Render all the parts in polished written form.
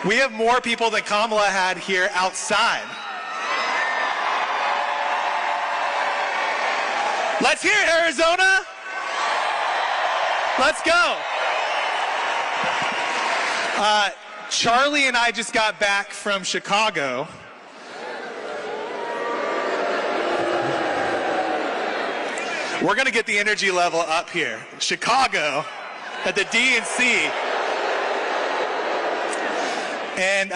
We have more people than Kamala had here outside. Let's hear it, Arizona. Let's go. Charlie and I just got back from Chicago. We're going to get the energy level up here. Chicago at the DNC. And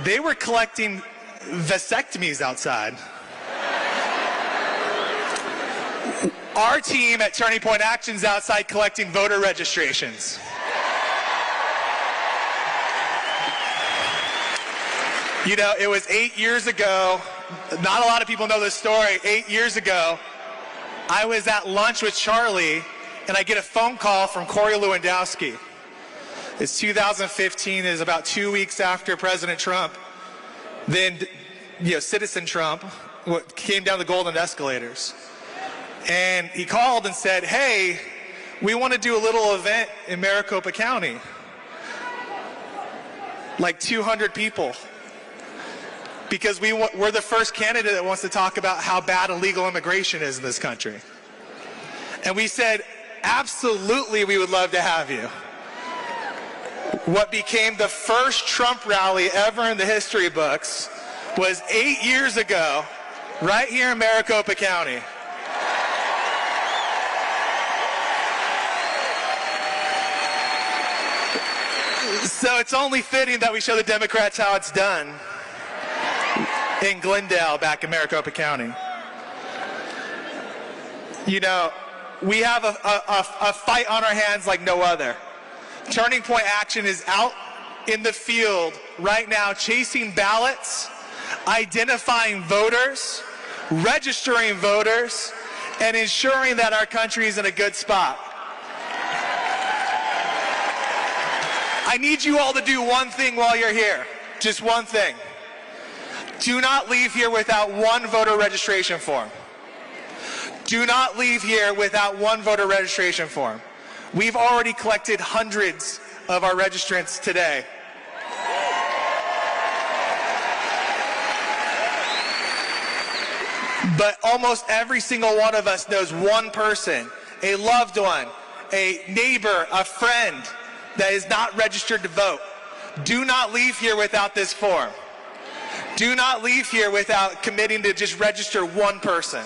they were collecting vasectomies outside. Our team at Turning Point Action's outside collecting voter registrations. You know, it was 8 years ago. Not a lot of people know this story. 8 years ago, I was at lunch with Charlie, and I get a phone call from Corey Lewandowski. It's 2015. It is about 2 weeks after President Trump, then, Citizen Trump, came down the golden escalators. And he called and said, hey, we want to do a little event in Maricopa County. Like 200 people. Because we're the first candidate that wants to talk about how bad illegal immigration is in this country. And we said, absolutely, we would love to have you. What became the first Trump rally ever in the history books was 8 years ago, right here in Maricopa County. So it's only fitting that we show the Democrats how it's done in Glendale, back in Maricopa County. You know, we have a fight on our hands like no other. Turning Point Action is out in the field right now chasing ballots, identifying voters, registering voters, and ensuring that our country is in a good spot. I need you all to do one thing while you're here. Just one thing. Do not leave here without one voter registration form. Do not leave here without one voter registration form. We've already collected hundreds of our registrants today. But almost every single one of us knows one person, a loved one, a neighbor, a friend that is not registered to vote. Do not leave here without this form. Do not leave here without committing to just register one person.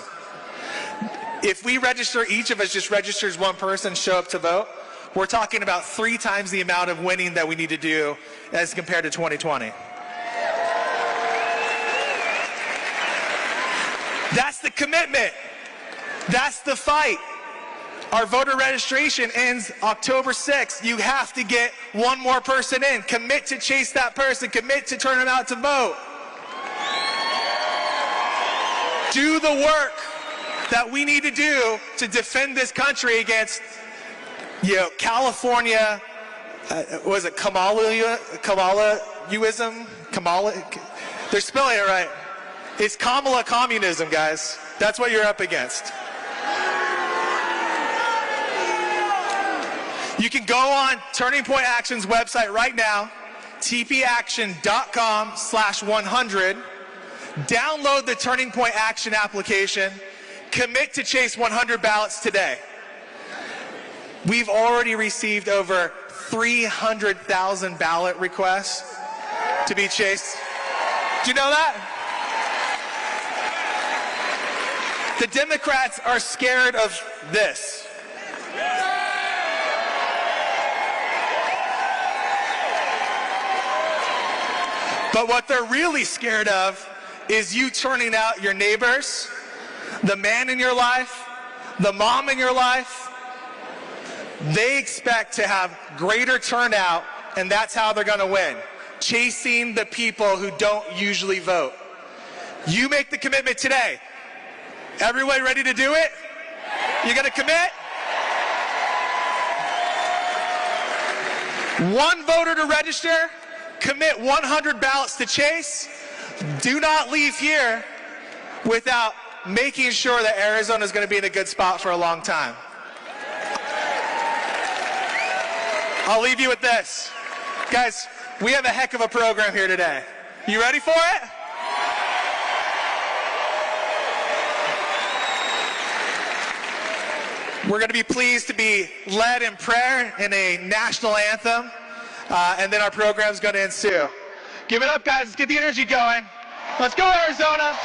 If we register, each of us just registers one person, show up to vote, we're talking about 3 times the amount of winning that we need to do as compared to 2020. That's the commitment. That's the fight. Our voter registration ends October 6th. You have to get one more person in. Commit to chase that person. Commit to turn them out to vote. Do the work that we need to do to defend this country against, California, was it Kamala-uism? Kamala, they're spelling it right. It's Kamala communism, guys. That's what you're up against. You can go on Turning Point Action's website right now, tpaction.com/100. Download the Turning Point Action application. Commit to chase 100 ballots today. We've already received over 300,000 ballot requests to be chased. Do you know that? The Democrats are scared of this. But what they're really scared of is you turning out your neighbors, the man in your life, the mom in your life. They expect to have greater turnout, and that's how they're going to win. Chasing the people who don't usually vote. You make the commitment today. Everybody ready to do it? You going to commit? One voter to register. Commit 100 ballots to chase. Do not leave here without making sure that Arizona is going to be in a good spot for a long time. I'll leave you with this. Guys, We have a heck of a program here today. You ready for it? We're going to be pleased to be led in prayer in a national anthem, and then our program is going to ensue. Give it up, guys. Let's get the energy going. Let's go, Arizona.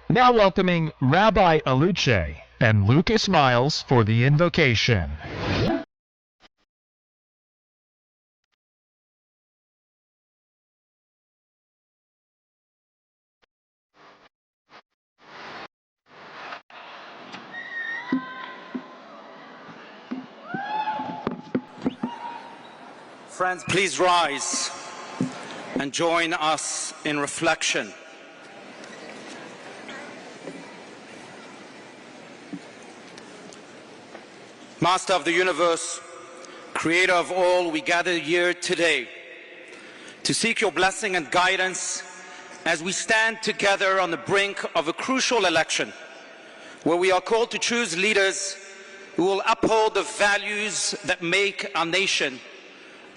Now welcoming Rabbi Aluche and Lucas Miles for the invocation. Friends, please rise and join us in reflection. Master of the universe, creator of all, we gather here today to seek your blessing and guidance as we stand together on the brink of a crucial election where we are called to choose leaders who will uphold the values that make our nation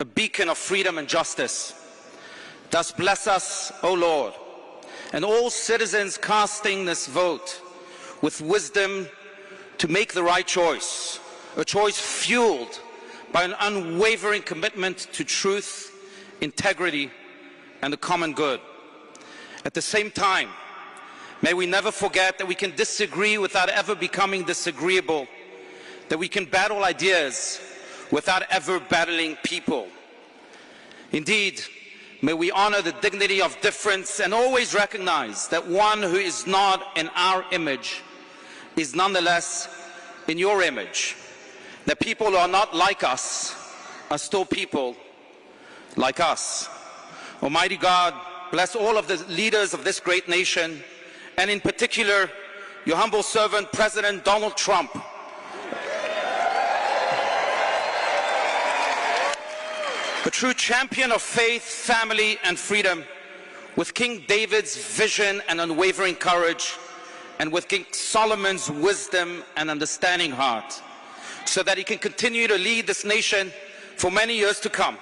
a beacon of freedom and justice. Thus bless us, O Lord, and all citizens casting this vote with wisdom to make the right choice, a choice fueled by an unwavering commitment to truth, integrity, and the common good. At the same time, may we never forget that we can disagree without ever becoming disagreeable, that we can battle ideas without ever battling people. Indeed, may we honor the dignity of difference and always recognize that one who is not in our image is nonetheless in your image. That people who are not like us are still people like us. Almighty God, bless all of the leaders of this great nation, and in particular, your humble servant, President Donald Trump. A true champion of faith, family, and freedom, with King David's vision and unwavering courage, and with King Solomon's wisdom and understanding heart, so that he can continue to lead this nation for many years to come,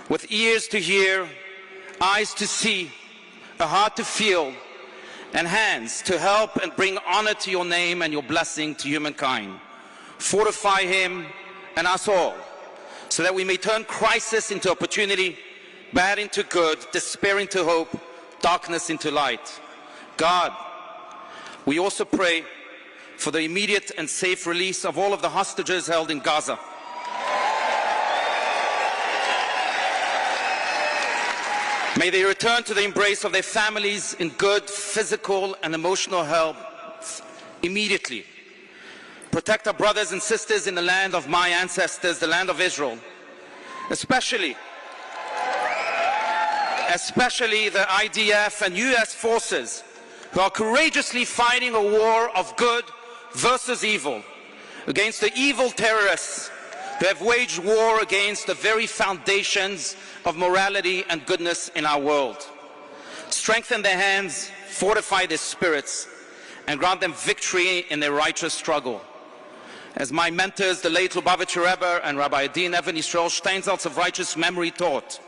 with ears to hear, eyes to see, a heart to feel, and hands to help and bring honor to your name and your blessing to humankind. Fortify him and us all, so that we may turn crisis into opportunity, bad into good, despair into hope, darkness into light. God, we also pray for the immediate and safe release of all of the hostages held in Gaza. May they return to the embrace of their families in good physical and emotional health immediately. Protect our brothers and sisters in the land of my ancestors, the land of Israel, especially the IDF and US forces who are courageously fighting a war of good versus evil, against the evil terrorists who have waged war against the very foundations of morality and goodness in our world. Strengthen their hands, fortify their spirits, and grant them victory in their righteous struggle. As my mentors, the late Lubavitcher Rebbe and Rabbi Adin Evan Yisrael Steinsaltz of righteous memory taught,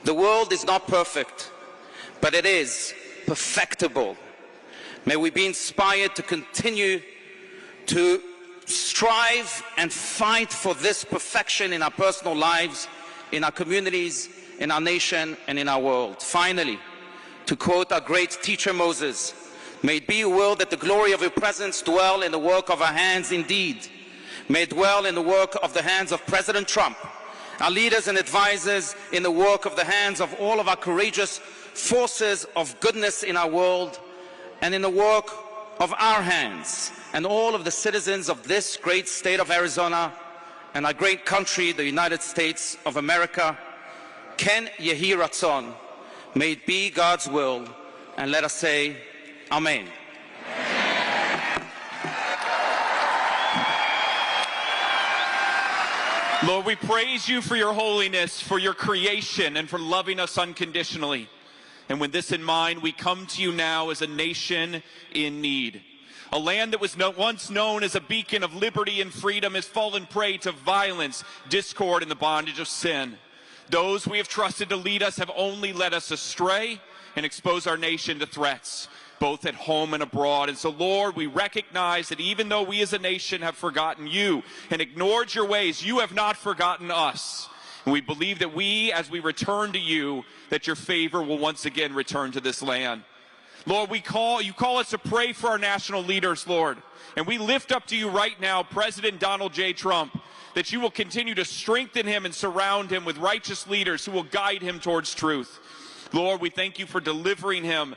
the world is not perfect, but it is perfectible. May we be inspired to continue to strive and fight for this perfection in our personal lives, in our communities, in our nation, and in our world. Finally, to quote our great teacher Moses, may it be your will that the glory of your presence dwell in the work of our hands indeed. May it dwell in the work of the hands of President Trump, our leaders and advisors, in the work of the hands of all of our courageous forces of goodness in our world, and in the work of our hands and all of the citizens of this great state of Arizona and our great country, the United States of America. Ken Yehi Ratzon. May it be God's will, and let us say, Amen. Lord, we praise you for your holiness, for your creation, and for loving us unconditionally. And with this in mind, we come to you now as a nation in need. A land that was once known as a beacon of liberty and freedom has fallen prey to violence, discord, and the bondage of sin. Those we have trusted to lead us have only led us astray and exposed our nation to threats, both at home and abroad. And so, Lord, we recognize that even though we as a nation have forgotten you and ignored your ways, you have not forgotten us. And we believe that we, as we return to you, that your favor will once again return to this land. Lord, you call us to pray for our national leaders, Lord. And we lift up to you right now President Donald J. Trump, that you will continue to strengthen him and surround him with righteous leaders who will guide him towards truth. Lord, we thank you for delivering him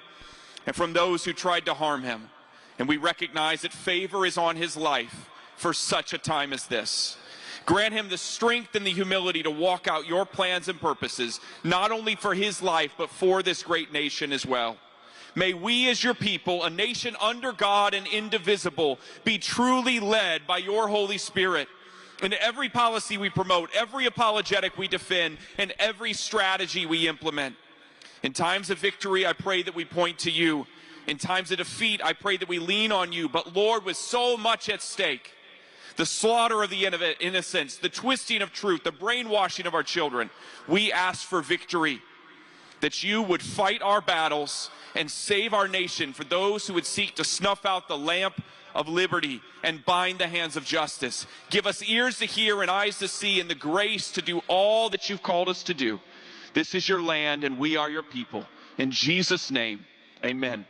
and from those who tried to harm him. And we recognize that favor is on his life for such a time as this. Grant him the strength and the humility to walk out your plans and purposes, not only for his life, but for this great nation as well. May we as your people, a nation under God and indivisible, be truly led by your Holy Spirit in every policy we promote, every apologetic we defend, and every strategy we implement. In times of victory, I pray that we point to you. In times of defeat, I pray that we lean on you. But Lord, with so much at stake, the slaughter of the innocents, the twisting of truth, the brainwashing of our children, we ask for victory, that you would fight our battles and save our nation for those who would seek to snuff out the lamp of liberty and bind the hands of justice. Give us ears to hear and eyes to see and the grace to do all that you've called us to do. This is your land, and we are your people. In Jesus' name, amen.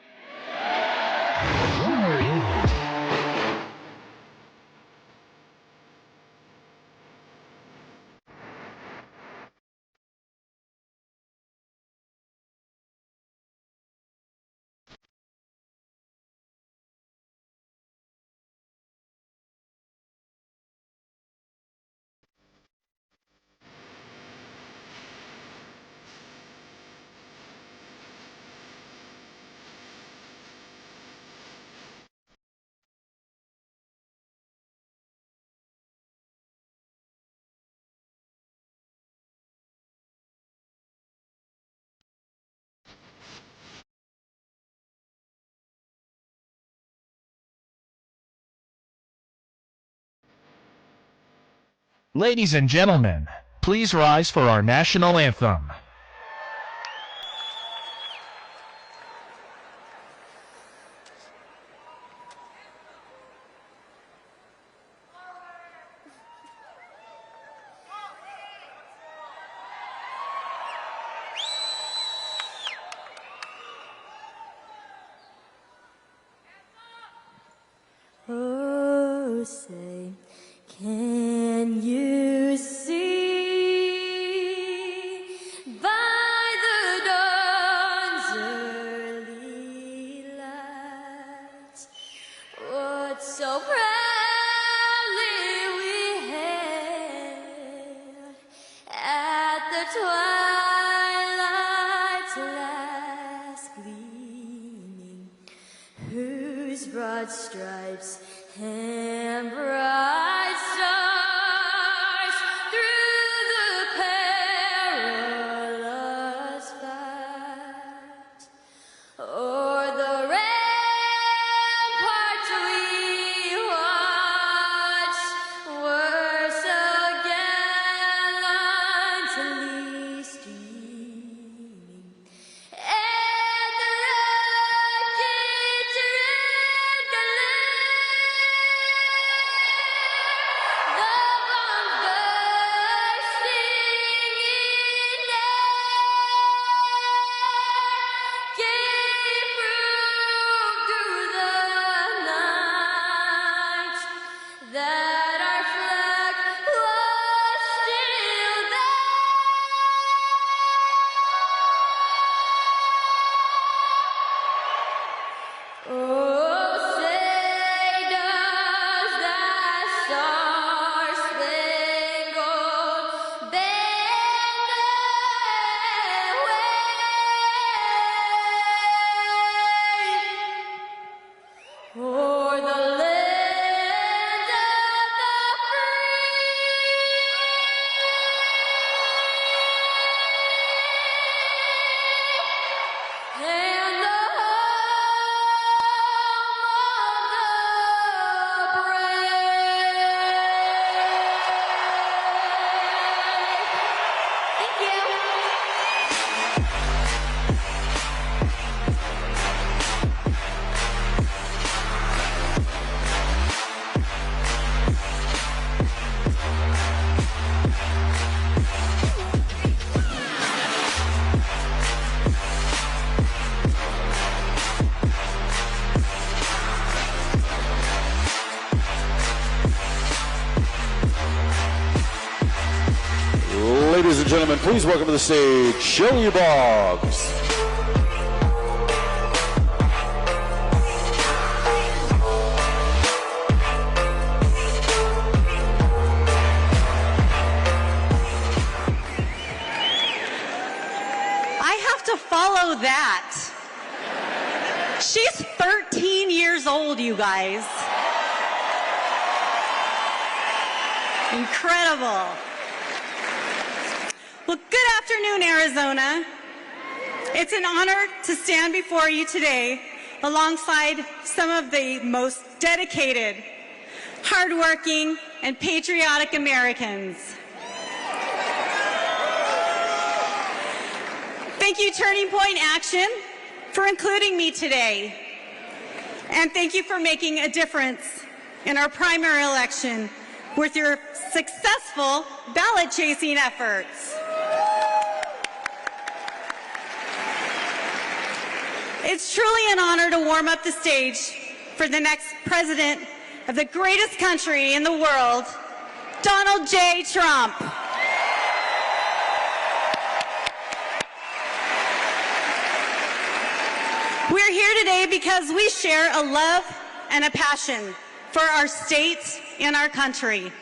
Ladies and gentlemen, please rise for our national anthem. Oh, say, can you see by the dawn's early light what so proudly we hailed at the twilight's last gleaming, whose broad stripes and bright stars through the perilous fight o'er the ramparts we watched were so gallantly streaming, and the rocket's red glare, the gentlemen, please welcome to the stage, Shelley Boggs. I have to follow that. She's 13 years old, you guys. Incredible. Well, good afternoon, Arizona. It's an honor to stand before you today alongside some of the most dedicated, hardworking, and patriotic Americans. Thank you, Turning Point Action, for including me today. And thank you for making a difference in our primary election with your successful ballot-chasing efforts. It's truly an honor to warm up the stage for the next president of the greatest country in the world, Donald J. Trump. We're here today because we share a love and a passion for our state and our country.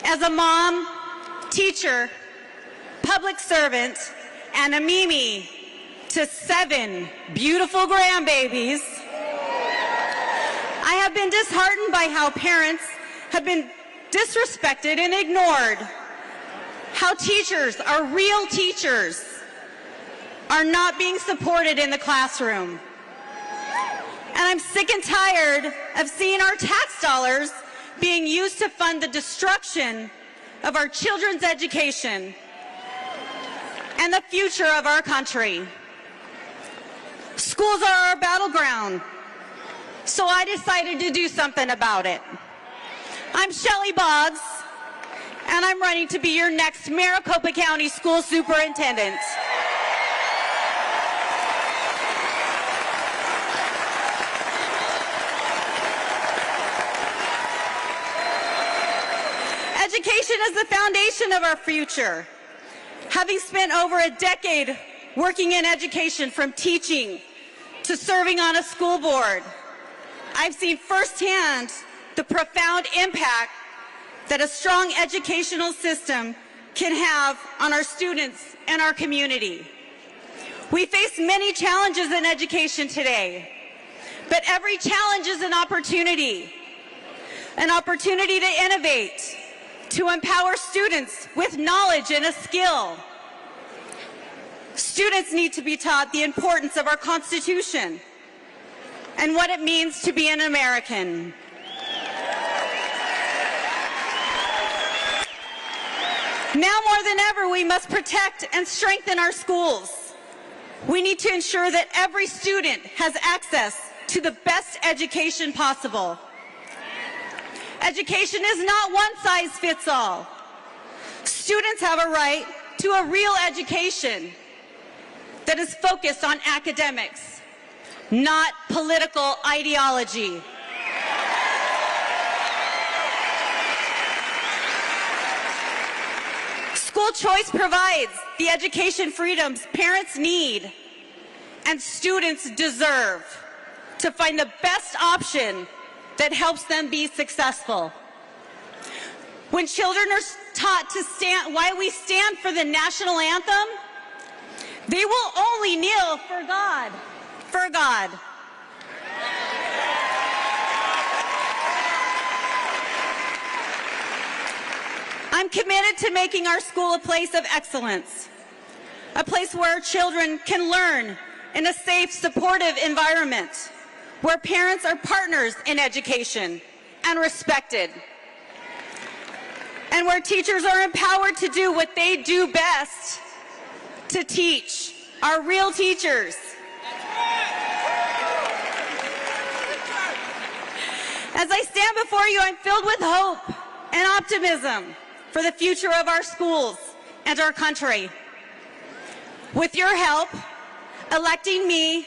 As a mom, teacher, public servant, and a Mimi to 7 beautiful grandbabies, I have been disheartened by how parents have been disrespected and ignored, how teachers, our real teachers, are not being supported in the classroom. And I'm sick and tired of seeing our tax dollars being used to fund the destruction of our children's education and the future of our country. Schools are our battleground, so I decided to do something about it. I'm Shelley Boggs, and I'm running to be your next Maricopa County School Superintendent. Education is the foundation of our future. Having spent over a decade working in education, from teaching to serving on a school board, I've seen firsthand the profound impact that a strong educational system can have on our students and our community. We face many challenges in education today, but every challenge is an opportunity to innovate, to empower students with knowledge and a skill. Students need to be taught the importance of our Constitution and what it means to be an American. Now more than ever, we must protect and strengthen our schools. We need to ensure that every student has access to the best education possible. Education is not one size fits all. Students have a right to a real education that is focused on academics, not political ideology. School choice provides the education freedoms parents need and students deserve to find the best option that helps them be successful. When children are taught to stand, why we stand for the national anthem, they will only kneel for God, for God. I'm committed to making our school a place of excellence, a place where children can learn in a safe, supportive environment, where parents are partners in education and respected, and where teachers are empowered to do what they do best, to teach, our real teachers. As I stand before you, I'm filled with hope and optimism for the future of our schools and our country. With your help, electing me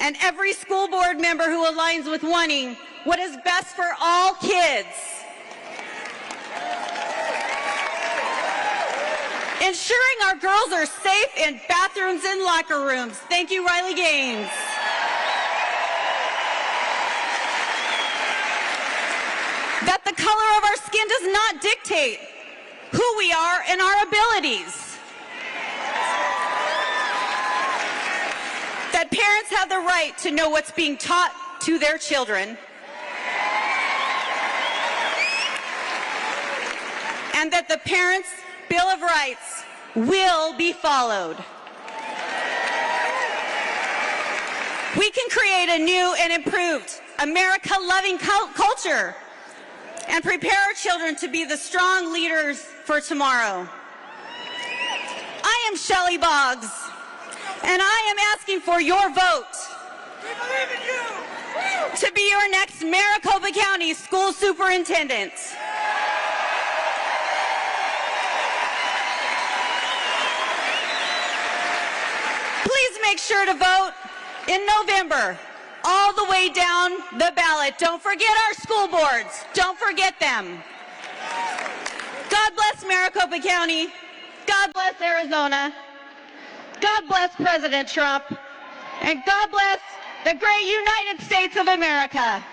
and every school board member who aligns with wanting what is best for all kids, ensuring our girls are safe in bathrooms and locker rooms. Thank you, Riley Gaines. That the color of our skin does not dictate who we are and our abilities. That parents have the right to know what's being taught to their children. And that the Parents' Bill of Rights will be followed. We can create a new and improved America-loving culture and prepare our children to be the strong leaders for tomorrow. I am Shelley Boggs, and I am asking for your vote to be your next Maricopa County School Superintendent. Please make sure to vote in November, all the way down the ballot. Don't forget our school boards. Don't forget them. God bless Maricopa County. God bless Arizona. God bless President Trump. And God bless the great United States of America.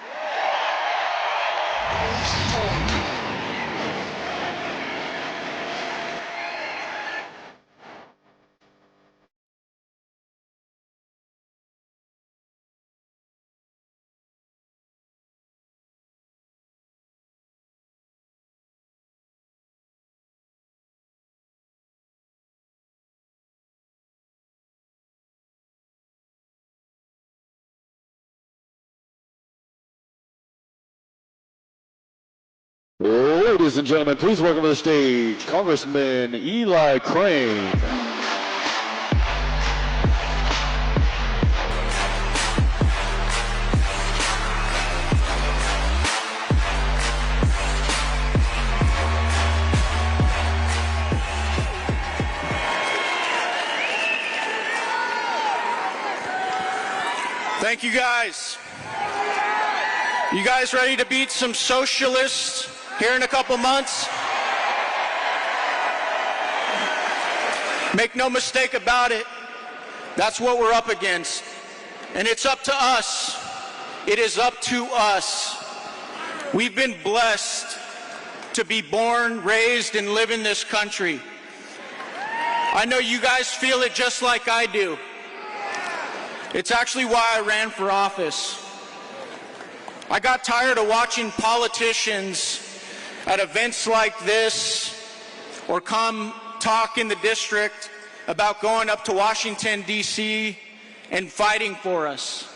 Ladies and gentlemen, please welcome to the stage Congressman Eli Crane. Thank you guys. You guys ready to beat some socialists here in a couple months? Make no mistake about it, that's what we're up against. And it's up to us. It is up to us. We've been blessed to be born, raised, and live in this country. I know you guys feel it just like I do. It's actually why I ran for office. I got tired of watching politicians at events like this or come talk in the district about going up to Washington, D.C. and fighting for us.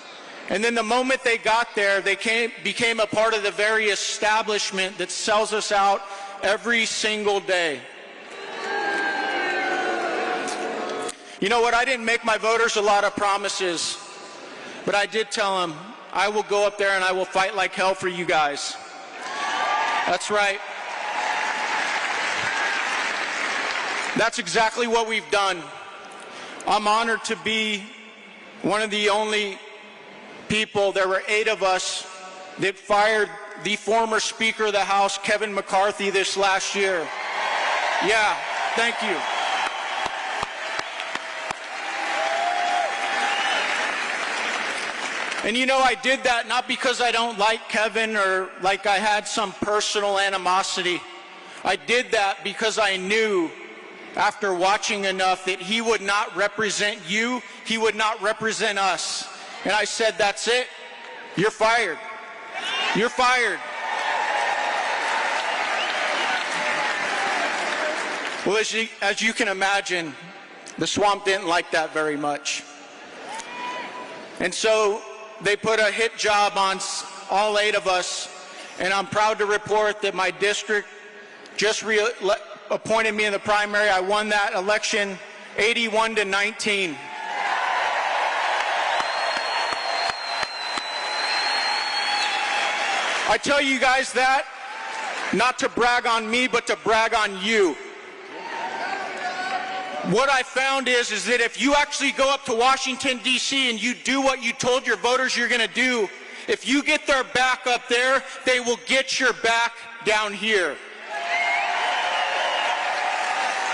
And then the moment they got there, they became a part of the very establishment that sells us out every single day. You know what? I didn't make my voters a lot of promises, but I did tell them, I will go up there and I will fight like hell for you guys. That's right. That's exactly what we've done. I'm honored to be one of the only people, there were 8 of us, that fired the former Speaker of the House, Kevin McCarthy, this last year. Yeah, thank you. And you know, I did that not because I don't like Kevin or like I had some personal animosity. I did that because I knew after watching enough that he would not represent you, he would not represent us. And I said, that's it, you're fired. You're fired. Well, as you can imagine, the swamp didn't like that very much. And so they put a hit job on all 8 of us, and I'm proud to report that my district just appointed me in the primary. I won that election 81-19. I tell you guys that, not to brag on me, but to brag on you. What I found is that if you actually go up to Washington, D.C. and you do what you told your voters you're going to do, if you get their back up there, they will get your back down here.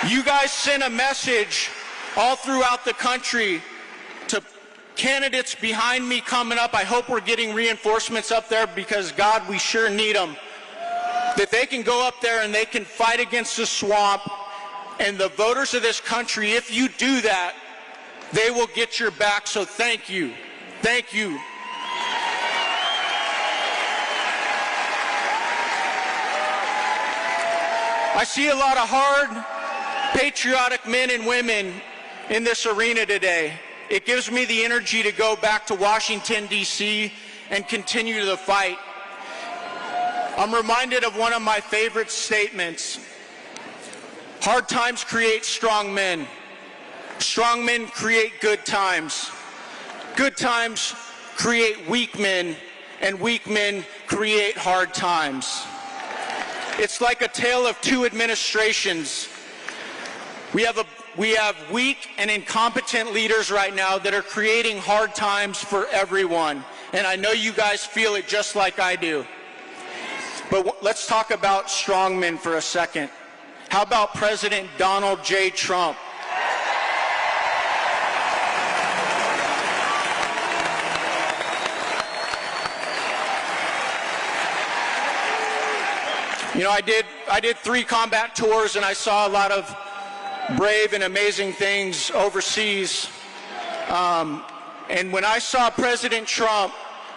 You guys sent a message all throughout the country to candidates behind me coming up. I hope we're getting reinforcements up there because, God, we sure need them. That they can go up there and they can fight against the swamp. And the voters of this country, if you do that, they will get your back. So thank you. Thank you. I see a lot of hard, patriotic men and women in this arena today. It gives me the energy to go back to Washington, D.C. and continue the fight. I'm reminded of one of my favorite statements. Hard times create strong men. Strong men create good times. Good times create weak men, and weak men create hard times. It's like a tale of two administrations. We have weak and incompetent leaders right now that are creating hard times for everyone. And I know you guys feel it just like I do. But let's talk about strongmen for a second. How about President Donald J. Trump? You know, I did 3 combat tours, and I saw a lot of brave and amazing things overseas. And when I saw President Trump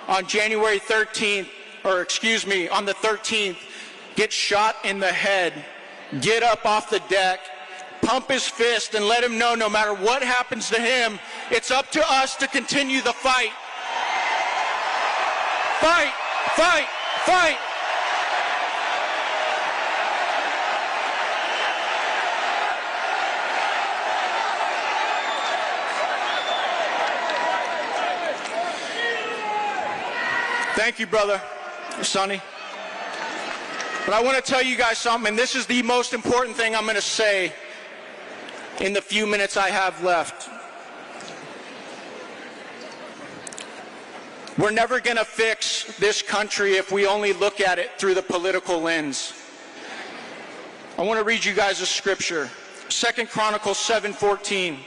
on January 13th, on the 13th, get shot in the head, get up off the deck, pump his fist, and let him know no matter what happens to him, it's up to us to continue the fight. Fight, fight, fight. Thank you, brother, Sonny. But I want to tell you guys something, and this is the most important thing I'm going to say in the few minutes I have left. We're never going to fix this country if we only look at it through the political lens. I want to read you guys a scripture. 2 Chronicles 7:14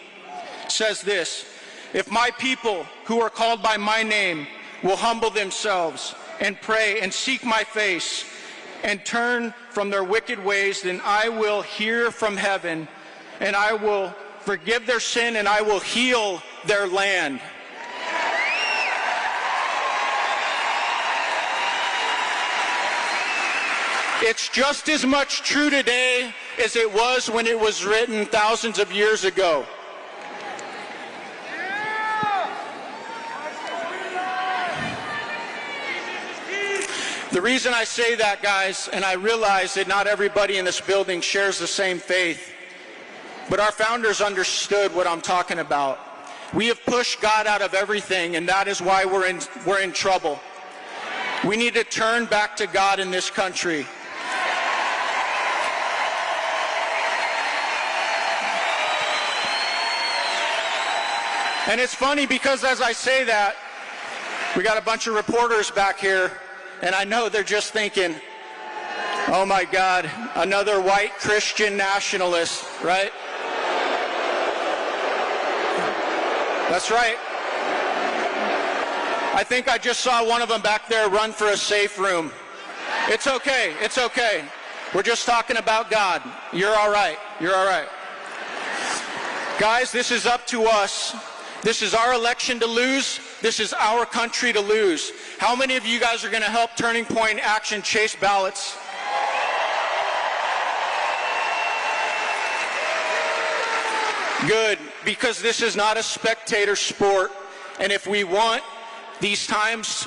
says this: "If my people who are called by my name will humble themselves and pray and seek my face and turn from their wicked ways, then I will hear from heaven and I will forgive their sin and I will heal their land." It's just as much true today as it was when it was written thousands of years ago. The reason I say that, guys, and I realize that not everybody in this building shares the same faith, but our founders understood what I'm talking about. We have pushed God out of everything, and that is why we're in trouble. We need to turn back to God in this country. And it's funny because as I say that, we got a bunch of reporters back here, and I know they're just thinking, oh my God, another white Christian nationalist, right? That's right. I think I just saw one of them back there run for a safe room. It's okay, it's okay. We're just talking about God. You're all right, you're all right. Guys, this is up to us. This is our election to lose. This is our country to lose. How many of you guys are going to help Turning Point Action chase ballots? Good, because this is not a spectator sport. And if we want these times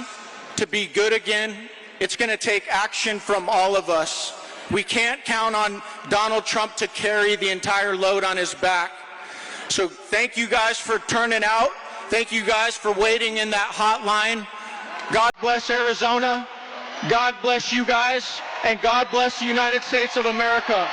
to be good again, it's going to take action from all of us. We can't count on Donald Trump to carry the entire load on his back. So thank you guys for turning out. Thank you guys for waiting in that hotline. God bless Arizona. God bless you guys. And God bless the United States of America.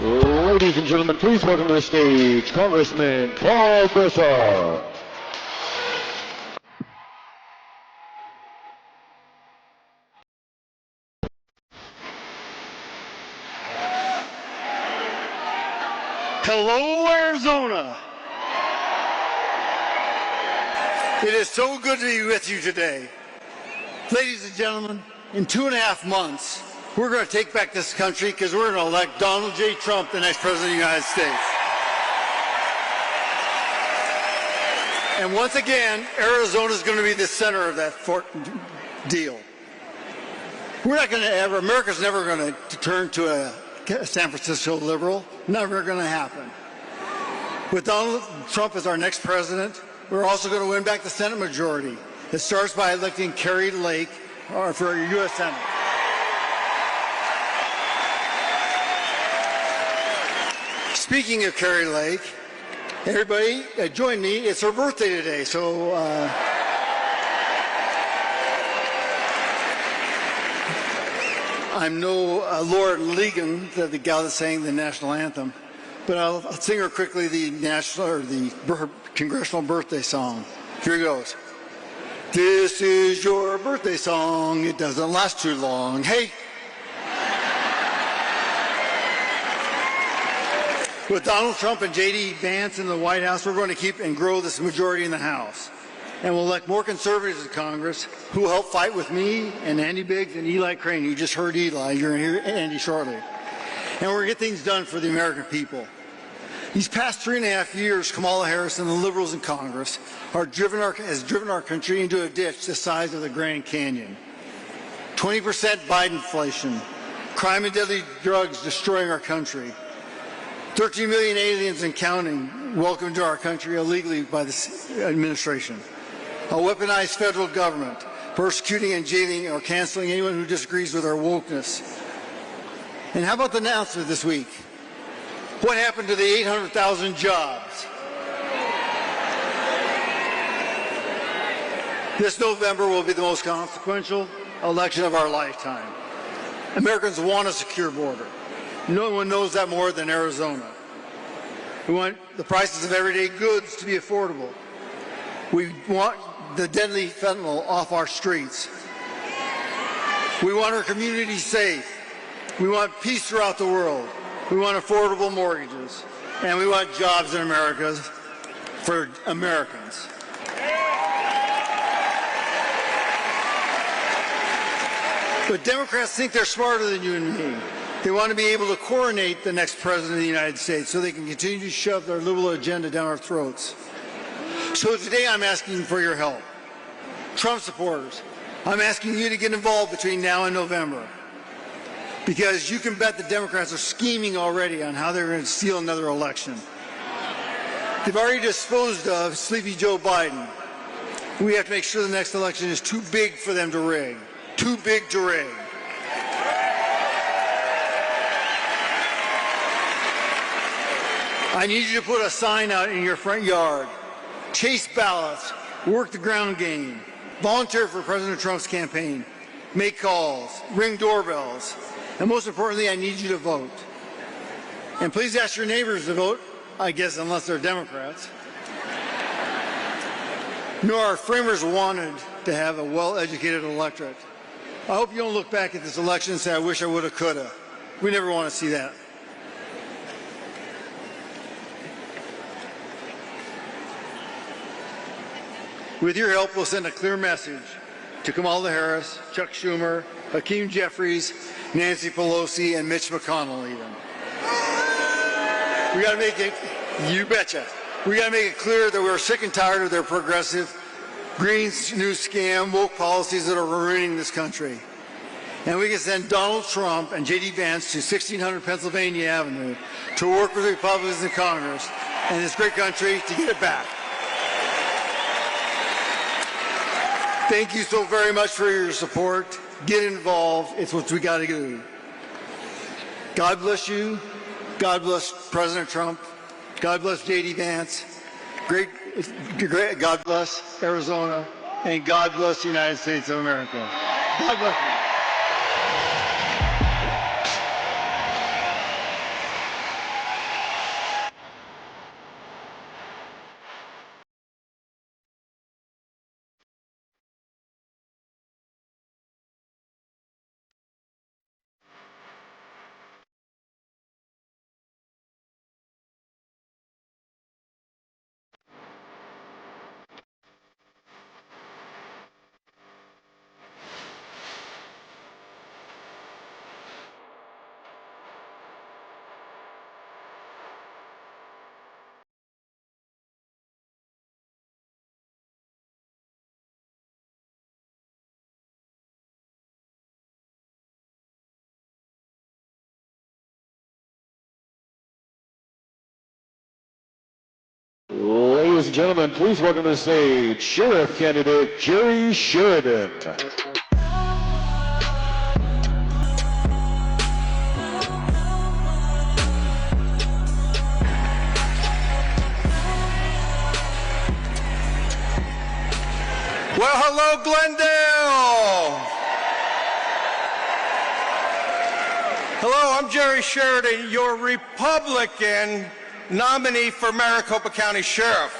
Ladies and gentlemen, please welcome to the stage Congressman Gosar. Hello, Arizona. It is so good to be with you today. Ladies and gentlemen, in 2.5 months, we're going to take back this country because we're going to elect Donald J. Trump the next President of the United States. And once again, Arizona is going to be the center of that deal. We're not going to ever, America's never going to turn to a San Francisco liberal. Never going to happen. With Donald Trump as our next president, we're also going to win back the Senate majority. It starts by electing Kari Lake for U.S. Senate. Speaking of Kari Lake, everybody join me. It's her birthday today, so I'm no Laura Ligon, the gal that sang the national anthem, but I'll sing her quickly the congressional birthday song. Here goes. This is your birthday song. It doesn't last too long. Hey. With Donald Trump and J.D. Vance in the White House, we're going to keep and grow this majority in the House. And we'll elect more conservatives in Congress who will help fight with me and Andy Biggs and Eli Crane. You just heard Eli. You're going to hear Andy shortly. And we're going to get things done for the American people. These past 3.5 years, Kamala Harris and the liberals in Congress has driven our country into a ditch the size of the Grand Canyon. 20% Biden inflation, crime and deadly drugs destroying our country, 13 million aliens and counting welcomed to our country illegally by this administration. A weaponized federal government, persecuting and jailing or canceling anyone who disagrees with our wokeness. And how about the announcement this week? What happened to the 800,000 jobs? This November will be the most consequential election of our lifetime. Americans want a secure border. No one knows that more than Arizona. We want the prices of everyday goods to be affordable. We want the deadly fentanyl off our streets. We want our communities safe. We want peace throughout the world. We want affordable mortgages. And we want jobs in America for Americans. But Democrats think they're smarter than you and me. They want to be able to coronate the next president of the United States so they can continue to shove their liberal agenda down our throats. So today I'm asking for your help. Trump supporters, I'm asking you to get involved between now and November. Because you can bet the Democrats are scheming already on how they're going to steal another election. They've already disposed of Sleepy Joe Biden. We have to make sure the next election is too big for them to rig. Too big to rig. I need you to put a sign out in your front yard. Chase ballots. Work the ground game. Volunteer for President Trump's campaign. Make calls. Ring doorbells. And most importantly, I need you to vote. And please ask your neighbors to vote, I guess, unless they're Democrats. You know, our framers wanted to have a well-educated electorate. I hope you don't look back at this election and say, I wish I woulda, coulda. We never want to see that. With your help, we'll send a clear message to Kamala Harris, Chuck Schumer, Hakeem Jeffries, Nancy Pelosi, and Mitch McConnell even. We got to make it, you betcha, we got to make it clear that we're sick and tired of their progressive, green new scam, woke policies that are ruining this country. And we can send Donald Trump and J.D. Vance to 1600 Pennsylvania Avenue to work with the Republicans in Congress and this great country to get it back. Thank you so very much for your support. Get involved. It's what we got to do. God bless you. God bless President Trump. God bless J.D. Vance. God bless Arizona. And God bless the United States of America. God bless you. Ladies and gentlemen, please welcome to the stage Sheriff Candidate Jerry Sheridan. Well, hello, Glendale. Hello, I'm Jerry Sheridan, your Republican nominee for Maricopa County Sheriff.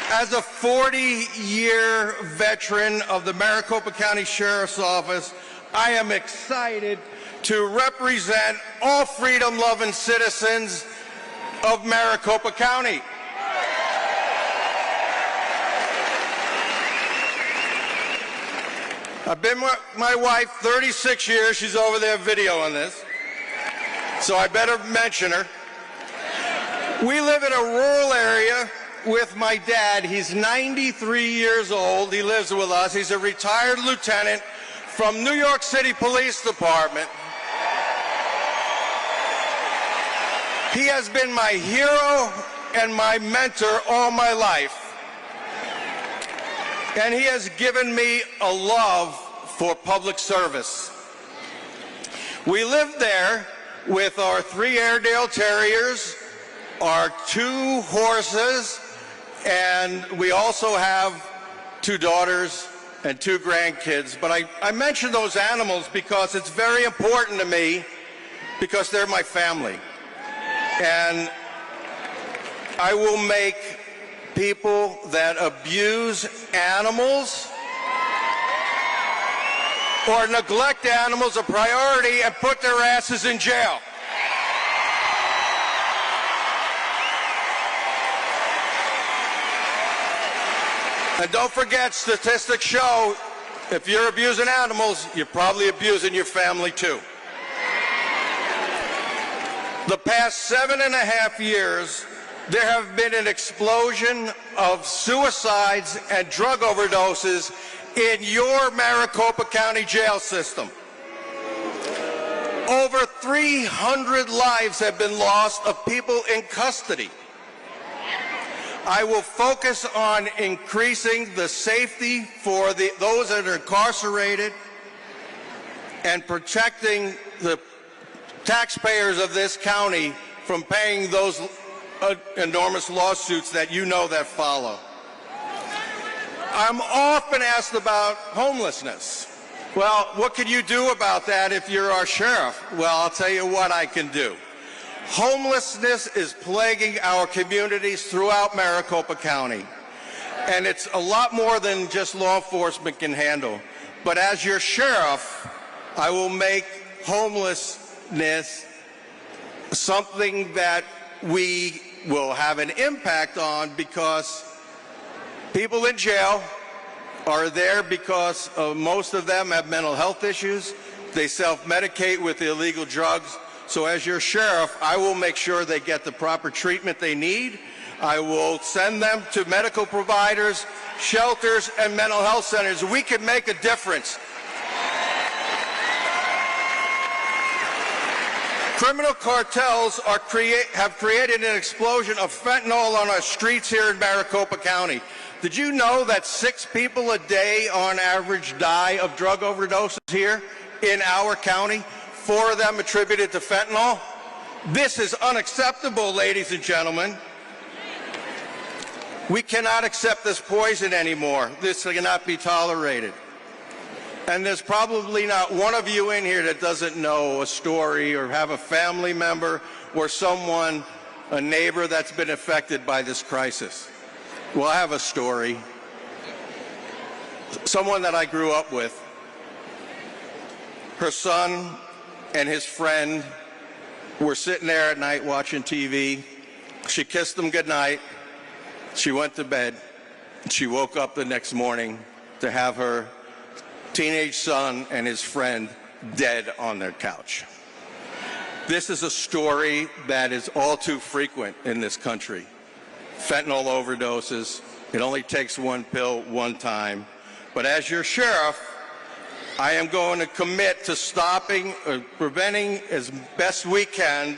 As a 40-year veteran of the Maricopa County Sheriff's Office, I am excited to represent all freedom-loving citizens of Maricopa County. I've been with my wife 36 years. She's over there videoing this, so I better mention her. We live in a rural area with my dad. He's 93 years old. He lives with us. He's a retired lieutenant from New York City Police Department. He has been my hero and my mentor all my life. And he has given me a love for public service. We live there with our 3 Airedale Terriers, our 2 horses, and we also have 2 daughters and 2 grandkids. But I mention those animals because it's very important to me, because they're my family. And I will make people that abuse animals or neglect animals a priority and put their asses in jail. And don't forget, statistics show if you're abusing animals, you're probably abusing your family too. The past 7.5 years, there have been an explosion of suicides and drug overdoses in your Maricopa County jail system. Over 300 lives have been lost of people in custody. I will focus on increasing the safety for those that are incarcerated and protecting the taxpayers of this county from paying those enormous lawsuits that you know that follow. I'm often asked about homelessness. Well, what can you do about that if you're our sheriff? Well, I'll tell you what I can do. Homelessness is plaguing our communities throughout Maricopa County. And it's a lot more than just law enforcement can handle. But as your sheriff, I will make homelessness something that we will have an impact on, because people in jail are there because most of them have mental health issues. They self-medicate with illegal drugs. So as your sheriff, I will make sure they get the proper treatment they need. I will send them to medical providers, shelters, and mental health centers. We can make a difference. Criminal cartels have created an explosion of fentanyl on our streets here in Maricopa County. Did you know that 6 people a day on average die of drug overdoses here in our county? 4 of them attributed to fentanyl? This is unacceptable, ladies and gentlemen. We cannot accept this poison anymore. This cannot be tolerated. And there's probably not one of you in here that doesn't know a story or have a family member or someone, a neighbor that's been affected by this crisis. Well, I have a story. Someone that I grew up with, her son and his friend were sitting there at night watching TV. She kissed them goodnight. She went to bed. She woke up the next morning to have her teenage son and his friend dead on their couch. This is a story that is all too frequent in this country. Fentanyl overdoses. It only takes one pill one time. But as your sheriff, I am going to commit to stopping or preventing as best we can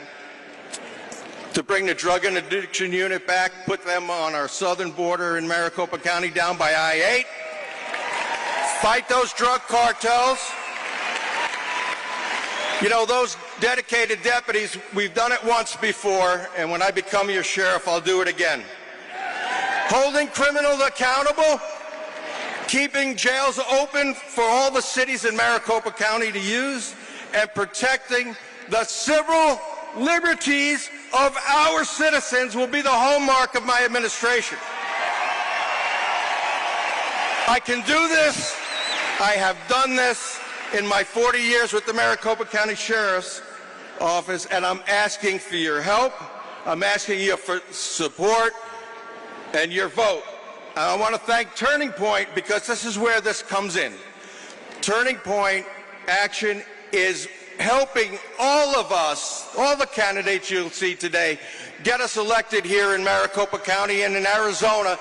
to bring the drug and addiction unit back, put them on our southern border in Maricopa County down by I-8, fight those drug cartels. You know, those dedicated deputies, we've done it once before, and when I become your sheriff, I'll do it again. Holding criminals accountable, keeping jails open for all the cities in Maricopa County to use, and protecting the civil liberties of our citizens will be the hallmark of my administration. I can do this. I have done this in my 40 years with the Maricopa County Sheriff's Office, and I'm asking for your help. I'm asking you for support and your vote. I want to thank Turning Point because this is where this comes in. Turning Point action is helping all of us, all the candidates you'll see today, get us elected here in Maricopa County and in Arizona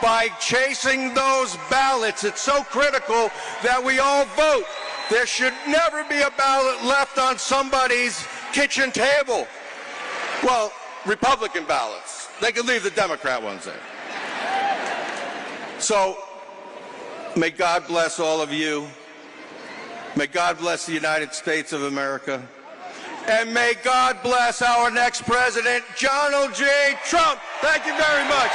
by chasing those ballots. It's so critical that we all vote. There should never be a ballot left on somebody's kitchen table. Well, Republican ballots. They can leave the Democrat ones there. So, may God bless all of you. May God bless the United States of America. And may God bless our next president, Donald J. Trump. Thank you very much.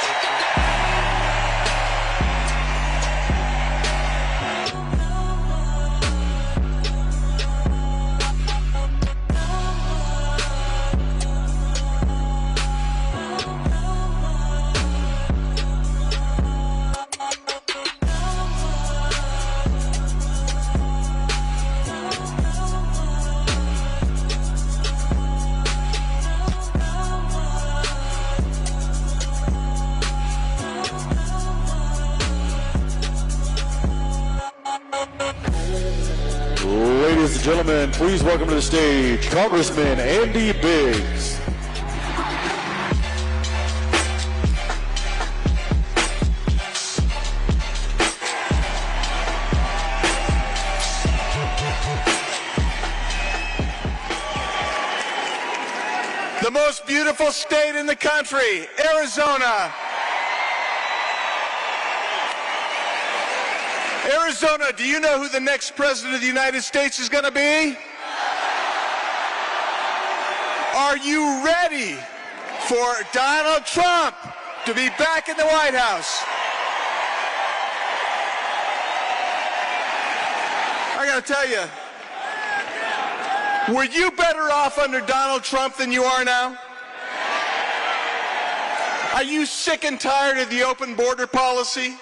Ladies and gentlemen, please welcome to the stage Congressman Andy Biggs. The most beautiful state in the country, Arizona. Arizona, do you know who the next president of the United States is going to be? Are you ready for Donald Trump to be back in the White House? I got to tell you, were you better off under Donald Trump than you are now? Are you sick and tired of the open border policy?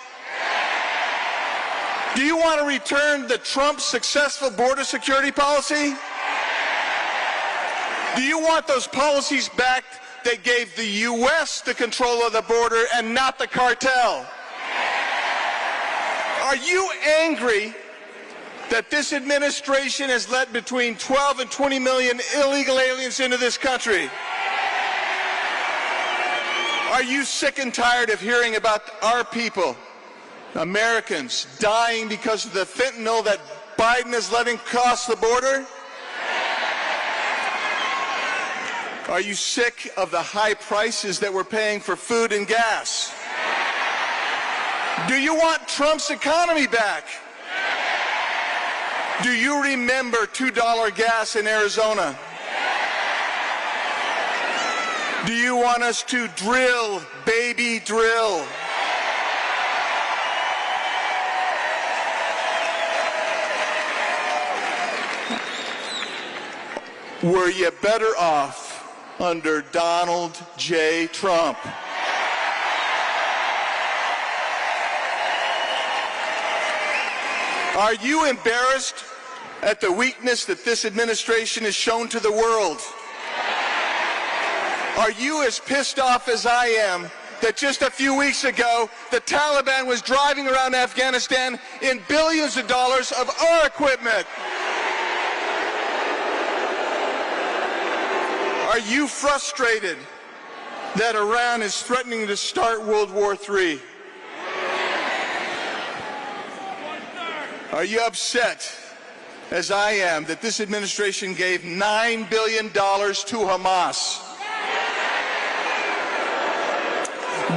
Do you want to return the Trump successful border security policy? Do you want those policies back that gave the U.S. the control of the border and not the cartel? Are you angry that this administration has let between 12 and 20 million illegal aliens into this country? Are you sick and tired of hearing about our people, Americans, dying because of the fentanyl that Biden is letting cross the border? Are you sick of the high prices that we're paying for food and gas? Do you want Trump's economy back? Do you remember $2 gas in Arizona? Do you want us to drill, baby, drill? Were you better off under Donald J. Trump? Are you embarrassed at the weakness that this administration has shown to the world? Are you as pissed off as I am that just a few weeks ago the Taliban was driving around Afghanistan in billions of dollars of our equipment? Are you frustrated that Iran is threatening to start World War III? Are you upset as I am, that this administration gave $9 billion to Hamas.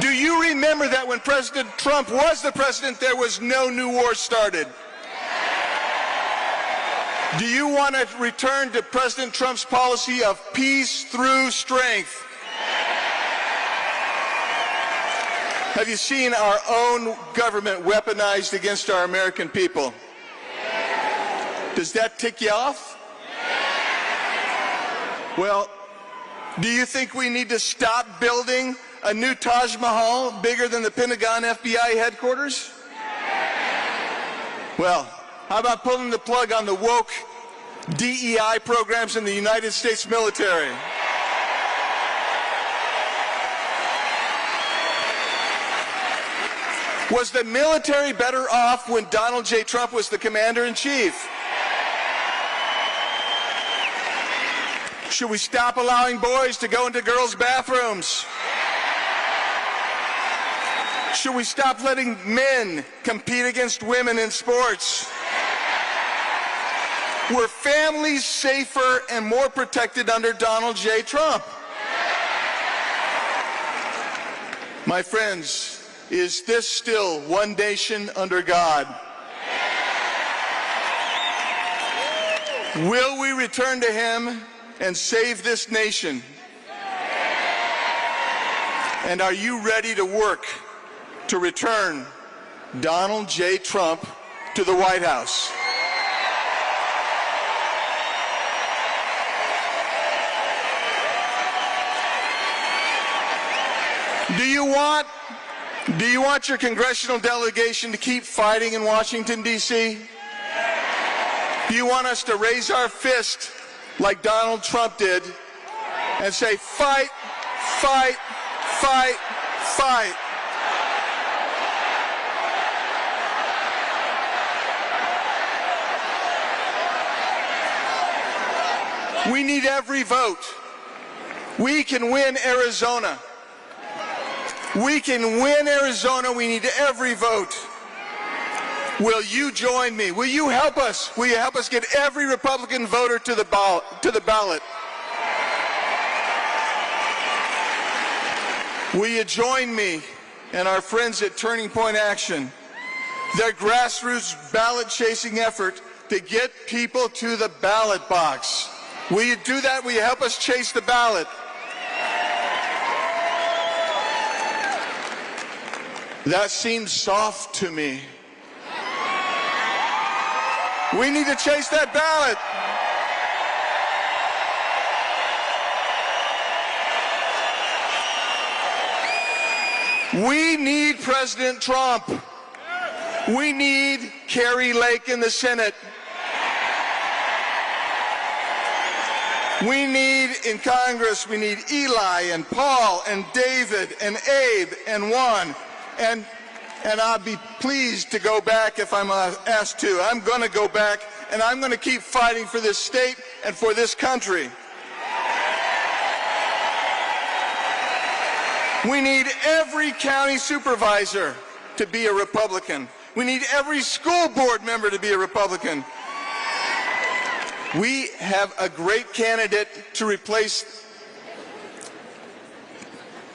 Do you remember that when President Trump was the president, there was no new war started? Do you want to return to President Trump's policy of peace through strength? Have you seen our own government weaponized against our American people? Does that tick you off? Well, do you think we need to stop building a new Taj Mahal bigger than the Pentagon FBI headquarters? Well, how about pulling the plug on the woke DEI programs in the United States military? Was the military better off when Donald J. Trump was the commander-in-chief? Should we stop allowing boys to go into girls' bathrooms? Should we stop letting men compete against women in sports? Were families safer and more protected under Donald J. Trump? My friends, is this still one nation under God? Will we return to him and save this nation? And are you ready to work to return Donald J. Trump to the White House? Do you want your congressional delegation to keep fighting in Washington, D.C.? Do you want us to raise our fist like Donald Trump did and say, fight, fight, fight, fight? We need every vote. We can win Arizona. We can win Arizona. We need every vote. Will you join me? Will you help us? Will you help us get every Republican voter to the ballot? Will you join me and our friends at Turning Point Action, their grassroots ballot-chasing effort to get people to the ballot box? Will you do that? Will you help us chase the ballot? That seems soft to me. We need to chase that ballot. We need President Trump. We need Carrie Lake in the Senate. We need in Congress, we need Eli and Paul and David and Abe and Juan. And I'll be pleased to go back if I'm asked to. I'm going to go back, and I'm going to keep fighting for this state and for this country. We need every county supervisor to be a Republican. We need every school board member to be a Republican. We have a great candidate to replace.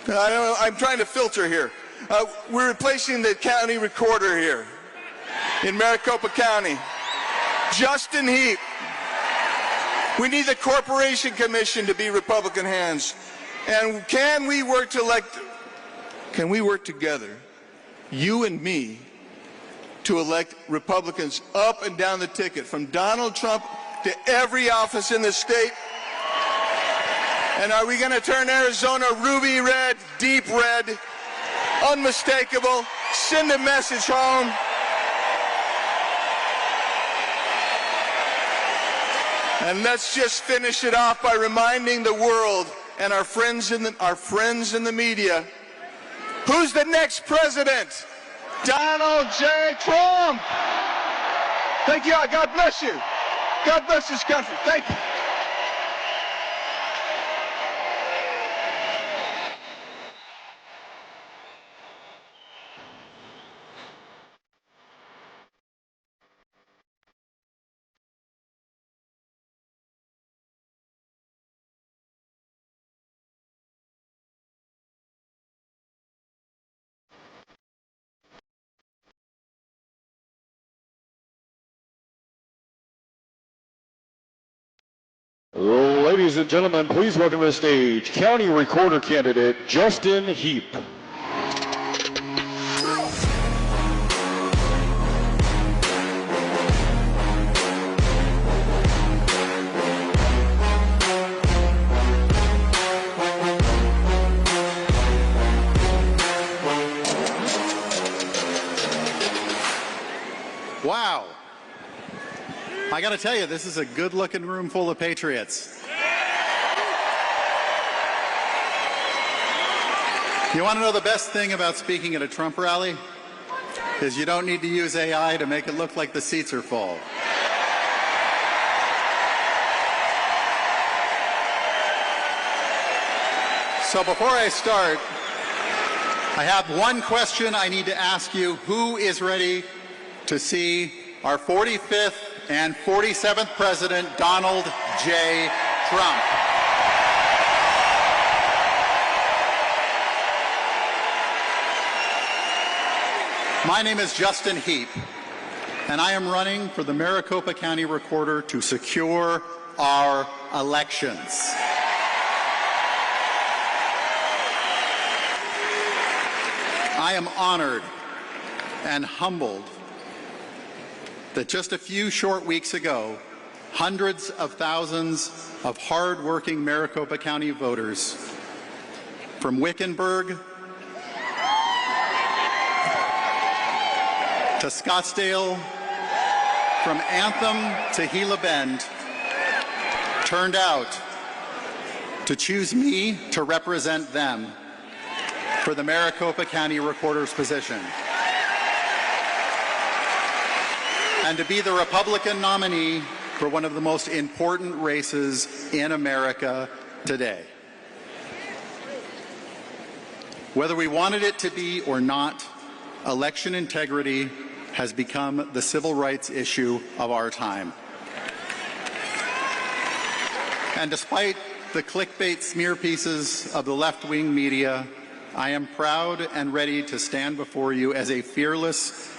I'm trying to filter here. We're replacing the county recorder here in Maricopa County, Justin Heap. We need the Corporation Commission to be Republican hands. And can we work together, you and me, to elect Republicans up and down the ticket, from Donald Trump to every office in the state? And are we going to turn Arizona ruby red, deep red, unmistakable, send a message home? And let's just finish it off by reminding the world and our friends in the media, who's the next president? Donald J. Trump. Thank you. God bless you. God bless this country. Thank you. Ladies and gentlemen, please welcome to the stage County Recorder candidate Justin Heap. Wow. I got to tell you, this is a good-looking room full of patriots. You want to know the best thing about speaking at a Trump rally? Is you don't need to use AI to make it look like the seats are full. So before I start, I have one question I need to ask you. Who is ready to see our 45th and 47th President, Donald J. Trump? My name is Justin Heap, and I am running for the Maricopa County Recorder to secure our elections. I am honored and humbled that just a few short weeks ago, hundreds of thousands of hard-working Maricopa County voters from Wickenburg to Scottsdale, from Anthem to Gila Bend, turned out to choose me to represent them for the Maricopa County Recorder's position, and to be the Republican nominee for one of the most important races in America today. Whether we wanted it to be or not, election integrity has become the civil rights issue of our time. And despite the clickbait smear pieces of the left-wing media, I am proud and ready to stand before you as a fearless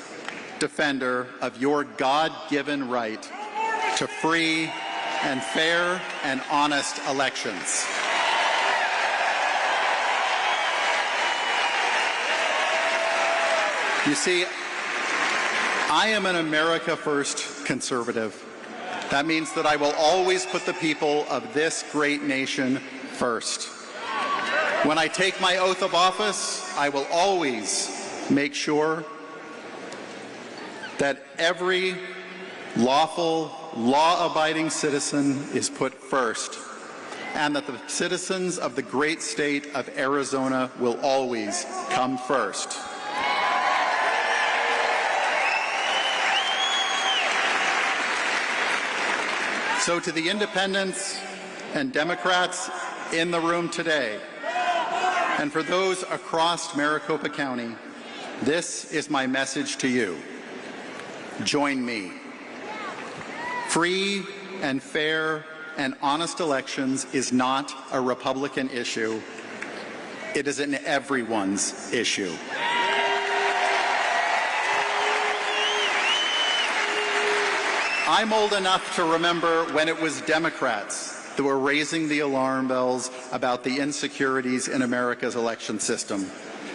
defender of your God-given right to free and fair and honest elections. You see, I am an America First conservative. That means that I will always put the people of this great nation first. When I take my oath of office, I will always make sure that every lawful, law-abiding citizen is put first, and that the citizens of the great state of Arizona will always come first. So to the independents and Democrats in the room today, and for those across Maricopa County, this is my message to you. Join me. Free and fair and honest elections is not a Republican issue. It is an everyone's issue. I'm old enough to remember when it was Democrats that were raising the alarm bells about the insecurities in America's election system.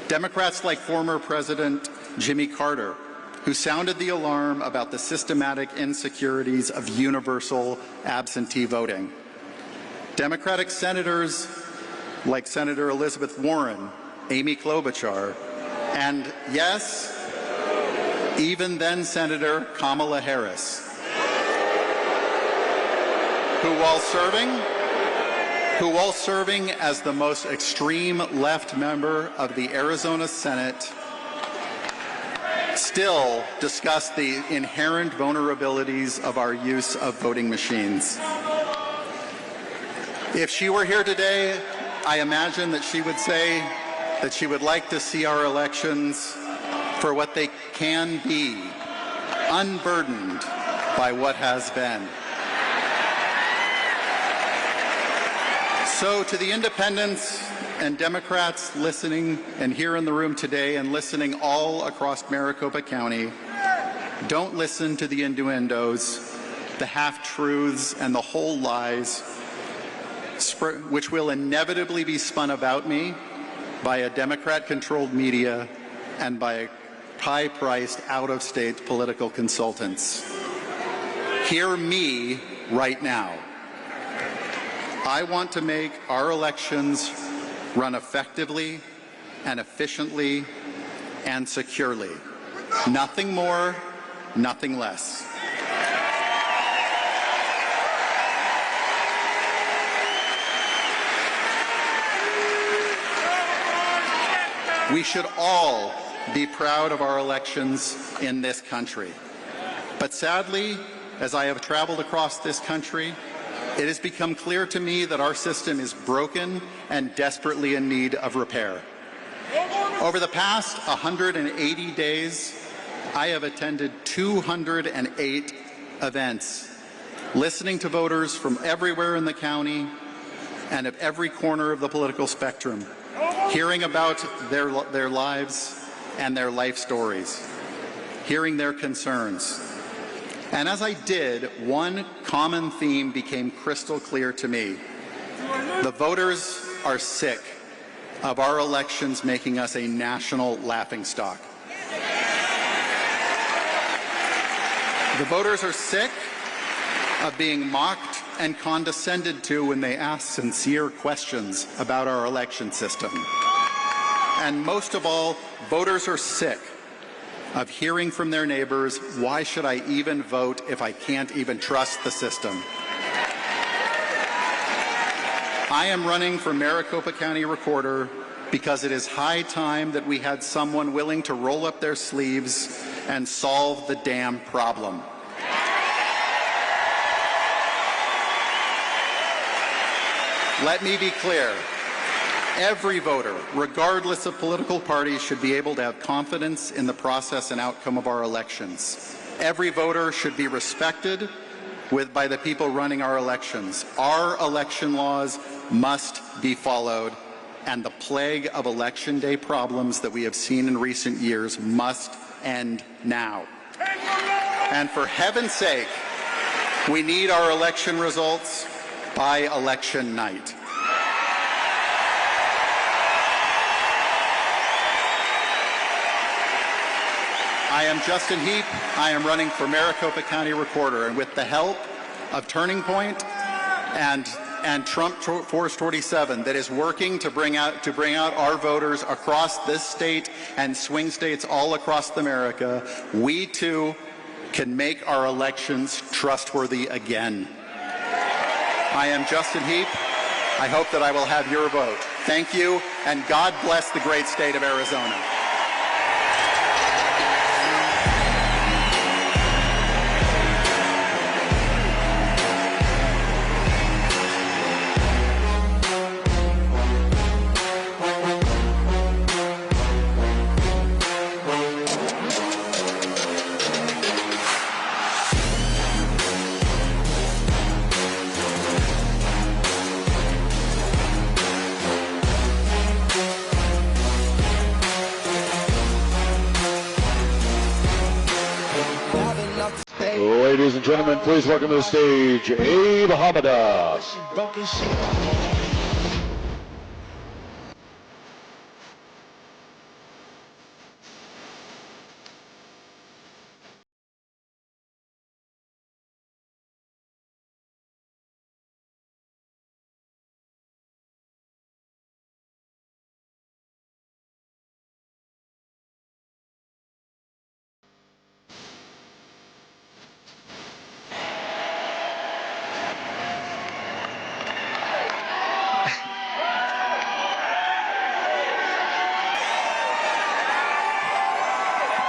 Democrats like former President Jimmy Carter, who sounded the alarm about the systematic insecurities of universal absentee voting. Democratic senators like Senator Elizabeth Warren, Amy Klobuchar, and yes, even then Senator Kamala Harris, who while serving as the most extreme left member of the Arizona Senate, still discuss the inherent vulnerabilities of our use of voting machines. If she were here today, I imagine that she would say that she would like to see our elections for what they can be, unburdened by what has been. So to the independents and Democrats listening and here in the room today and listening all across Maricopa County, don't listen to the innuendos, the half-truths, and the whole lies which will inevitably be spun about me by a Democrat-controlled media and by high-priced, out-of-state political consultants. Hear me right now. I want to make our elections run effectively and efficiently and securely. Nothing more, nothing less. We should all be proud of our elections in this country. But sadly, as I have traveled across this country, it has become clear to me that our system is broken and desperately in need of repair. Over the past 180 days, I have attended 208 events, listening to voters from everywhere in the county and of every corner of the political spectrum, hearing about their lives and their life stories, hearing their concerns. And as I did, one common theme became crystal clear to me. The voters are sick of our elections making us a national laughingstock. The voters are sick of being mocked and condescended to when they ask sincere questions about our election system. And most of all, voters are sick of hearing from their neighbors, why should I even vote if I can't even trust the system? I am running for Maricopa County Recorder because it is high time that we had someone willing to roll up their sleeves and solve the damn problem. Let me be clear. Every voter, regardless of political party, should be able to have confidence in the process and outcome of our elections. Every voter should be respected by the people running our elections. Our election laws must be followed, and the plague of election day problems that we have seen in recent years must end now. And for heaven's sake, we need our election results by election night. I am Justin Heap. I am running for Maricopa County Recorder, and with the help of Turning Point and Trump Force 47 that is working to bring out our voters across this state and swing states all across America, we too can make our elections trustworthy again. I am Justin Heap. I hope that I will have your vote. Thank you, and God bless the great state of Arizona. Ladies and gentlemen, please welcome to the stage, Hamadeh.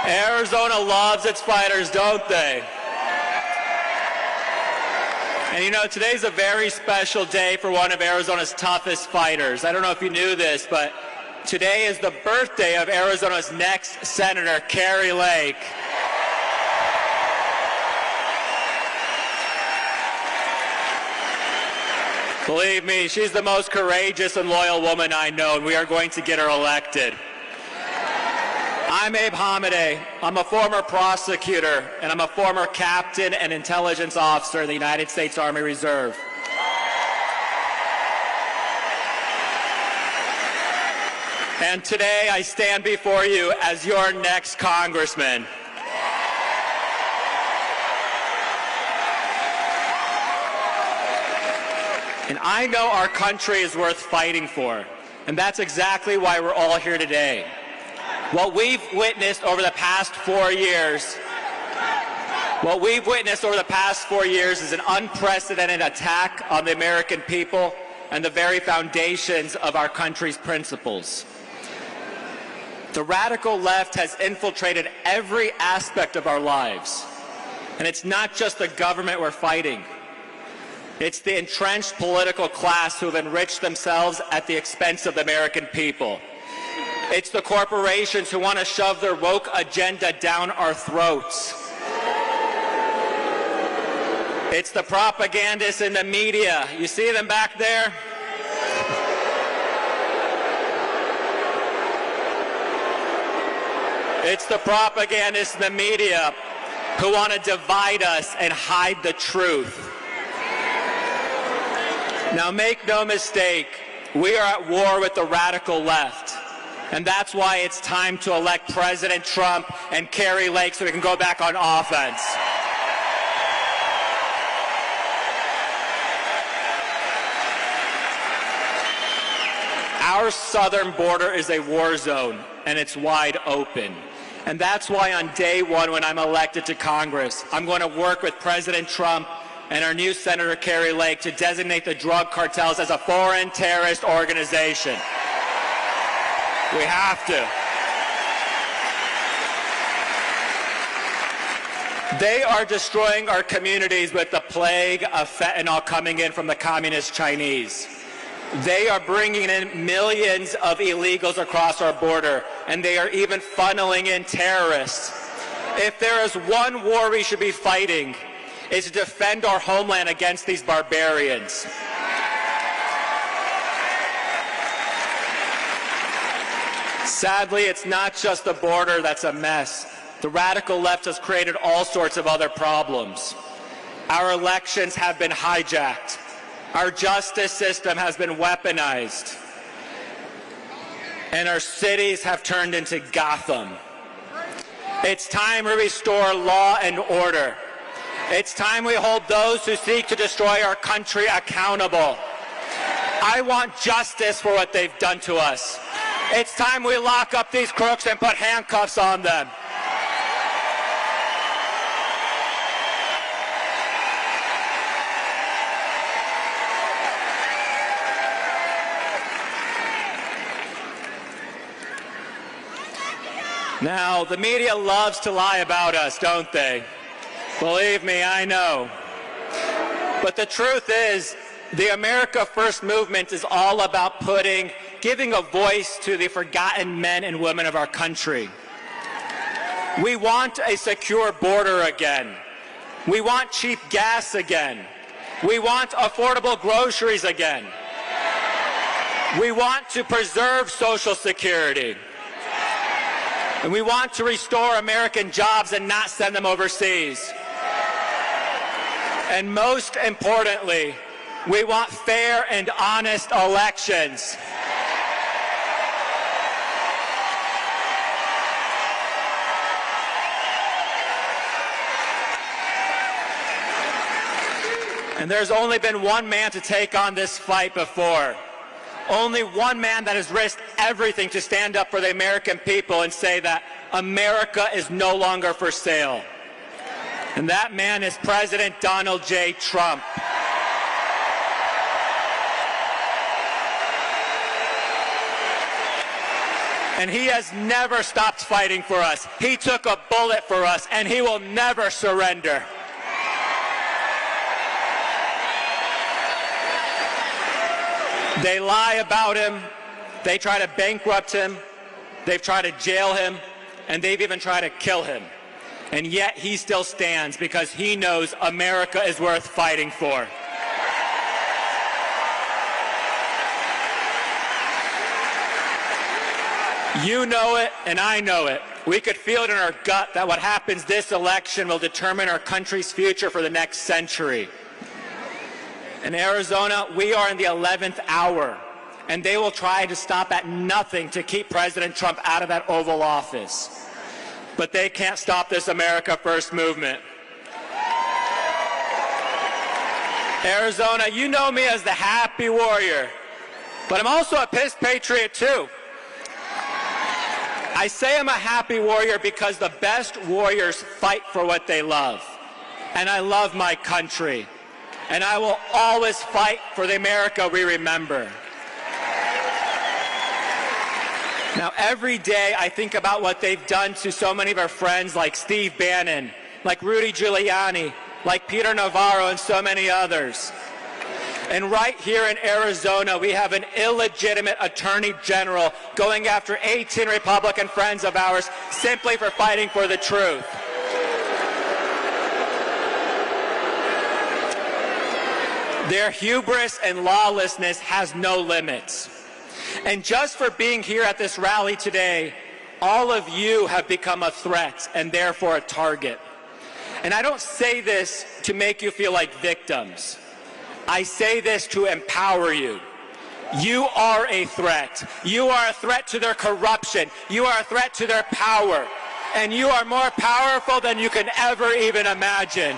Arizona loves its fighters, don't they? And you know, today's a very special day for one of Arizona's toughest fighters. I don't know if you knew this, but today is the birthday of Arizona's next Senator, Kari Lake. Believe me, she's the most courageous and loyal woman I know, and we are going to get her elected. I'm Abe Hamadeh. I'm a former prosecutor, and I'm a former captain and intelligence officer in the United States Army Reserve. And today I stand before you as your next congressman. And I know our country is worth fighting for, and that's exactly why we're all here today. What we've witnessed over the past 4 years is an unprecedented attack on the American people and the very foundations of our country's principles. The radical left has infiltrated every aspect of our lives. And it's not just the government we're fighting. It's the entrenched political class who have enriched themselves at the expense of the American people. It's the corporations who want to shove their woke agenda down our throats. It's the propagandists in the media. You see them back there? It's the propagandists in the media who want to divide us and hide the truth. Now, make no mistake, we are at war with the radical left. And that's why it's time to elect President Trump and Kari Lake so we can go back on offense. Our southern border is a war zone, and it's wide open. And that's why on day one, when I'm elected to Congress, I'm going to work with President Trump and our new Senator Kari Lake to designate the drug cartels as a foreign terrorist organization. We have to. They are destroying our communities with the plague of fentanyl coming in from the communist Chinese. They are bringing in millions of illegals across our border, and they are even funneling in terrorists. If there is one war we should be fighting, it's to defend our homeland against these barbarians. Sadly, it's not just the border that's a mess. The radical left has created all sorts of other problems. Our elections have been hijacked. Our justice system has been weaponized. And our cities have turned into Gotham. It's time to restore law and order. It's time we hold those who seek to destroy our country accountable. I want justice for what they've done to us. It's time we lock up these crooks and put handcuffs on them. Now, the media loves to lie about us, don't they? Believe me, I know. But the truth is, the America First movement is all about giving a voice to the forgotten men and women of our country. We want a secure border again. We want cheap gas again. We want affordable groceries again. We want to preserve Social Security. And we want to restore American jobs and not send them overseas. And most importantly, we want fair and honest elections. And there's only been one man to take on this fight before. Only one man that has risked everything to stand up for the American people and say that America is no longer for sale. And that man is President Donald J. Trump. And he has never stopped fighting for us. He took a bullet for us, and he will never surrender. They lie about him, they try to bankrupt him, they've tried to jail him, and they've even tried to kill him. And yet he still stands because he knows America is worth fighting for. You know it, and I know it. We could feel it in our gut that what happens this election will determine our country's future for the next century. In Arizona, we are in the 11th hour. and they will try to stop at nothing to keep President Trump out of that Oval Office. But they can't stop this America First movement. Arizona, you know me as the happy warrior, but I'm also a pissed patriot too. I say I'm a happy warrior because the best warriors fight for what they love. And I love my country. And I will always fight for the America we remember. Now, every day I think about what they've done to so many of our friends like Steve Bannon, like Rudy Giuliani, like Peter Navarro, and so many others. And right here in Arizona, we have an illegitimate attorney general going after 18 Republican friends of ours simply for fighting for the truth. Their hubris and lawlessness has no limits. And just for being here at this rally today, all of you have become a threat and therefore a target. And I don't say this to make you feel like victims. I say this to empower you. You are a threat. You are a threat to their corruption. You are a threat to their power. And you are more powerful than you can ever even imagine.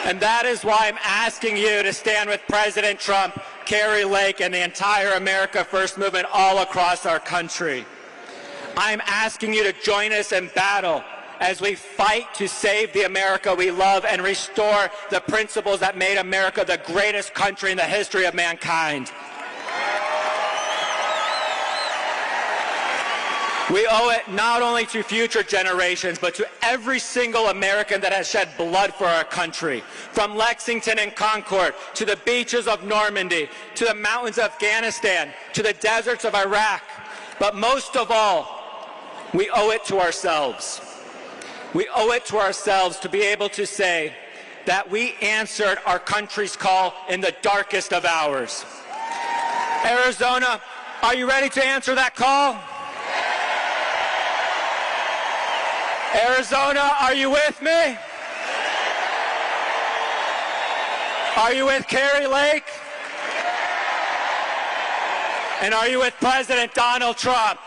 And that is why I'm asking you to stand with President Trump, Kari Lake, and the entire America First movement all across our country. I'm asking you to join us in battle as we fight to save the America we love and restore the principles that made America the greatest country in the history of mankind. We owe it not only to future generations, but to every single American that has shed blood for our country. From Lexington and Concord, to the beaches of Normandy, to the mountains of Afghanistan, to the deserts of Iraq. But most of all, we owe it to ourselves. We owe it to ourselves to be able to say that we answered our country's call in the darkest of hours. Arizona, are you ready to answer that call? Arizona, are you with me? Are you with Kari Lake? And are you with President Donald Trump?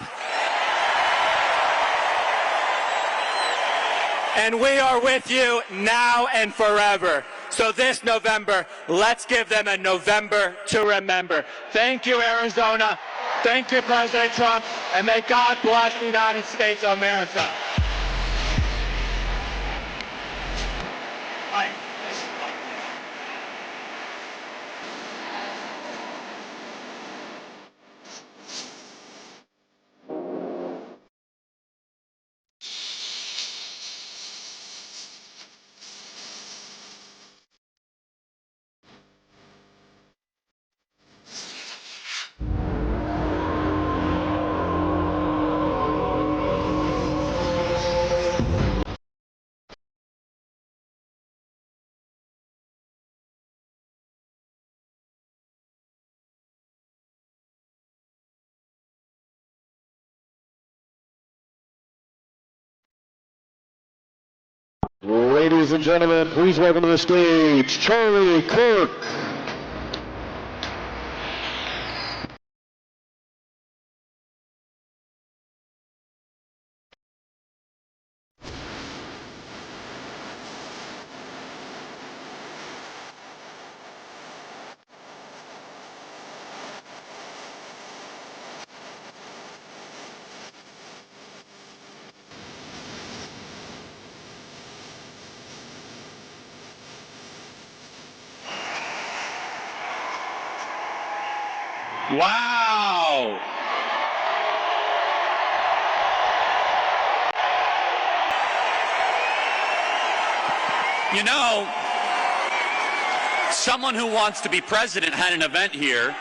And we are with you now and forever. So this November, let's give them a November to remember. Thank you, Arizona. Thank you, President Trump. And may God bless the United States of America. Ladies and gentlemen, please welcome to the stage, Charlie Kirk. Wow! You know, someone who wants to be president had an event here.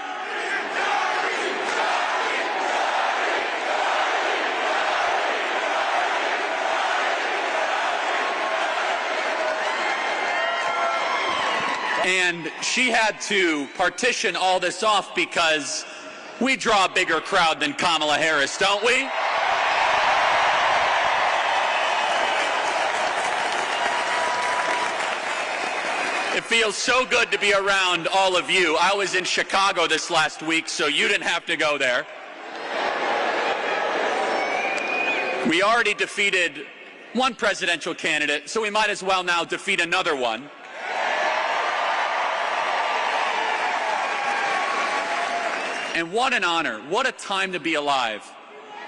And she had to partition all this off because We draw a bigger crowd than Kamala Harris, don't we? It feels so good to be around all of you. I was in Chicago this last week, so you didn't have to go there. We already defeated one presidential candidate, so we might as well now defeat another one. And what an honor, what a time to be alive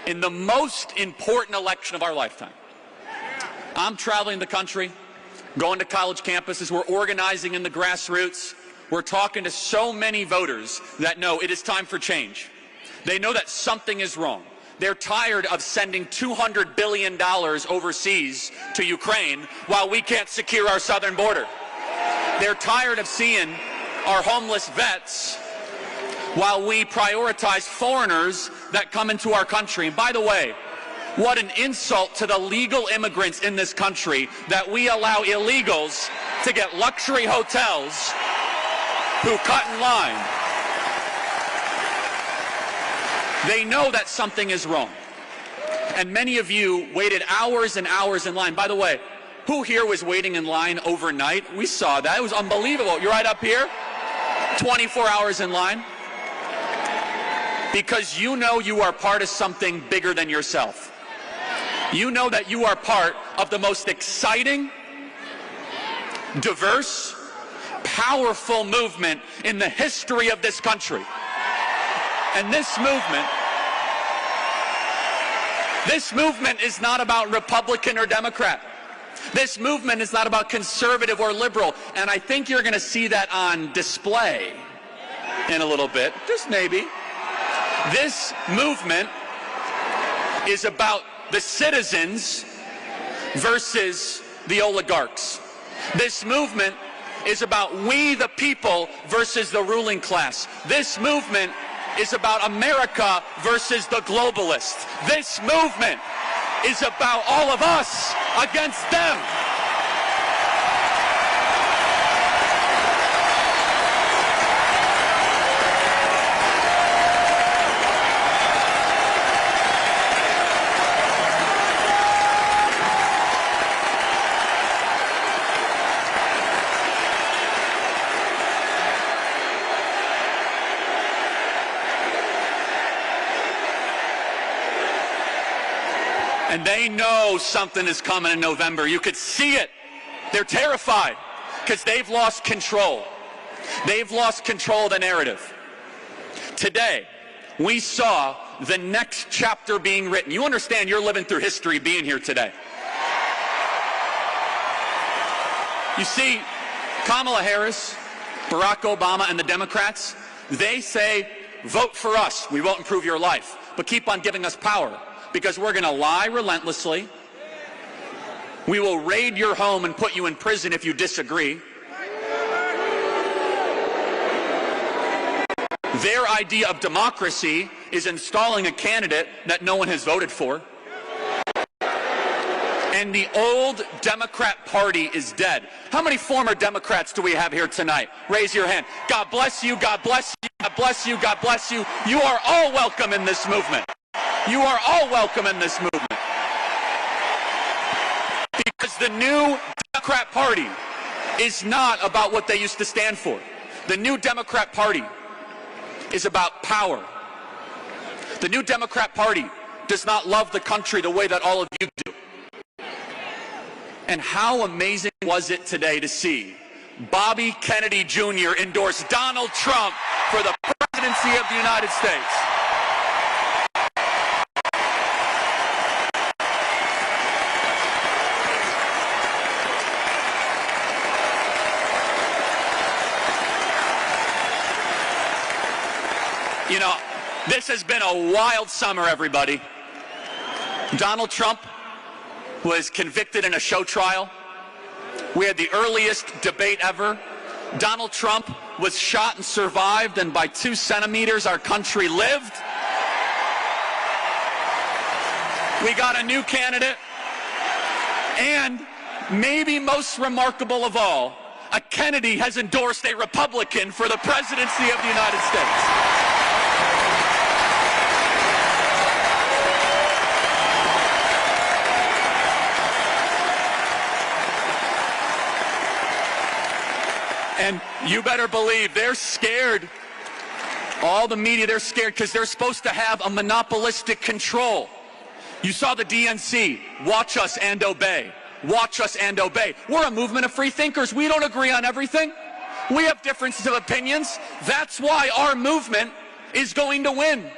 in the most important election of our lifetime. I'm traveling the country, going to college campuses, we're organizing in the grassroots, we're talking to so many voters that know it is time for change. They know that something is wrong. They're tired of sending $200 billion overseas to Ukraine while we can't secure our southern border. They're tired of seeing our homeless vets while we prioritize foreigners that come into our country. And by the way, what an insult to the legal immigrants in this country that we allow illegals to get luxury hotels who cut in line. They know that something is wrong. And many of you waited hours and hours in line. By the way, who here was waiting in line overnight? We saw that. It was unbelievable. You're right up here, 24 hours in line. Because you know you are part of something bigger than yourself. You know that you are part of the most exciting, diverse, powerful movement in the history of this country. And this movement is not about Republican or Democrat. This movement is not about conservative or liberal. And I think you're going to see that on display in a little bit, just maybe. This movement is about the citizens versus the oligarchs. This movement is about we the people versus the ruling class. This movement is about America versus the globalists. This movement is about all of us against them. And they know something is coming in November. You could see it. They're terrified because they've lost control. They've lost control of the narrative. Today, we saw the next chapter being written. You understand you're living through history being here today. You see, Kamala Harris, Barack Obama, and the Democrats, they say, vote for us. We won't improve your life, but keep on giving us power. Because we're going to lie relentlessly. We will raid your home and put you in prison if you disagree. Their idea of democracy is installing a candidate that no one has voted for. And the old Democrat Party is dead. How many former Democrats do we have here tonight? Raise your hand. God bless you, God bless you, God bless you, God bless you. You are all welcome in this movement. You are all welcome in this movement. Because the new Democrat Party is not about what they used to stand for. The new Democrat Party is about power. The new Democrat Party does not love the country the way that all of you do. And how amazing was it today to see Bobby Kennedy Jr. endorse Donald Trump for the presidency of the United States. You know, this has been a wild summer, everybody. Donald Trump was convicted in a show trial. We had the earliest debate ever. Donald Trump was shot and survived, and by 2 centimeters our country lived. We got a new candidate, and maybe most remarkable of all, a Kennedy has endorsed a Republican for the presidency of the United States. And you better believe they're scared. All the media, they're scared because they're supposed to have a monopolistic control. You saw the DNC, watch us and obey. Watch us and obey. We're a movement of free thinkers. We don't agree on everything. We have differences of opinions. That's why our movement is going to win.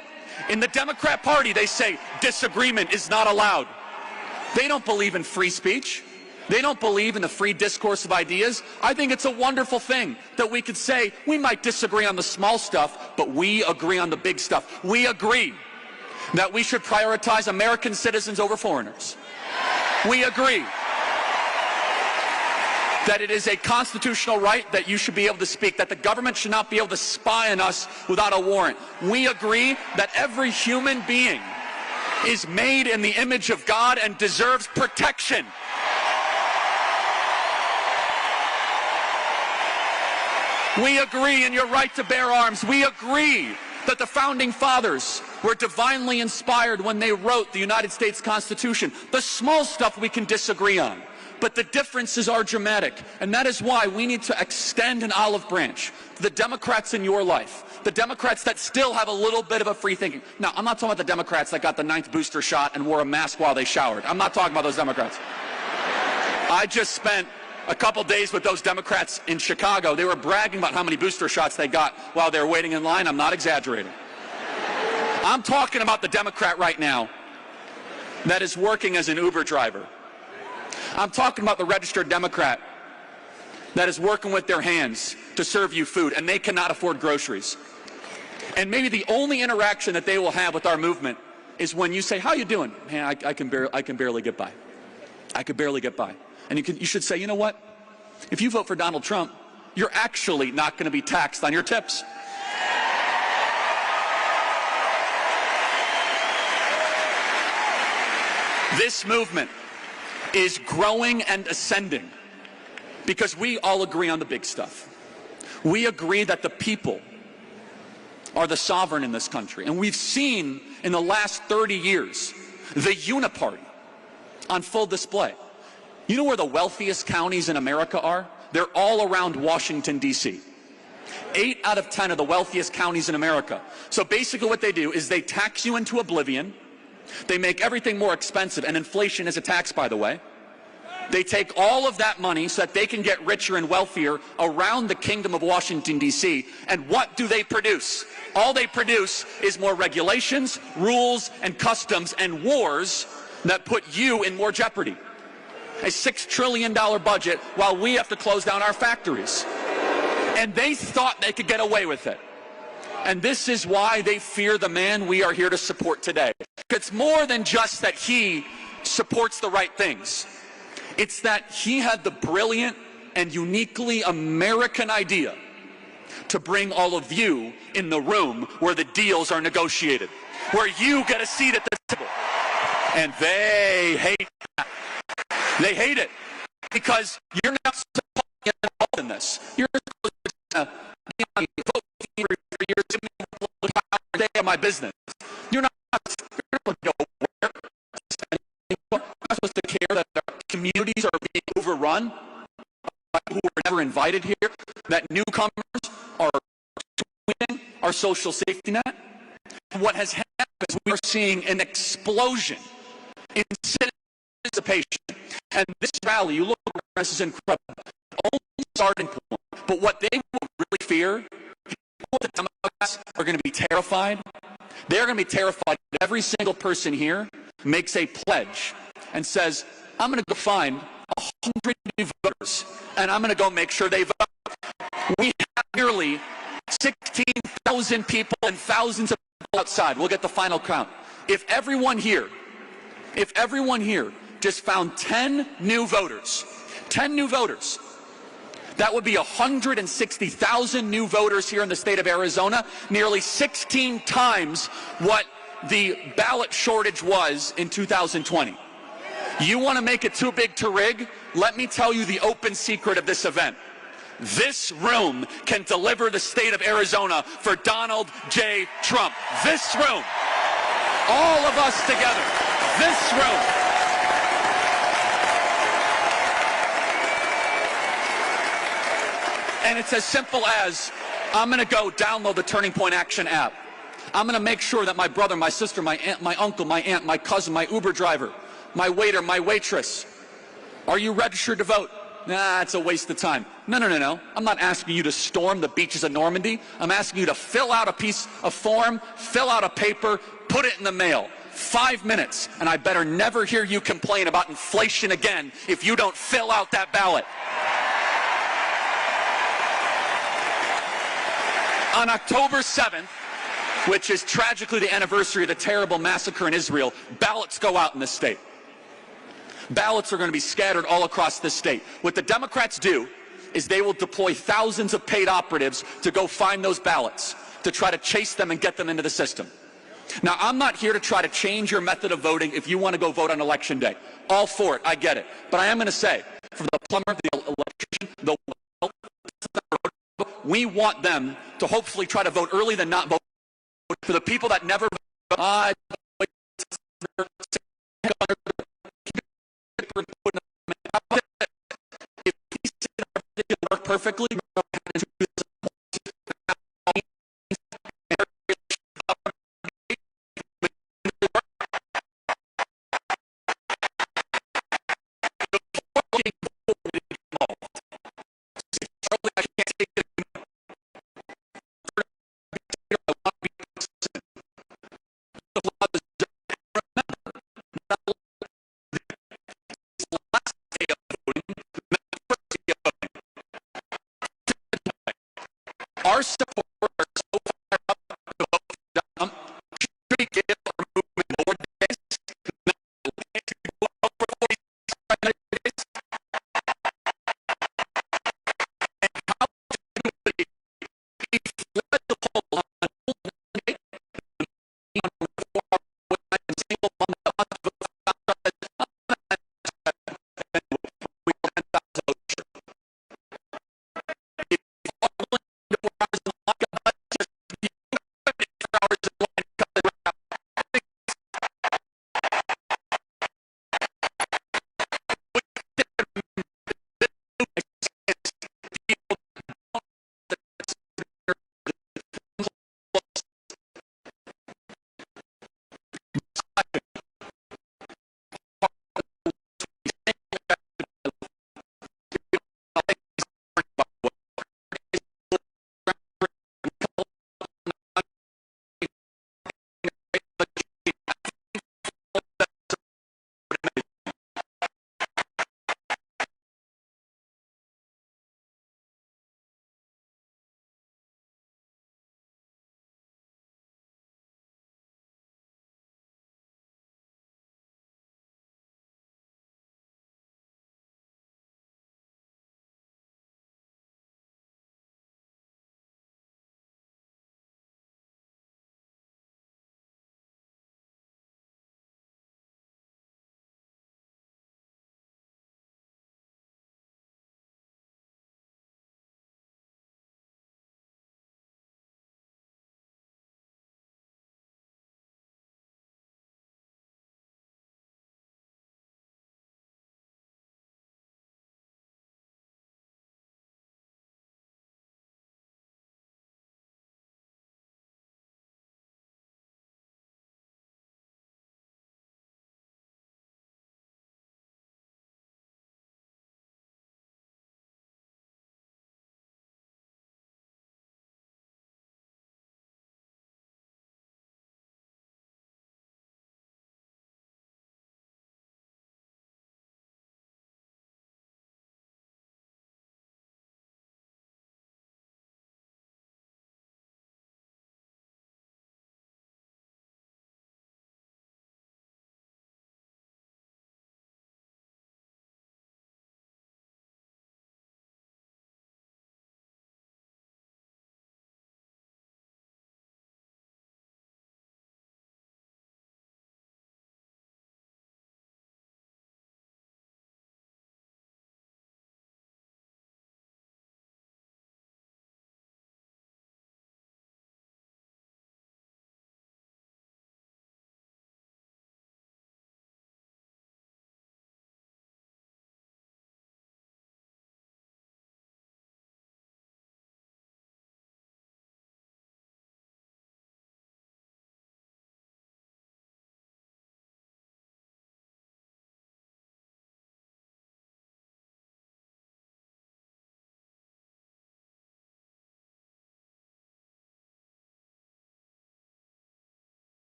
In the Democrat Party, they say disagreement is not allowed. They don't believe in free speech. They don't believe in the free discourse of ideas. I think it's a wonderful thing that we could say we might disagree on the small stuff, but we agree on the big stuff. We agree that we should prioritize American citizens over foreigners. We agree that it is a constitutional right that you should be able to speak, that the government should not be able to spy on us without a warrant. We agree that every human being is made in the image of God and deserves protection. We agree in your right to bear arms. We agree that the Founding Fathers were divinely inspired when they wrote the United States Constitution. The small stuff we can disagree on, but the differences are dramatic, and that is why we need to extend an olive branch to the Democrats in your life, the Democrats that still have a little bit of a free thinking. Now, I'm not talking about the Democrats that got the 9th booster shot and wore a mask while they showered. I'm not talking about those Democrats. I just spent a couple days with those Democrats in Chicago. They were bragging about how many booster shots they got while they were waiting in line. I'm not exaggerating. I'm talking about the Democrat right now that is working as an Uber driver. I'm talking about the registered Democrat that is working with their hands to serve you food, and they cannot afford groceries. And maybe the only interaction that they will have with our movement is when you say, "How you doing?" "Man, I can barely get by. I could barely get by." And you should say, "You know what? If you vote for Donald Trump, you're actually not going to be taxed on your tips." This movement is growing and ascending because we all agree on the big stuff. We agree that the people are the sovereign in this country. And we've seen in the last 30 years the uniparty on full display. You know where the wealthiest counties in America are? They're all around Washington, D.C. 8 out of 10 of the wealthiest counties in America. So basically what they do is they tax you into oblivion. They make everything more expensive, and inflation is a tax, by the way. They take all of that money so that they can get richer and wealthier around the kingdom of Washington, D.C. And what do they produce? All they produce is more regulations, rules, and customs, and wars that put you in more jeopardy. A $6 trillion budget while we have to close down our factories. And they thought they could get away with it. And this is why they fear the man we are here to support today. It's more than just that he supports the right things. It's that he had the brilliant and uniquely American idea to bring all of you in the room where the deals are negotiated, where you get a seat at the table. And they hate that. They hate it because you're not supposed to get involved in this. You're supposed to be on the vote for years, give me the power day of my business. You're not supposed to go where. You're not supposed to care that our communities are being overrun by people who were never invited here, that newcomers are winning our social safety net. And what has happened is we are seeing an explosion in citizen participation. And this rally, you look at this, is incredible. Only starting point. But what they will really fear, the Democrats are going to be terrified. They're going to be terrified that every single person here makes a pledge and says, "I'm going to go find 100 new voters, and I'm going to go make sure they vote." We have nearly 16,000 people and thousands of people outside. We'll get the final count. If everyone here just found 10 new voters, that would be 160,000 new voters here in the state of Arizona, nearly 16 times what the ballot shortage was in 2020. You want to make it too big to rig? Let me tell you the open secret of this event. This room can deliver the state of Arizona for Donald J. Trump. This room. All of us together. This room. And it's as simple as, I'm going to go download the Turning Point Action app. I'm going to make sure that my brother, my sister, my aunt, my uncle, my aunt, my cousin, my Uber driver, my waiter, my waitress, are you registered to vote? Nah, it's a waste of time. No, no, no, no. I'm not asking you to storm the beaches of Normandy. I'm asking you to fill out a piece of form, fill out a paper, put it in the mail. 5 minutes, and I better never hear you complain about inflation again if you don't fill out that ballot. On October 7th, which is tragically the anniversary of the terrible massacre in Israel, ballots go out in this state. Ballots are going to be scattered all across this state. What the Democrats do is they will deploy thousands of paid operatives to go find those ballots, to try to chase them and get them into the system. Now, I'm not here to try to change your method of voting if you want to go vote on Election Day. All for it, I get it. But I am going to say, for the plumber, the electrician, the we want them to hopefully try to vote early than not vote. For the people that never vote, if he said everything work perfectly, our supporters are so far up to vote for Trump, should we give or movement more days? No. To go out for 45 days? And how to do it? He fled the poll on Monday, on reform, with a single one that wants to vote for we want that vote. If you are willing to 24 hours in the lockout,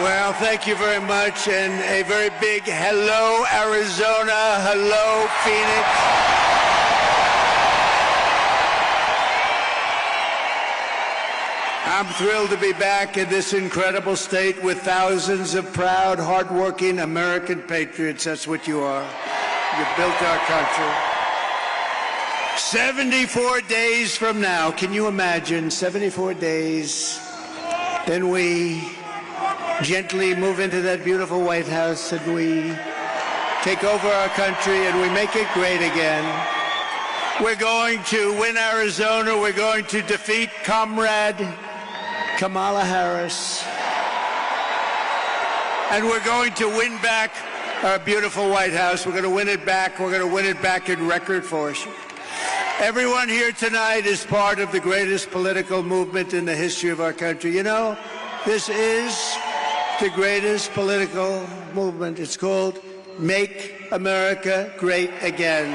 Well, thank you very much, and a very big hello, Arizona, hello, Phoenix. I'm thrilled to be back in this incredible state with thousands of proud, hardworking American patriots. That's what you are. You built our country. 74 days from now, can you imagine? 74 days, then we gently move into that beautiful White House and we take over our country and we make it great again. We're going to win Arizona. We're going to defeat Comrade Kamala Harris. And we're going to win back our beautiful White House. We're going to win it back. We're going to win it back in record force. Everyone here tonight is part of the greatest political movement in the history of our country. You know, this is the greatest political movement. It's called Make America Great Again.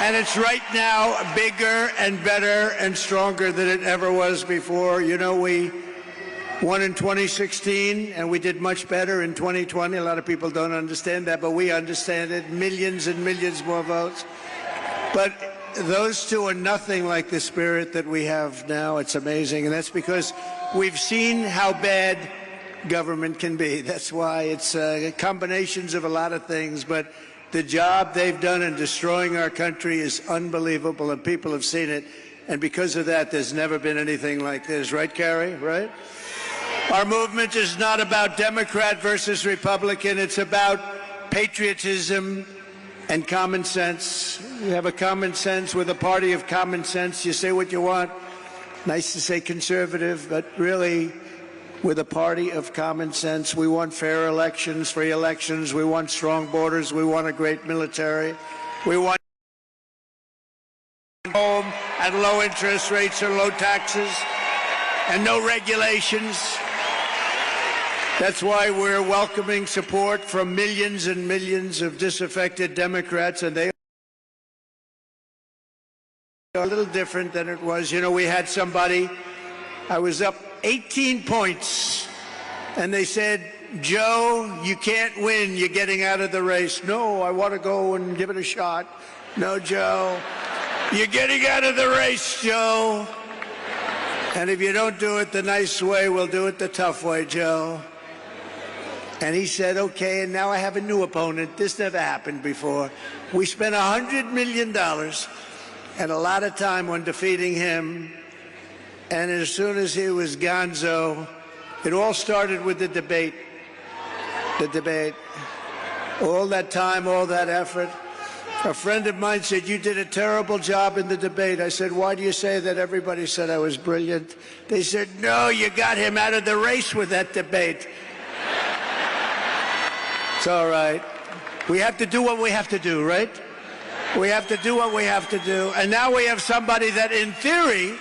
And it's right now bigger and better and stronger than it ever was before. You know, we won in 2016, and we did much better in 2020. A lot of people don't understand that, but we understand it. Millions and millions more votes. But those two are nothing like the spirit that we have now. It's amazing, and that's because we've seen how bad government can be. That's why it's combinations of a lot of things, but the job they've done in destroying our country is unbelievable, and people have seen it. And because of that, there's never been anything like this. Right, Carrie? Right? Our movement is not about Democrat versus Republican. It's about patriotism and common sense. We have a common sense. We're the party of common sense. You say what you want. Nice to say conservative, but really, we're the party of common sense. We want fair elections, free elections. We want strong borders. We want a great military. We want home and low interest rates or low taxes and no regulations. That's why we're welcoming support from millions and millions of disaffected Democrats, and they are a little different than it was. You know, we had somebody, I was up 18 points, and they said, Joe, you can't win. You're getting out of the race. No, I want to go and give it a shot. No, Joe, you're getting out of the race, Joe. And if you don't do it the nice way, we'll do it the tough way, Joe. And he said, okay, and now I have a new opponent. This never happened before. We spent $100 million and a lot of time on defeating him. And as soon as he was gonzo, it all started with the debate. The debate. All that time, all that effort. A friend of mine said, you did a terrible job in the debate. I said, why do you say that? Everybody said I was brilliant. They said, no, you got him out of the race with that debate. It's all right. We have to do what we have to do, right? We have to do what we have to do. And now we have somebody that, in theory,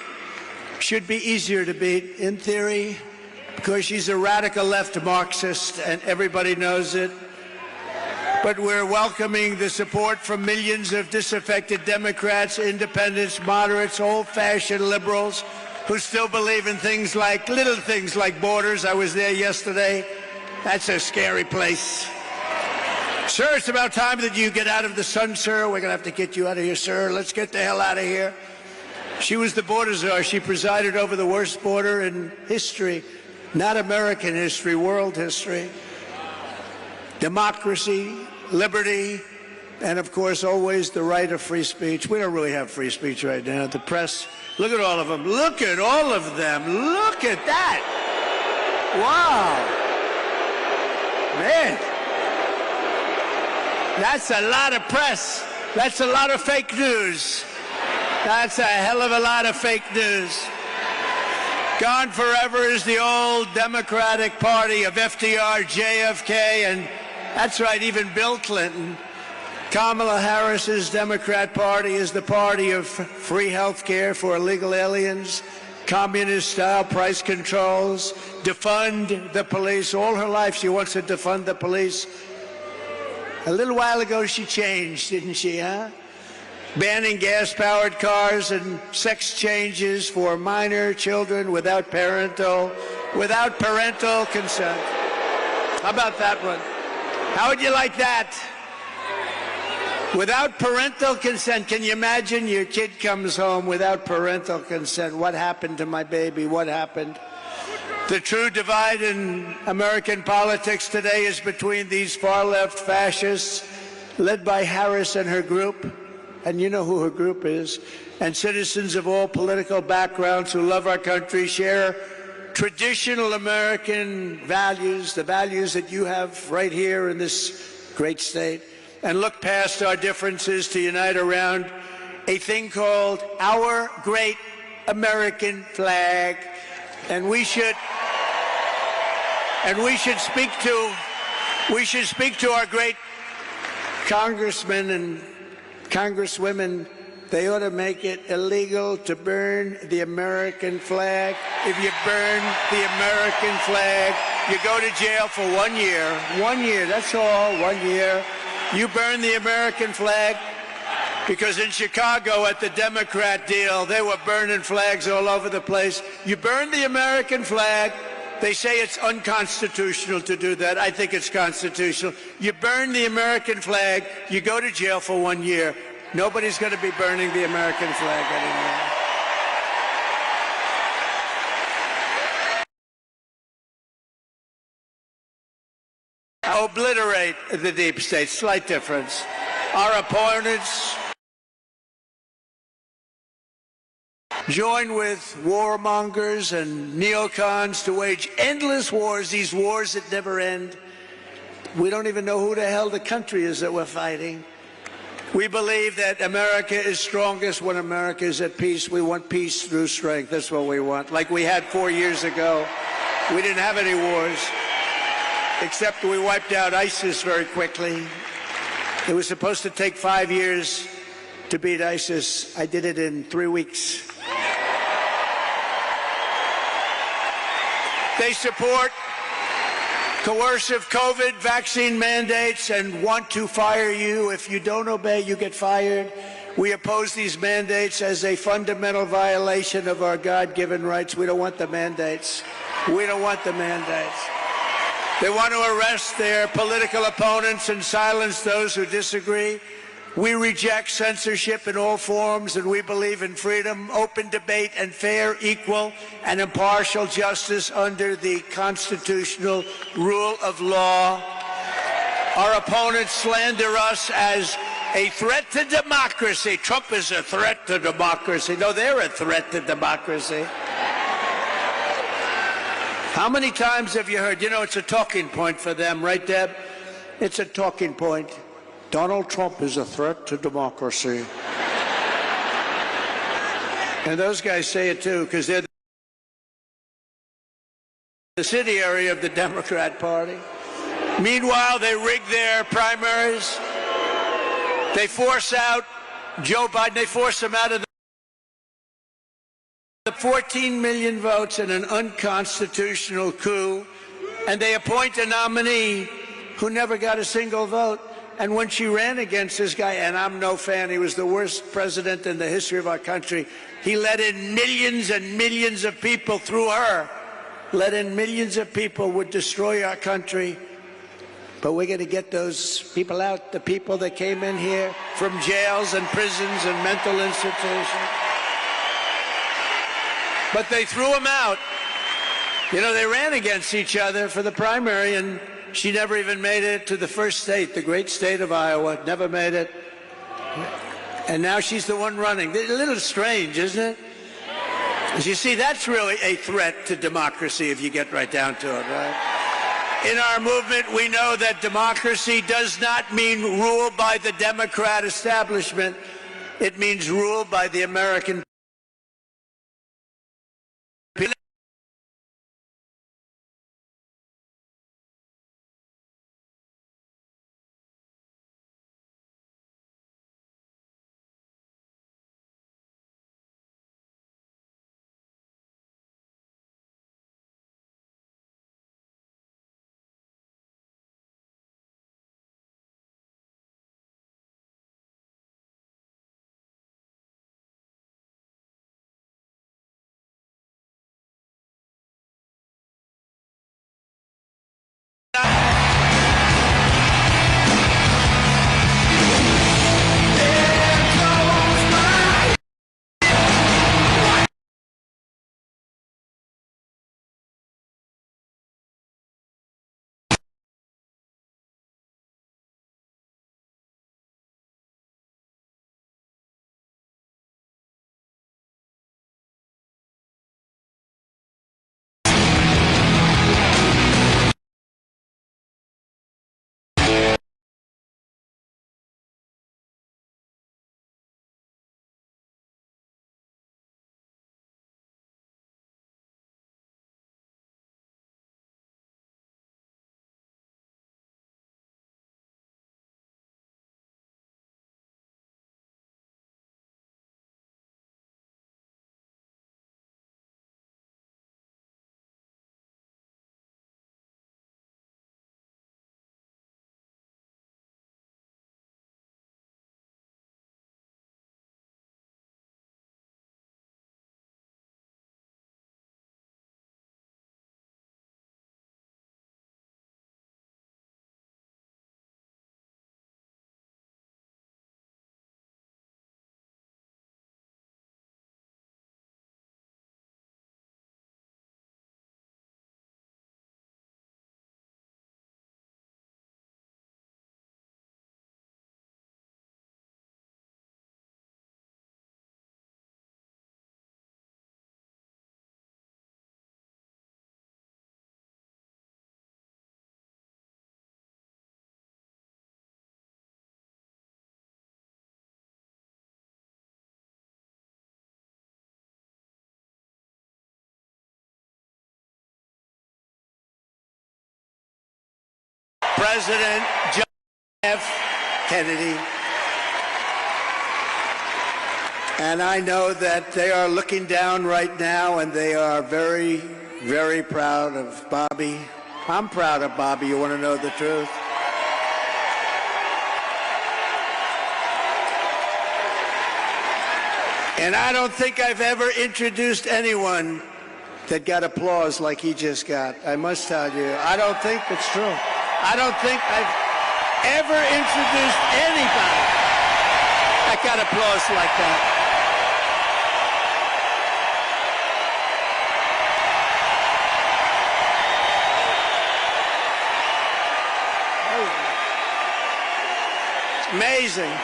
should be easier to beat. In theory, because she's a radical left Marxist, and everybody knows it. But we're welcoming the support from millions of disaffected Democrats, independents, moderates, old-fashioned liberals who still believe in things like, little things like borders. I was there yesterday. That's a scary place. Sir, it's about time that you get out of the sun, sir. We're going to have to get you out of here, sir. Let's get the hell out of here. She was the border czar. She presided over the worst border in history, not American history, world history. Democracy, liberty, and of course, always the right of free speech. We don't really have free speech right now. The press, look at all of them. Look at all of them. Look at that. Wow. Man. That's a lot of press. That's a lot of fake news. That's a hell of a lot of fake news. Gone forever is the old Democratic Party of FDR, JFK, and that's right, even Bill Clinton. Kamala Harris's Democrat Party is the party of free health care for illegal aliens, communist-style price controls, defund the police. All her life she wants to defund the police. A little while ago she changed, didn't she, huh? banning gas-powered cars and sex changes for minor children without parental consent. How about that one? How would you like that? Without parental consent. Can you imagine your kid comes home without parental consent? What happened to my baby? What happened? The true divide in American politics today is between these far-left fascists, led by Harris and her group, and you know who her group is, and citizens of all political backgrounds who love our country, share traditional American values, the values that you have right here in this great state, and look past our differences to unite around a thing called our great American flag. And we should speak to our great congressmen and congresswomen. They ought to make it illegal to burn the American flag. If you burn the American flag, you go to jail for 1 year. 1 year, that's all, 1 year. You burn the American flag, because in Chicago at the Democrat deal, they were burning flags all over the place. You burn the American flag. They say it's unconstitutional to do that. I think it's constitutional. You burn the American flag, you go to jail for 1 year. Nobody's going to be burning the American flag anymore. Obliterate the deep state. Slight difference. Our opponents join with warmongers and neocons to wage endless wars, these wars that never end. We don't even know who the hell the country is that we're fighting. We believe that America is strongest when America is at peace. We want peace through strength. That's what we want. Like we had 4 years ago. We didn't have any wars, except we wiped out ISIS very quickly. It was supposed to take 5 years to beat ISIS. I did it in 3 weeks. They support coercive COVID vaccine mandates and want to fire you. If you don't obey, you get fired. We oppose these mandates as a fundamental violation of our God-given rights. We don't want the mandates. We don't want the mandates. They want to arrest their political opponents and silence those who disagree. We reject censorship in all forms, and we believe in freedom, open debate, and fair, equal, and impartial justice under the constitutional rule of law. Our opponents slander us as a threat to democracy. Trump is a threat to democracy. No, they're a threat to democracy. How many times have you heard, you know, it's a talking point for them, right, Deb? It's a talking point. Donald Trump is a threat to democracy. And those guys say it too, because they're the subsidiary of the Democrat Party. Meanwhile, they rig their primaries. They force out Joe Biden. They force him out of the 14 million votes in an unconstitutional coup. And they appoint a nominee who never got a single vote. And when she ran against this guy, and I'm no fan, he was the worst president in the history of our country. He let in millions and millions of people through her. Let in millions of people would destroy our country. But we're going to get those people out, the people that came in here from jails and prisons and mental institutions. But they threw them out. You know, they ran against each other for the primary, and she never even made it to the first state, the great state of Iowa. Never made it. And now she's the one running. A little strange, isn't it? As you see, that's really a threat to democracy if you get right down to it, right? In our movement, we know that democracy does not mean rule by the Democrat establishment. It means rule by the American people. President John F. Kennedy. And I know that they are looking down right now, and they are very, very proud of Bobby. I'm proud of Bobby, you want to know the truth. And I don't think I've ever introduced anyone that got applause like he just got. I must tell you, I don't think it's true. I don't think I've ever introduced anybody that got applause like that. Amazing.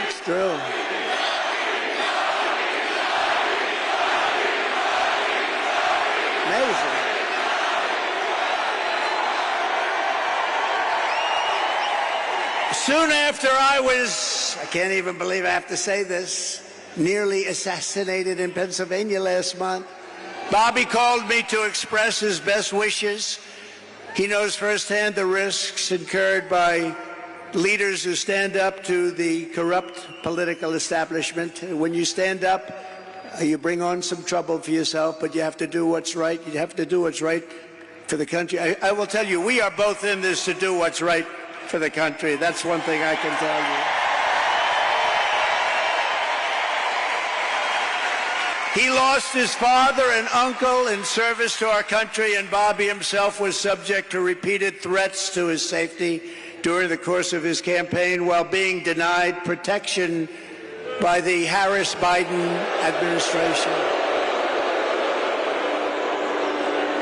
It's true. Amazing. Soon after I can't even believe I have to say this, nearly assassinated in Pennsylvania last month, Bobby called me to express his best wishes. He knows firsthand the risks incurred by leaders who stand up to the corrupt political establishment. When you stand up, you bring on some trouble for yourself, but you have to do what's right. You have to do what's right for the country. I will tell you, we are both in this to do what's right for the country. That's one thing I can tell you. He lost his father and uncle in service to our country, and Bobby himself was subject to repeated threats to his safety during the course of his campaign while being denied protection by the Harris-Biden administration.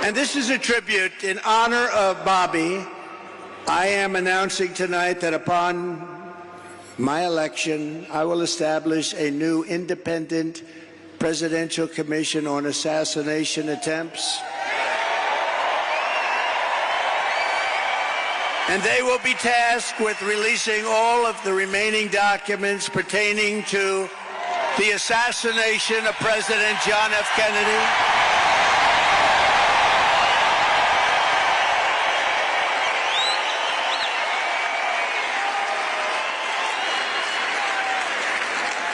And this is a tribute in honor of Bobby. I am announcing tonight that upon my election, I will establish a new independent Presidential Commission on Assassination Attempts. And they will be tasked with releasing all of the remaining documents pertaining to the assassination of President John F. Kennedy.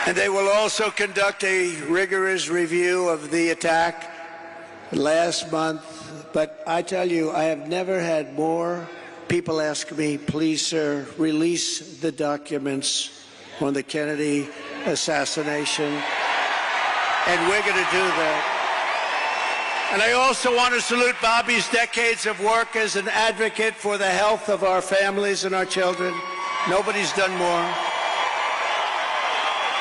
And they will also conduct a rigorous review of the attack last month. But I tell you, I have never had more people ask me, please, sir, release the documents on the Kennedy assassination. And we're going to do that. And I also want to salute Bobby's decades of work as an advocate for the health of our families and our children. Nobody's done more.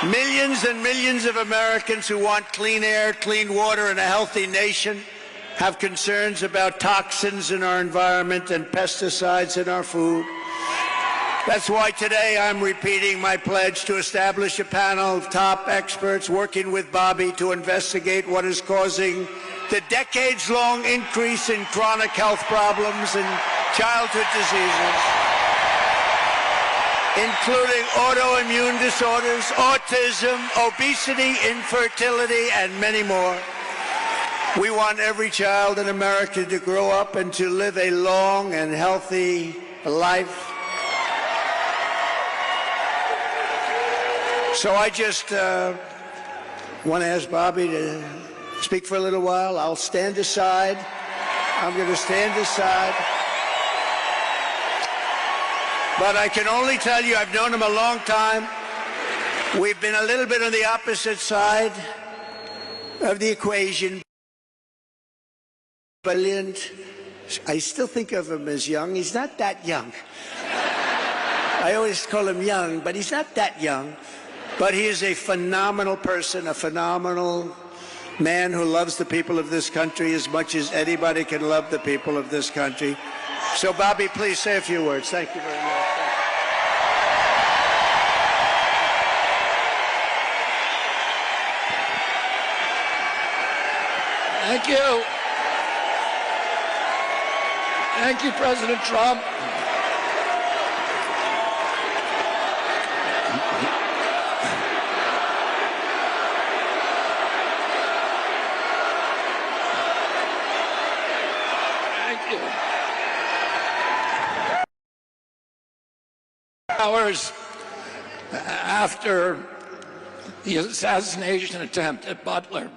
Millions and millions of Americans who want clean air, clean water, and a healthy nation have concerns about toxins in our environment and pesticides in our food. That's why today I'm repeating my pledge to establish a panel of top experts working with Bobby to investigate what is causing the decades-long increase in chronic health problems and childhood diseases, including autoimmune disorders, autism, obesity, infertility, and many more. We want every child in America to grow up and to live a long and healthy life. So I just want to ask Bobby to speak for a little while. I'll stand aside. I'm going to stand aside. But I can only tell you, I've known him a long time. We've been a little bit on the opposite side of the equation. Brilliant. I still think of him as young. He's not that young. I always call him young, but he's not that young. But he is a phenomenal person, a phenomenal man who loves the people of this country as much as anybody can love the people of this country. So, Bobby, please say a few words. Thank you very much. Thank you. Thank you, President Trump. Thank you. Hours after the assassination attempt at Butler,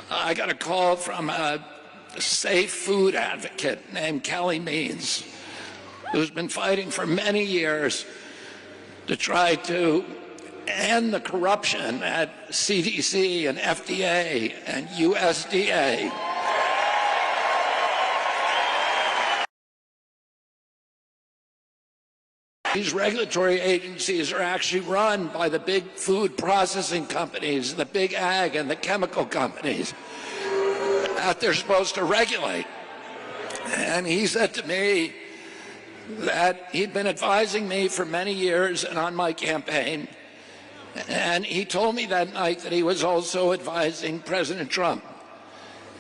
I got a call from a safe food advocate named Kelly Means, who's been fighting for many years to try to end the corruption at CDC and FDA and USDA. These regulatory agencies are actually run by the big food processing companies, the big ag and the chemical companies that they're supposed to regulate. And he said to me that he'd been advising me for many years and on my campaign. And he told me that night that he was also advising President Trump.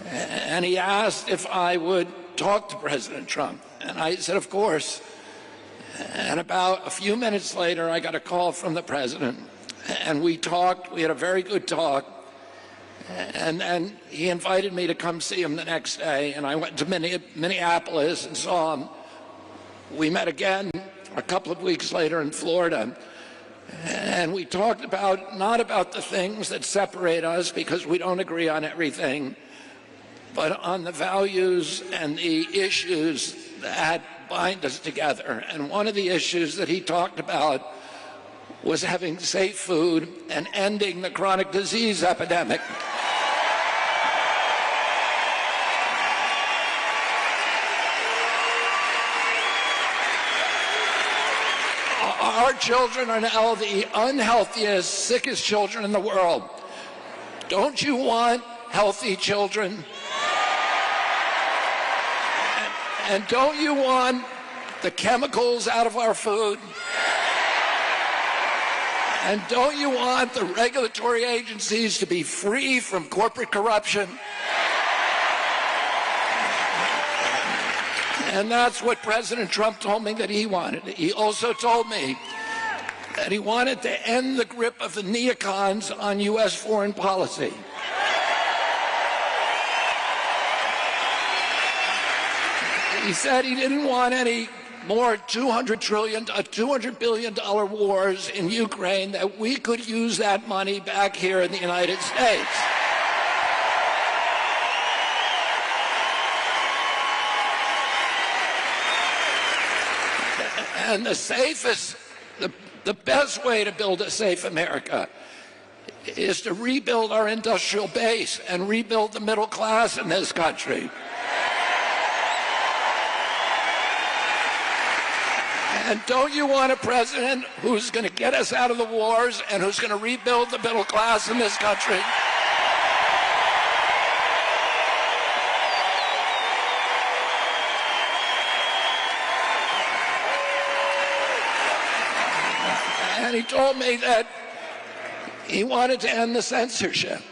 And he asked if I would talk to President Trump. And I said, of course. And about a few minutes later, I got a call from the president, and we talked. We had a very good talk. And then he invited me to come see him the next day, and I went to Minneapolis and saw him. We met again a couple of weeks later in Florida, and we talked about, not about the things that separate us because we don't agree on everything, but on the values and the issues that bind us together. And one of the issues that he talked about was having safe food and ending the chronic disease epidemic. Our children are now the unhealthiest, sickest children in the world. Don't you want healthy children? And don't you want the chemicals out of our food? And don't you want the regulatory agencies to be free from corporate corruption? And that's what President Trump told me that he wanted. He also told me that he wanted to end the grip of the neocons on U.S. foreign policy. He said he didn't want any more $200 billion wars in Ukraine, that we could use that money back here in the United States. And the safest, the best way to build a safe America is to rebuild our industrial base and rebuild the middle class in this country. And don't you want a president who's going to get us out of the wars and who's going to rebuild the middle class in this country? And he told me that he wanted to end the censorship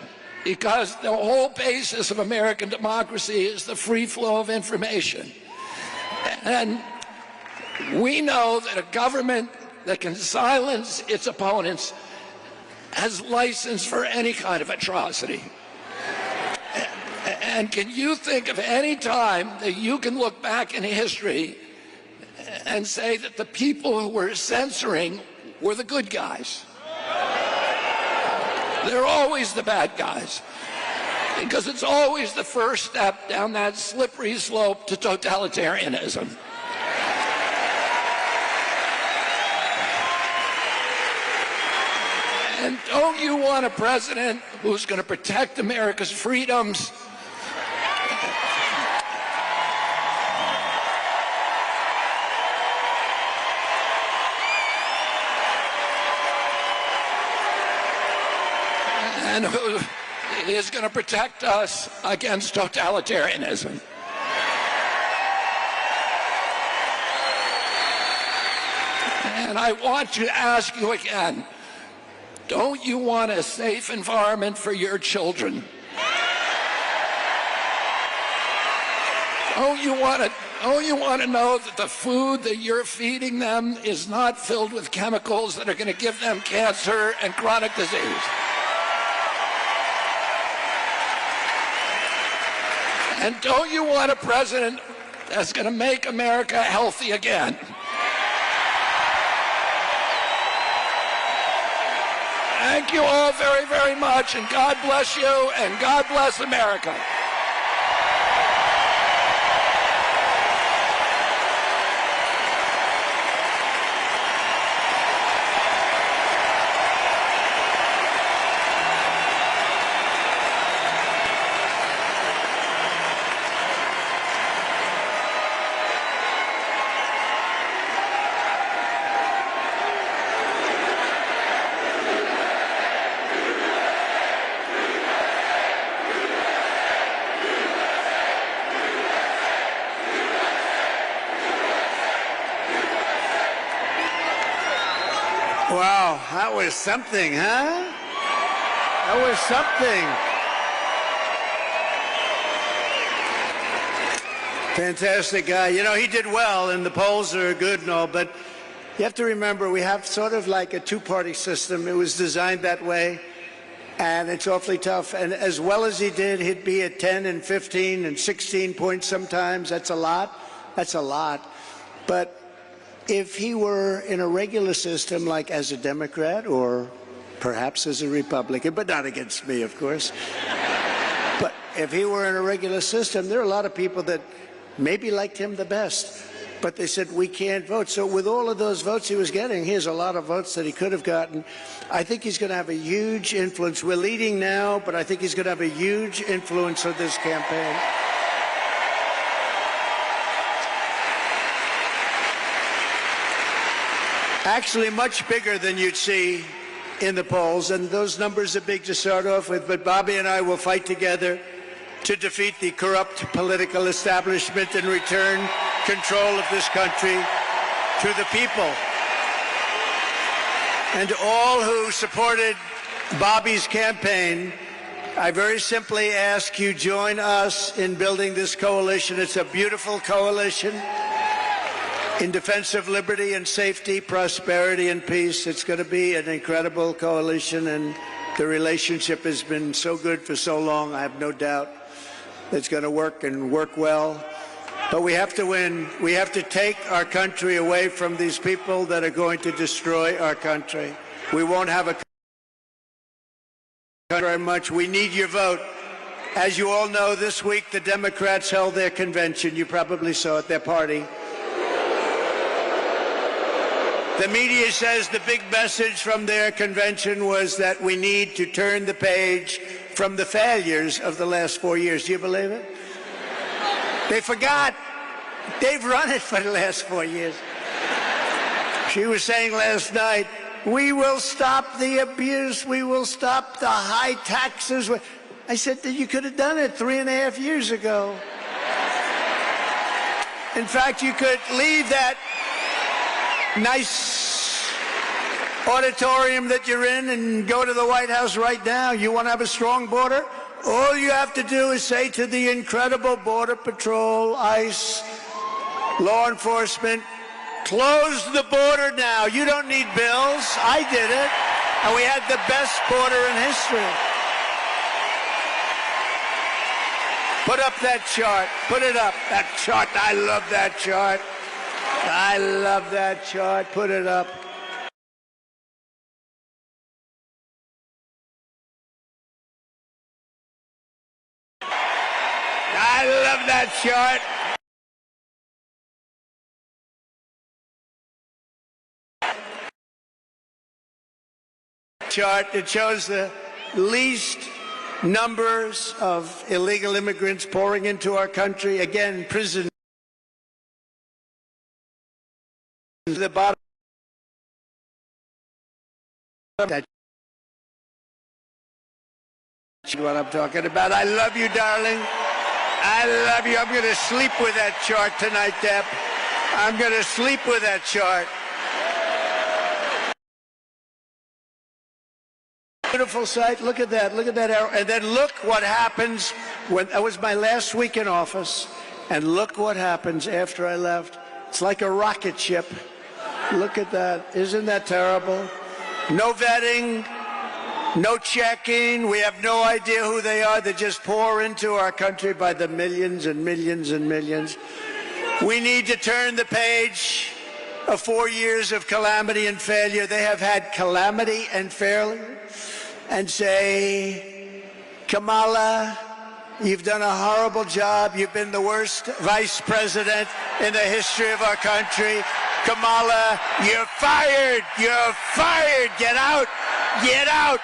because the whole basis of American democracy is the free flow of information. And we know that a government that can silence its opponents has license for any kind of atrocity. And can you think of any time that you can look back in history and say that the people who were censoring were the good guys? They're always the bad guys, because it's always the first step down that slippery slope to totalitarianism. And don't you want a president who's going to protect America's freedoms? And who is going to protect us against totalitarianism? And I want to ask you again, don't you want a safe environment for your children? Don't you want to know that the food that you're feeding them is not filled with chemicals that are going to give them cancer and chronic disease? And don't you want a president that's going to make America healthy again? Thank you all very, very much, and God bless you, and God bless America. Wow, that was something, huh? That was something. Fantastic guy. You know, he did well, and the polls are good and all, but you have to remember we have sort of like a two-party system. It was designed that way, and it's awfully tough. And as well as he did, he'd be at 10 and 15 and 16 points sometimes. That's a lot. That's a lot. But if he were in a regular system, like as a Democrat or perhaps as a Republican, but not against me, of course. But if he were in a regular system, there are a lot of people that maybe liked him the best, but they said, we can't vote. So with all of those votes he was getting, he has a lot of votes that he could have gotten. I think he's going to have a huge influence. We're leading now, but I think he's going to have a huge influence on this campaign. Actually, much bigger than you'd see in the polls, and those numbers are big to start off with, but Bobby and I will fight together to defeat the corrupt political establishment and return control of this country to the people. And to all who supported Bobby's campaign, I very simply ask you join us in building this coalition. It's a beautiful coalition in defense of liberty and safety, prosperity and peace. It's going to be an incredible coalition, and the relationship has been so good for so long. I have no doubt it's going to work and work well. But we have to win. We have to take our country away from these people that are going to destroy our country. We won't have a country very much. We need your vote. As you all know, this week the Democrats held their convention. You probably saw it, their party. The media says the big message from their convention was that we need to turn the page from the failures of the last 4 years. Do you believe it? They forgot. They've run it for the last 4 years. She was saying last night, we will stop the abuse. We will stop the high taxes. I said that you could have done it 3.5 years ago. In fact, you could leave that nice auditorium that you're in and go to the White House right now. You want to have a strong border? All you have to do is say to the incredible Border Patrol, ICE, law enforcement, close the border now. You don't need bills. I did it. And we had the best border in history. Put up that chart. Put it up. That chart. I love that chart. I love that chart. Put it up. I love that chart. Chart. It shows the least numbers of illegal immigrants pouring into our country. Again, prison. The bottom. That's what I'm talking about. I love you, darling. I love you. I'm going to sleep with that chart tonight, Deb. I'm going to sleep with that chart. Beautiful sight. Look at that. Look at that arrow. And then look what happens when that was my last week in office. And look what happens after I left. It's like a rocket ship. Look at that. Isn't that terrible? No vetting, no checking. We have no idea who they are. They just pour into our country by the millions and millions and millions. We need to turn the page of 4 years of calamity and failure. They have had calamity and failure and say, Kamala, you've done a horrible job. You've been the worst vice president in the history of our country. Kamala, you're fired. You're fired. Get out. Get out.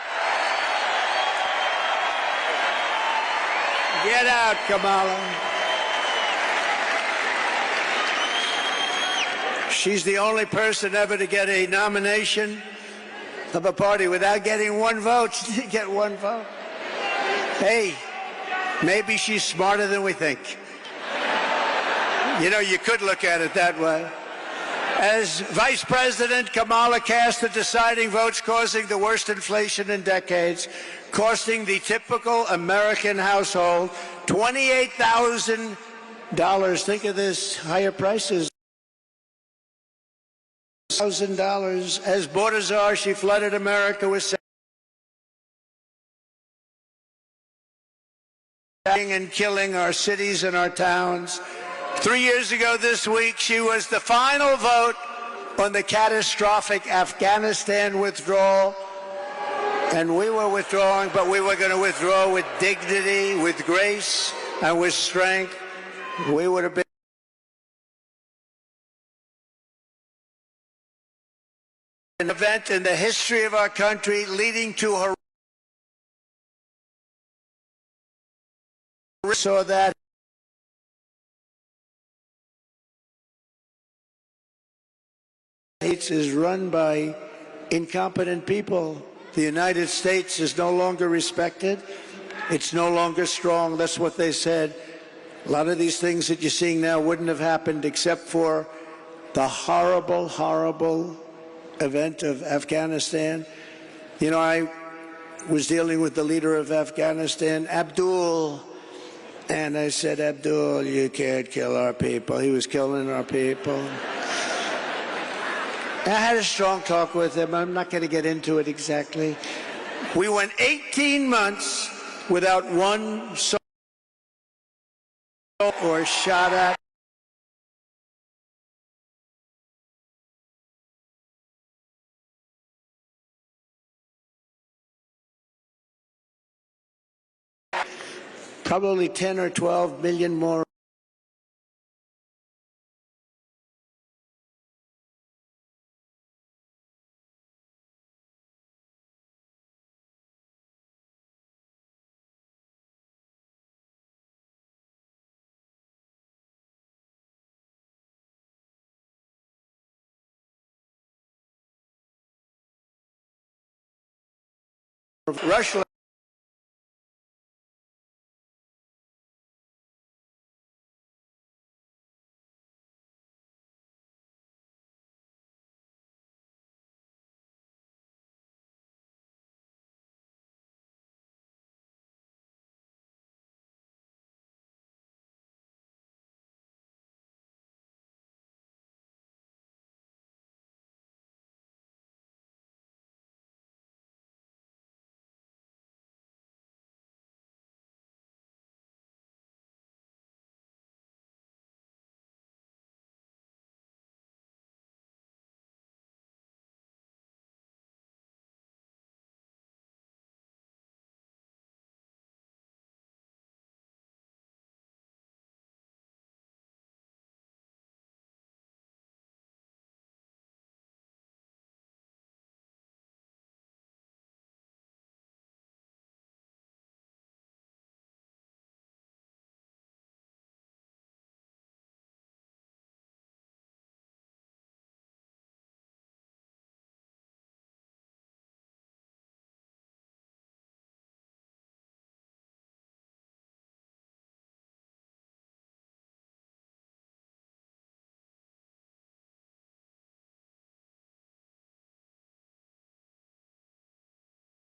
Get out, Kamala. She's the only person ever to get a nomination of a party without getting one vote. She didn't get one vote. Hey, maybe she's smarter than we think. You know, you could look at it that way. As Vice President, Kamala cast the deciding votes, causing the worst inflation in decades, costing the typical American household $28,000. Think of this, higher prices. $1,000. As border czar, she flooded America with and killing our cities and our towns. 3 years ago this week, she was the final vote on the catastrophic Afghanistan withdrawal. And we were withdrawing, but we were going to withdraw with dignity, with grace, and with strength. We would have been an event in the history of our country leading to her. So that is run by incompetent people. The United States is no longer respected. It's no longer strong. That's what they said. A lot of these things that you're seeing now wouldn't have happened except for the horrible, horrible event of Afghanistan. You know, I was dealing with the leader of Afghanistan, Abdul, and I said, Abdul, you can't kill our people. He was killing our people. I had a strong talk with him. I'm not going to get into it exactly. We went 18 months without one soldier or shot at. Probably 10 or 12 million more. Russia.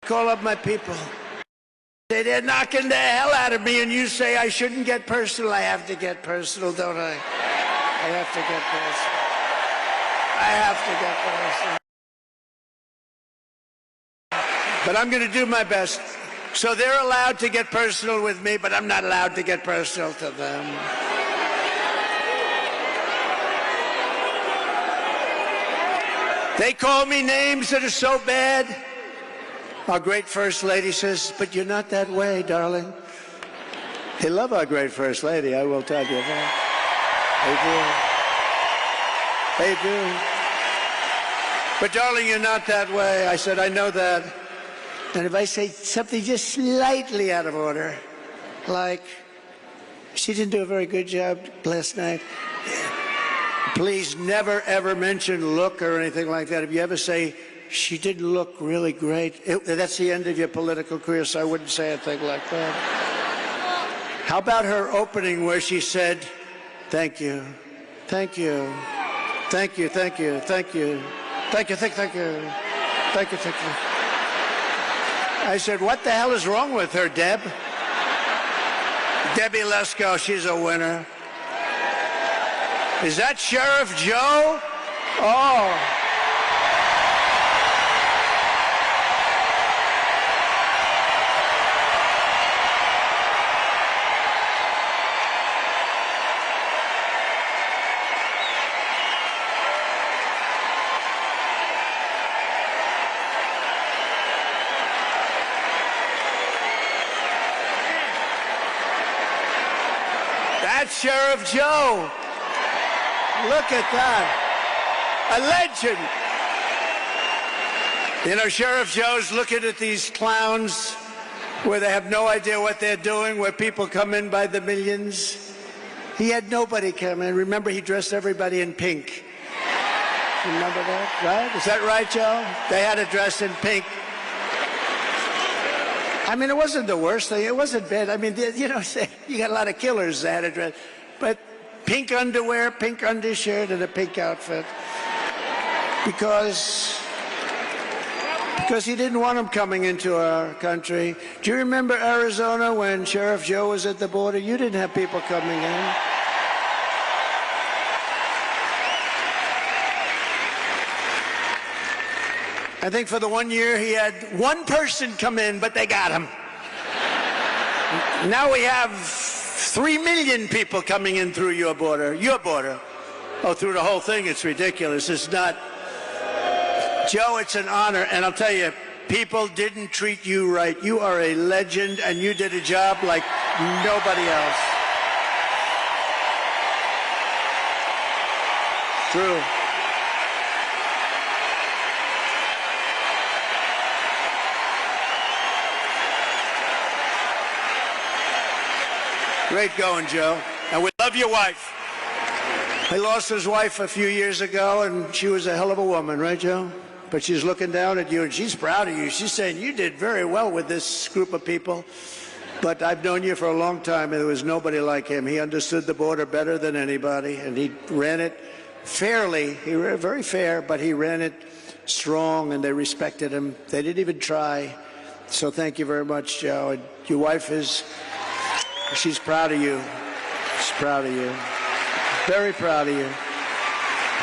Call up my people. They're knocking the hell out of me, and you say I shouldn't get personal. I have to get personal, don't I? I have to get personal. I have to get personal. But I'm going to do my best. So they're allowed to get personal with me, but I'm not allowed to get personal to them. They call me names that are so bad. Our great First Lady says, but you're not that way, darling. They love our great First Lady, I will tell you that. They do. But darling, you're not that way. I said, I know that. And if I say something just slightly out of order, like, she didn't do a very good job last night, please never, ever mention look or anything like that. If you ever say, she didn't look really great, that's the end of your political career, so I wouldn't say a thing like that. How about her opening where she said, thank you, thank you, thank you, thank you, thank you, thank you, thank you, thank you, thank you. I said, what the hell is wrong with her, Deb? Debbie Lesko, she's a winner. Is that Sheriff Joe? Oh. That's Sheriff Joe. Look at that. A legend. You know, Sheriff Joe's looking at these clowns where they have no idea what they're doing, where people come in by the millions. He had nobody come in. Remember, he dressed everybody in pink. Remember that, right? Is that right, Joe? They had to dress in pink. I mean, it wasn't the worst thing. It wasn't bad. I mean, you know, you got a lot of killers that had to dress. But pink underwear, pink undershirt, and a pink outfit. Because he didn't want them coming into our country. Do you remember Arizona when Sheriff Joe was at the border? You didn't have people coming in. I think for the 1 year he had one person come in, but they got him. Now we have 3 million people coming in through your border. Your border. Oh, through the whole thing, it's ridiculous. It's not. Joe, it's an honor, and I'll tell you, people didn't treat you right. You are a legend, and you did a job like nobody else. True. Great going, Joe. And we love your wife. He lost his wife a few years ago, and she was a hell of a woman, right, Joe? But she's looking down at you, and she's proud of you. She's saying, you did very well with this group of people. But I've known you for a long time, and there was nobody like him. He understood the border better than anybody, and he ran it fairly. He ran very fair, but he ran it strong, and they respected him. They didn't even try. So thank you very much, Joe. And your wife is... she's proud of you. She's proud of you. Very proud of you.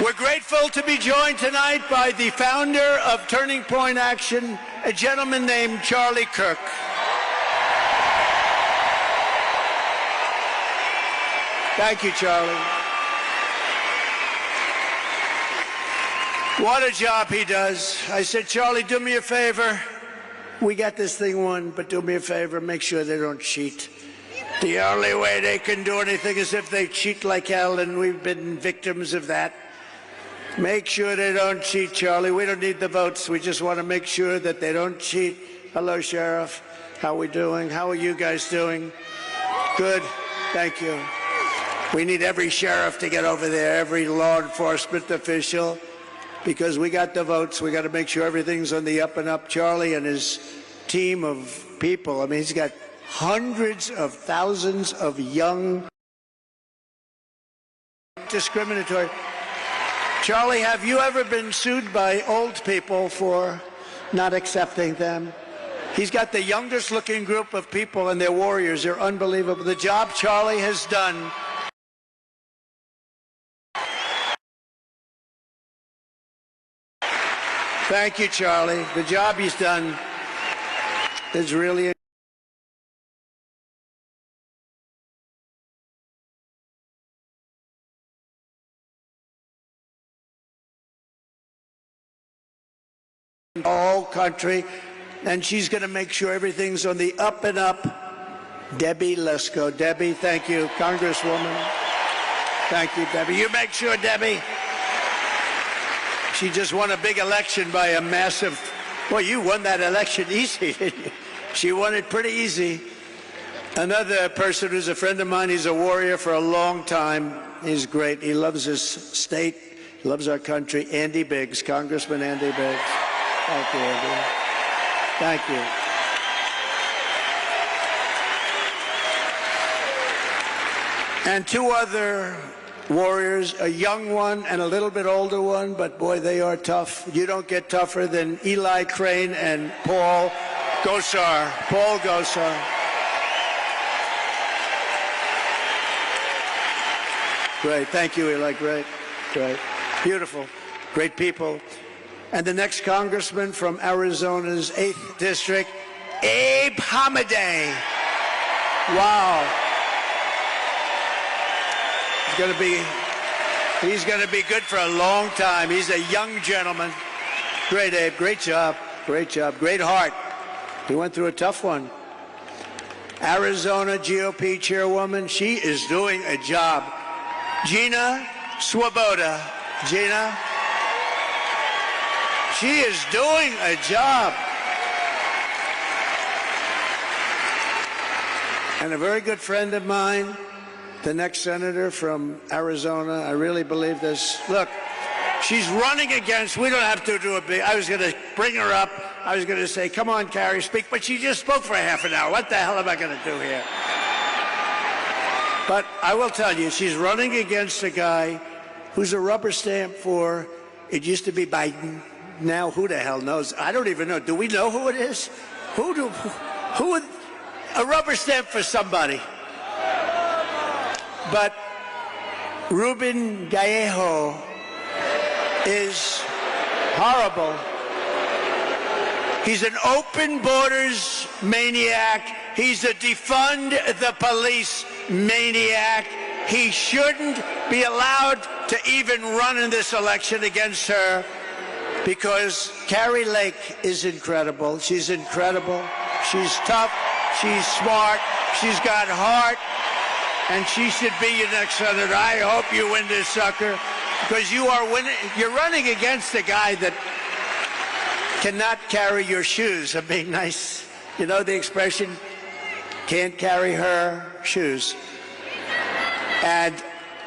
We're grateful to be joined tonight by the founder of Turning Point Action, a gentleman named Charlie Kirk. Thank you, Charlie. What a job he does. I said, Charlie, do me a favor. We got this thing won, but do me a favor, make sure they don't cheat. The only way they can do anything is if they cheat like hell, and we've been victims of that. Make sure they don't cheat, Charlie. We don't need the votes. We just want to make sure that they don't cheat. Hello, Sheriff. How are we doing? How are you guys doing? Good. Thank you. We need every sheriff to get over there, every law enforcement official, because we got the votes. We got to make sure everything's on the up and up. Charlie and his team of people, I mean, he's got hundreds of thousands of young, discriminatory. Charlie, have you ever been sued by old people for not accepting them? He's got the youngest looking group of people, and they're warriors. They're unbelievable. The job Charlie has done. Thank you, Charlie. The job he's done is really the whole country, and she's going to make sure everything's on the up and up. Debbie, let's go. Debbie, thank you. Congresswoman. Thank you, Debbie. You make sure, Debbie. She just won a big election by a massive... Well, you won that election easy, didn't you? She won it pretty easy. Another person who's a friend of mine, he's a warrior for a long time. He's great. He loves his state, loves our country. Andy Biggs, Congressman Andy Biggs. Thank you, Andy. Thank you. And two other warriors, a young one and a little bit older one, but boy, they are tough. You don't get tougher than Eli Crane and Paul Gosar. Paul Gosar. Great. Thank you, Eli. Great. Great. Beautiful. Great people. And the next congressman from Arizona's 8th District, Hamadeh. Wow. He's going to be good for a long time. He's a young gentleman. Great, Abe. Great job. Great job. Great heart. He went through a tough one. Arizona GOP chairwoman, she is doing a job. Gina Swoboda. Gina, she is doing a job. And a very good friend of mine, the next senator from Arizona, I really believe this. Look, she's running against, we don't have to do a big, I was going to bring her up. I was going to say, come on, Carrie, speak. But she just spoke for half an hour. What the hell am I going to do here? But I will tell you, she's running against a guy who's a rubber stamp for, it used to be Biden. Now, who the hell knows? I don't even know. Do we know who it is? Who a rubber stamp for somebody. But Ruben Gallejo is horrible. He's an open borders maniac. He's a defund the police maniac. He shouldn't be allowed to even run in this election against her because Carrie Lake is incredible. She's incredible. She's tough. She's smart. She's got heart. And she should be your next senator. I hope you win this sucker because you are winning. You're running against a guy that cannot carry your shoes. I'm being nice. You know the expression, can't carry her shoes. And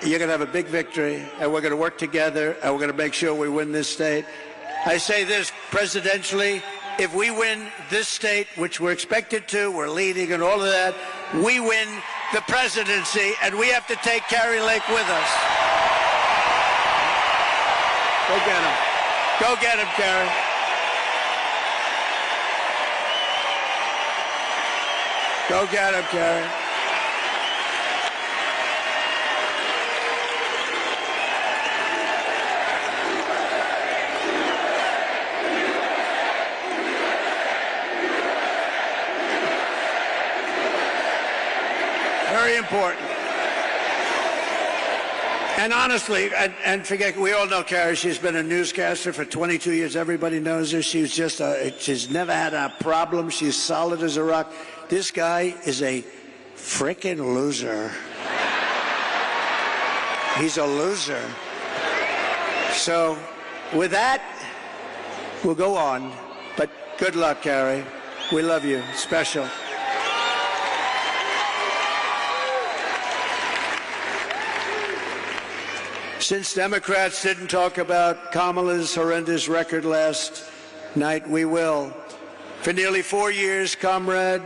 you're going to have a big victory, and we're going to work together, and we're going to make sure we win this state. I say this presidentially, if we win this state, which we're expected to, we're leading and all of that, we win the presidency, and we have to take Carrie Lake with us. Go get him. Go get him, Carrie. Go get him, Carrie. Very important. And honestly, and forget, we all know Carrie. She's been a newscaster for 22 years. Everybody knows her. She's just she's never had a problem. She's solid as a rock. This guy is a frickin' loser. He's a loser. So with that, we'll go on. But good luck, Carrie. We love you. Special. Since Democrats didn't talk about Kamala's horrendous record last night, we will. For nearly 4 years, Comrade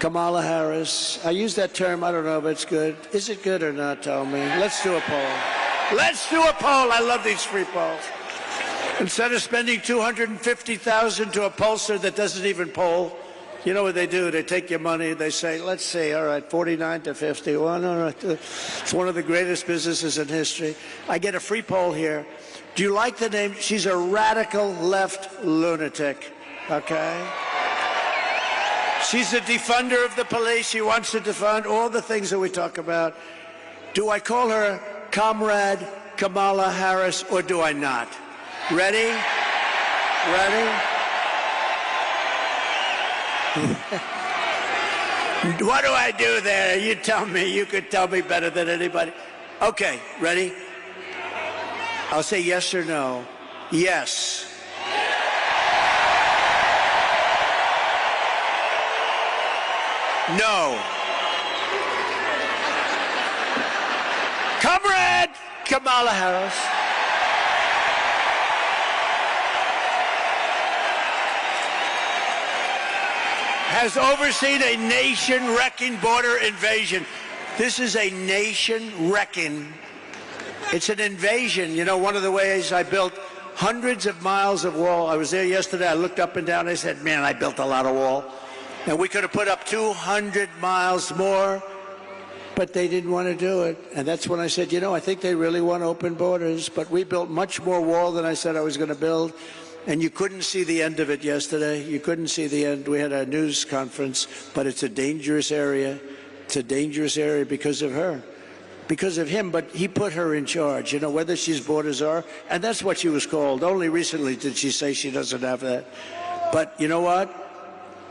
Kamala Harris. I use that term, I don't know if it's good. Is it good or not, tell me? Let's do a poll. Let's do a poll. I love these free polls. Instead of spending $250,000 to a pollster that doesn't even poll, you know what they do? They take your money, they say, let's see, all right, 49 to 50. Well, no, it's one of the greatest businesses in history. I get a free poll here. Do you like the name? She's a radical left lunatic, okay? She's a defunder of the police. She wants to defund all the things that we talk about. Do I call her Comrade Kamala Harris or do I not? Ready? What do I do there? You tell me. You could tell me better than anybody. Okay, ready? I'll say yes or no. Yes. No. Comrade Kamala Harris. Has overseen a nation-wrecking border invasion. This is a nation-wrecking. It's an invasion. You know, one of the ways I built hundreds of miles of wall. I was there yesterday. I looked up and down. I said, man, I built a lot of wall. And we could have put up 200 miles more, but they didn't want to do it. And that's when I said, you know, I think they really want open borders. But we built much more wall than I said I was going to build. And you couldn't see the end of it yesterday. You couldn't see the end. We had a news conference, but it's a dangerous area. It's a dangerous area because of her, because of him. But he put her in charge, you know, whether she's borders are. And that's what she was called. Only recently did she say she doesn't have that. But you know what?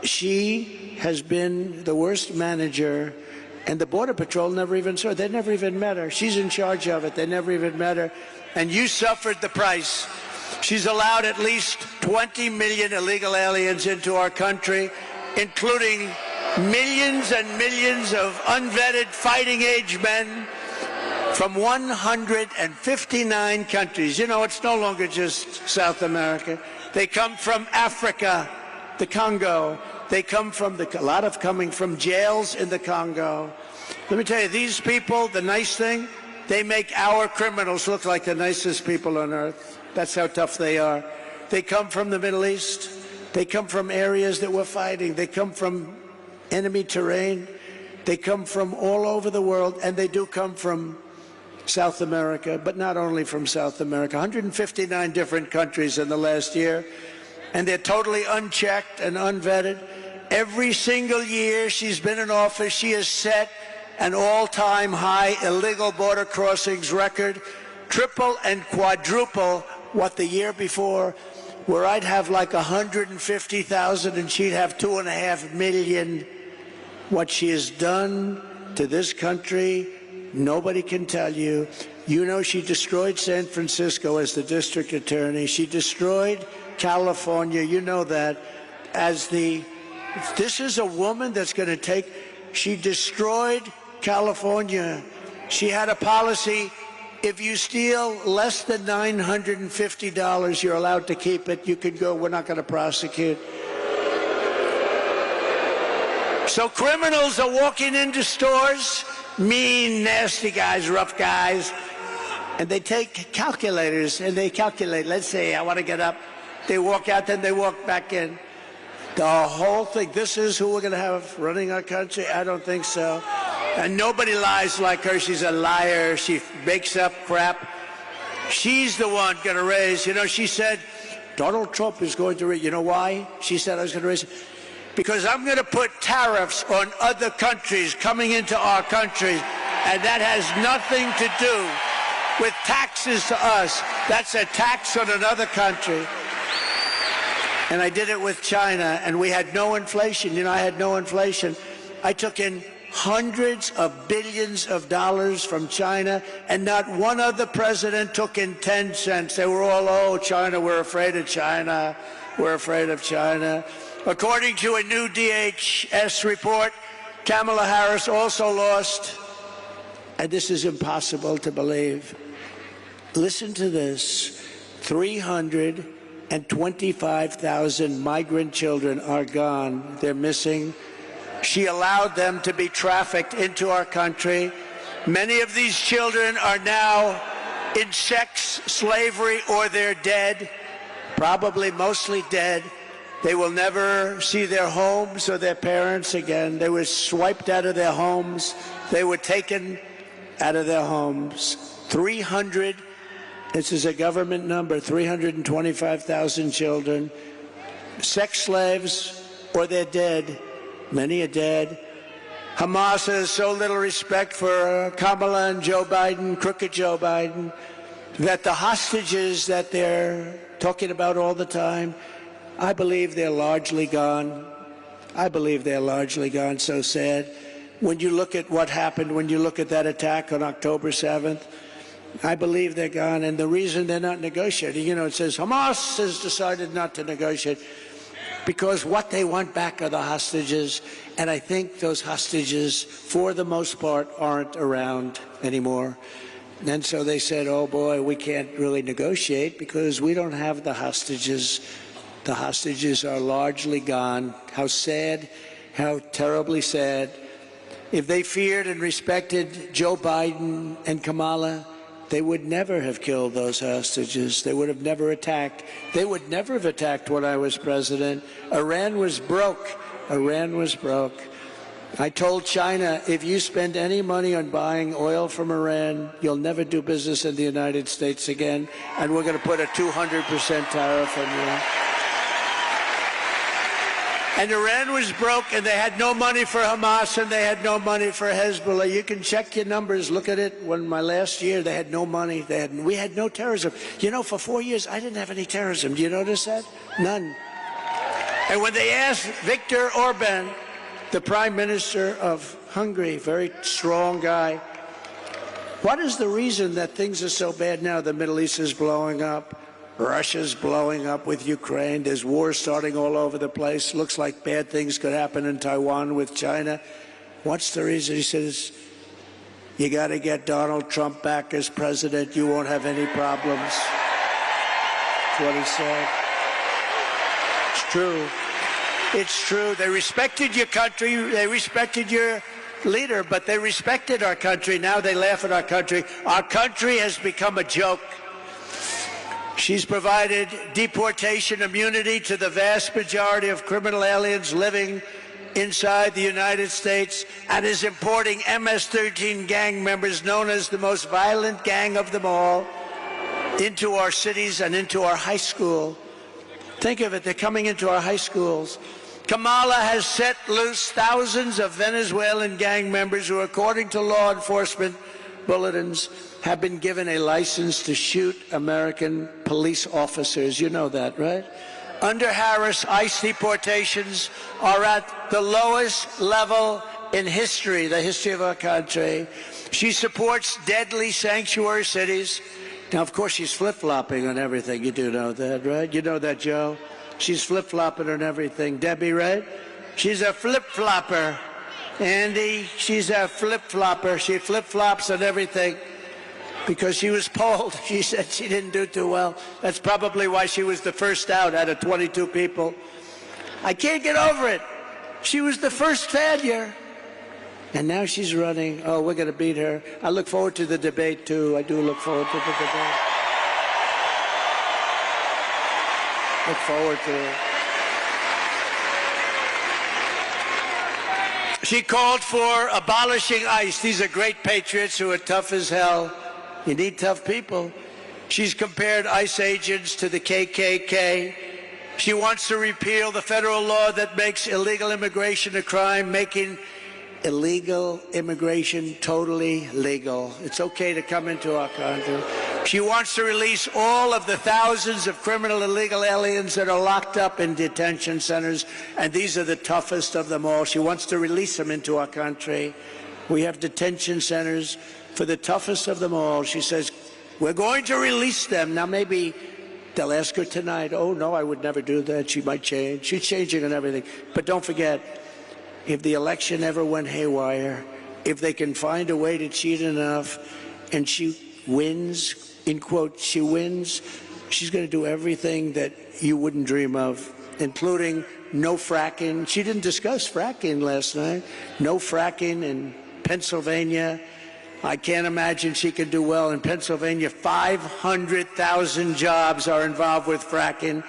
She has been the worst manager. And the Border Patrol never even saw her. They never even met her. She's in charge of it. They never even met her. And you suffered the price. She's allowed at least 20 million illegal aliens into our country, including millions and millions of unvetted fighting-age men from 159 countries. You know, it's no longer just South America. They come from Africa, the Congo. They come from a lot of coming from jails in the Congo. Let me tell you, these people, the nice thing, they make our criminals look like the nicest people on earth. That's how tough they are. They come from the Middle East. They come from areas that we're fighting. They come from enemy terrain. They come from all over the world, and they do come from South America, but not only from South America. 159 different countries in the last year, and they're totally unchecked and unvetted. Every single year she's been in office, she has set an all-time high illegal border crossings record, triple and quadruple what the year before, where I'd have like 150,000 and she'd have 2.5 million. What she has done to this country, nobody can tell you. You know, she destroyed San Francisco as the district attorney. She destroyed California. You know that. This is a woman that's going to take. She destroyed California. She had a policy. If you steal less than $950, you're allowed to keep it. You can go. We're not going to prosecute. So criminals are walking into stores, mean, nasty guys, rough guys, and they take calculators and they calculate. Let's say I want to get up. They walk out, then they walk back in. The whole thing. This is who we're going to have running our country? I don't think so. And nobody lies like her. She's a liar. She makes up crap. She's the one going to raise. You know, she said Donald Trump is going to raise. You know why? She said I was going to raise. Because I'm going to put tariffs on other countries coming into our country. And that has nothing to do with taxes to us. That's a tax on another country. And I did it with China, and we had no inflation. You know, I had no inflation. I took in hundreds of billions of dollars from China, and not one other president took in 10 cents. They were all, oh, China, we're afraid of China. We're afraid of China. According to a new DHS report, Kamala Harris also lost, and this is impossible to believe. Listen to this. 325,000 migrant children are gone. They're missing. She allowed them to be trafficked into our country. Many of these children are now in sex slavery or they're dead, probably mostly dead. They will never see their homes or their parents again. They were swiped out of their homes. They were taken out of their homes. This is a government number, 325,000 children, sex slaves or they're dead. Many are dead. Hamas has so little respect for Kamala and Joe Biden, crooked Joe Biden, that the hostages that they're talking about all the time. I believe they're largely gone. I believe they're largely gone. So sad. When you look at what happened, when you look at that attack on October 7th, I believe they're gone. And the reason they're not negotiating, you know, it says Hamas has decided not to negotiate because what they want back are the hostages. And I think those hostages, for the most part, aren't around anymore. And so they said, oh boy, we can't really negotiate because we don't have the hostages. The hostages are largely gone. How sad, how terribly sad. If they feared and respected Joe Biden and Kamala, they would never have killed those hostages. They would have never attacked. They would never have attacked when I was president. Iran was broke. Iran was broke. I told China, if you spend any money on buying oil from Iran, you'll never do business in the United States again, and we're going to put a 200% tariff on you. And Iran was broke, and they had no money for Hamas, and they had no money for Hezbollah. You can check your numbers. Look at it. When my last year, they had no money. We had no terrorism. You know, for 4 years, I didn't have any terrorism. Do you notice that? None. And when they asked Viktor Orban, the Prime Minister of Hungary, very strong guy, what is the reason that things are so bad now? The Middle East is blowing up. Russia's blowing up with Ukraine. There's wars starting all over the place. Looks like bad things could happen in Taiwan with China. What's the reason? He says, you got to get Donald Trump back as president. You won't have any problems. That's what he said. It's true. It's true. They respected your country. They respected your leader, but they respected our country. Now they laugh at our country. Our country has become a joke. She's provided deportation immunity to the vast majority of criminal aliens living inside the United States and is importing MS-13 gang members, known as the most violent gang of them all, into our cities and into our high school. Think of it, they're coming into our high schools. Kamala has set loose thousands of Venezuelan gang members who, according to law enforcement bulletins, have been given a license to shoot American police officers. You know that, right? Under Harris, ICE deportations are at the lowest level in history, the history of our country. She supports deadly sanctuary cities. Now, of course, she's flip-flopping on everything. You do know that, right? You know that, Joe? She's flip-flopping on everything. Debbie, right? She's a flip-flopper. Andy, she's a flip-flopper. She flip-flops on everything. Because she was polled. She said she didn't do too well. That's probably why she was the first out of 22 people. I can't get over it. She was the first failure. And now she's running. Oh, we're going to beat her. I look forward to the debate, too. I do look forward to the debate. Look forward to it. She called for abolishing ICE. These are great patriots who are tough as hell. You need tough people. She's compared ICE agents to the KKK. She wants to repeal the federal law that makes illegal immigration a crime, making illegal immigration totally legal. It's okay to come into our country. She wants to release all of the thousands of criminal illegal aliens that are locked up in detention centers, and these are the toughest of them all. She wants to release them into our country. We have detention centers for the toughest of them all. She says, we're going to release them. Now, maybe they'll ask her tonight, oh, no, I would never do that. She might change. She's changing on everything. But don't forget, if the election ever went haywire, if they can find a way to cheat enough and she wins, in quote, she wins, she's going to do everything that you wouldn't dream of, including no fracking. She didn't discuss fracking last night. No fracking in Pennsylvania. I can't imagine she could do well in Pennsylvania. 500,000 jobs are involved with fracking,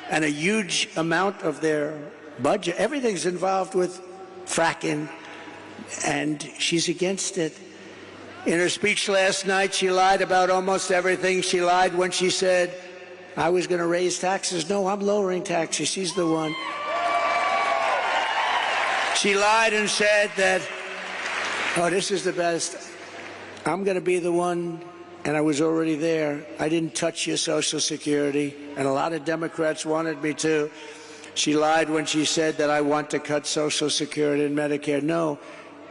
and a huge amount of their budget, everything's involved with fracking, and she's against it. In her speech last night, she lied about almost everything. She lied when she said, I was going to raise taxes. No, I'm lowering taxes. She's the one. She lied and said that, oh, this is the best. I'm going to be the one and I was already there. I didn't touch your Social Security, and a lot of Democrats wanted me to. She lied when she said that I want to cut Social Security and Medicare. No,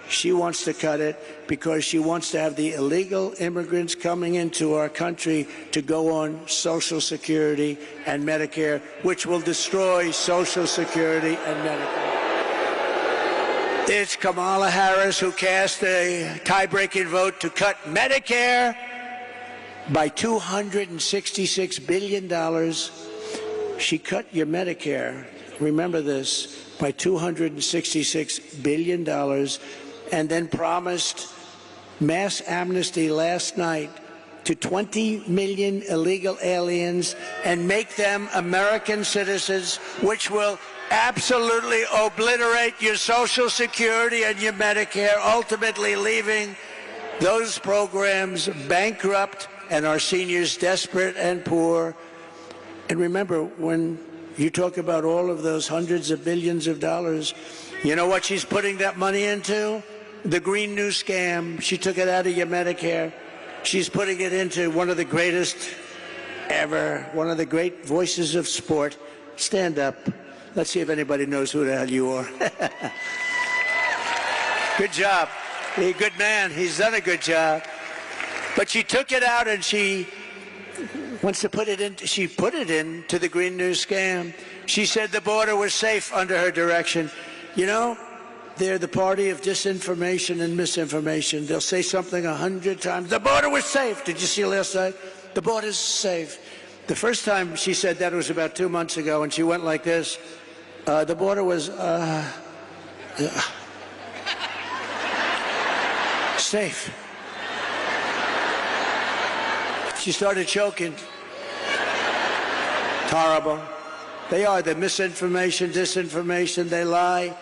she wants to cut it because she wants to have the illegal immigrants coming into our country to go on Social Security and Medicare, which will destroy Social Security and Medicare. It's Kamala Harris who cast a tie-breaking vote to cut Medicare by $266 billion. She cut your Medicare, remember this, by $266 billion, and then promised mass amnesty last night to 20 million illegal aliens and make them American citizens, which will absolutely obliterate your Social Security and your Medicare, ultimately leaving those programs bankrupt and our seniors desperate and poor. And remember, when you talk about all of those hundreds of billions of dollars, you know what she's putting that money into? The Green New Scam. She took it out of your Medicare. She's putting it into one of the greatest ever, one of the great voices of sport. Stand up. Let's see if anybody knows who the hell you are. Good job. He's a good man. He's done a good job. But she took it out and she wants to put it in. She put it into the Green New Scam. She said the border was safe under her direction. You know, they're the party of disinformation and misinformation. They'll say something 100 times. The border was safe. Did you see last night? The border's safe. The first time she said that was about 2 months ago, and she went like this. The border was safe. She started choking. It's horrible. They are the misinformation, disinformation. They lie.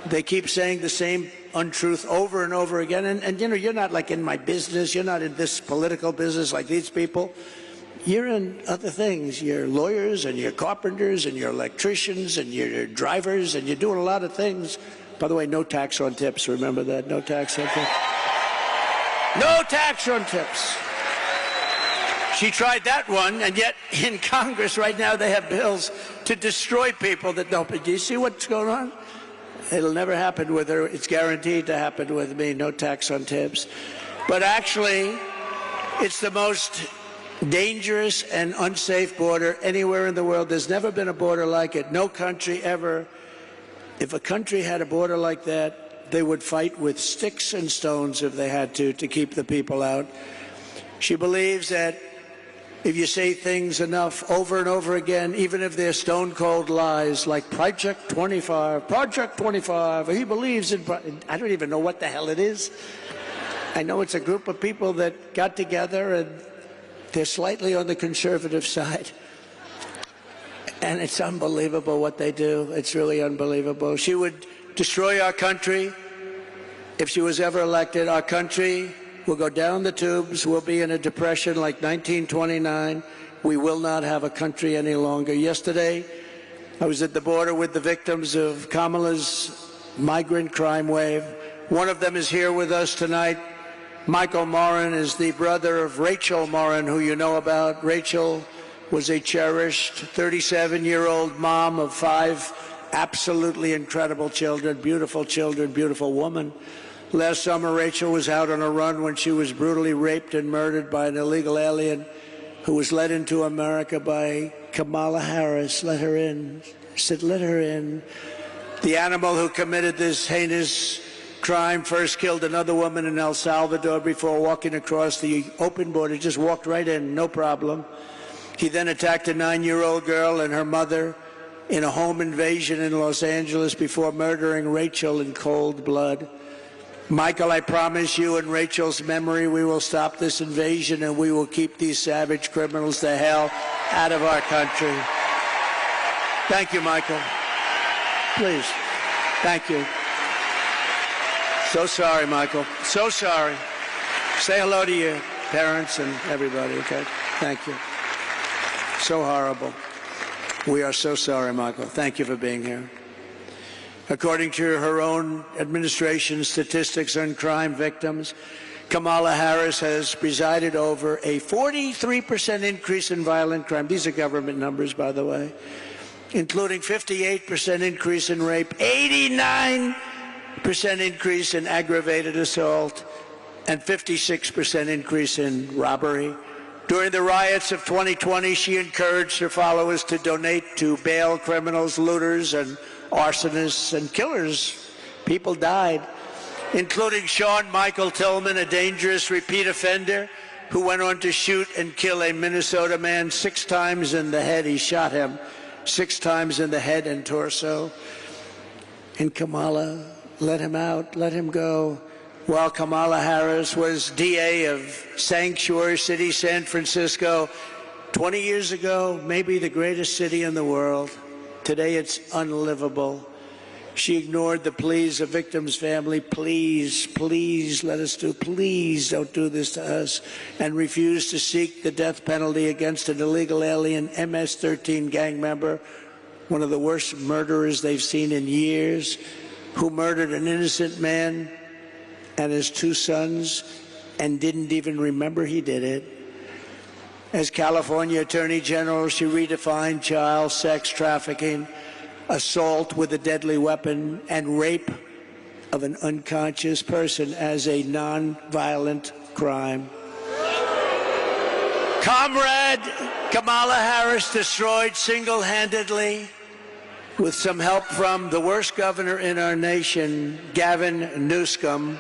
They keep saying the same untruth over and over again. And you know, you're not like in my business. You're not in this political business like these people. You're in other things. You're lawyers and you're carpenters and you're electricians and you're drivers and you're doing a lot of things. By the way, no tax on tips. Remember that? No tax on tips. No tax on tips. She tried that one, and yet in Congress right now they have bills to destroy people that don't. Do you see what's going on? It'll never happen with her. It's guaranteed to happen with me. No tax on tips. But actually, it's the most dangerous and unsafe border anywhere in the world. There's never been a border like it. No country ever. If a country had a border like that, they would fight with sticks and stones if they had to keep the people out. She believes that if you say things enough over and over again, even if they're stone-cold lies, like Project 25, he believes in... I don't even know what the hell it is. I know it's a group of people that got together and they're slightly on the conservative side. And it's unbelievable what they do. It's really unbelievable. She would destroy our country if she was ever elected. Our country will go down the tubes. We'll be in a depression like 1929. We will not have a country any longer. Yesterday, I was at the border with the victims of Kamala's migrant crime wave. One of them is here with us tonight. Michael Morin is the brother of Rachel Morin, who you know about. Rachel was a cherished 37-year-old mom of 5 absolutely incredible children, beautiful woman. Last summer, Rachel was out on a run when she was brutally raped and murdered by an illegal alien who was led into America by Kamala Harris. Let her in. Said, let her in. The animal who committed this heinous crime first killed another woman in El Salvador before walking across the open border. Just walked right in, no problem. He then attacked a 9-year-old girl and her mother in a home invasion in Los Angeles before murdering Rachel in cold blood. Michael, I promise you, in Rachel's memory, we will stop this invasion and we will keep these savage criminals the hell out of our country. Thank you, Michael. Please. Thank you. So sorry, Michael. So sorry. Say hello to your parents and everybody, okay? Thank you. So horrible. We are so sorry, Michael. Thank you for being here. According to her own administration statistics on crime victims, Kamala Harris has presided over a 43% increase in violent crime. These are government numbers, by the way, including 58% increase in rape, 89% increase in aggravated assault, and 56% increase in robbery. During the riots of 2020, she encouraged her followers to donate to bail criminals, looters, and arsonists and killers. People died, including Sean Michael Tillman, a dangerous repeat offender who went on to shoot and kill a Minnesota man 6 times in the head. He shot him 6 times in the head and torso. And Kamala let him out, let him go. While Kamala Harris was DA of Sanctuary City, San Francisco, 20 years ago, maybe the greatest city in the world. Today it's unlivable. She ignored the pleas of victims' family. Please, please please don't do this to us. And refused to seek the death penalty against an illegal alien MS-13 gang member, one of the worst murderers they've seen in years, who murdered an innocent man and his 2 sons and didn't even remember he did it. As California Attorney General, she redefined child sex trafficking, assault with a deadly weapon, and rape of an unconscious person as a non-violent crime. Comrade Kamala Harris destroyed single-handedly, with some help from the worst governor in our nation, Gavin Newsom,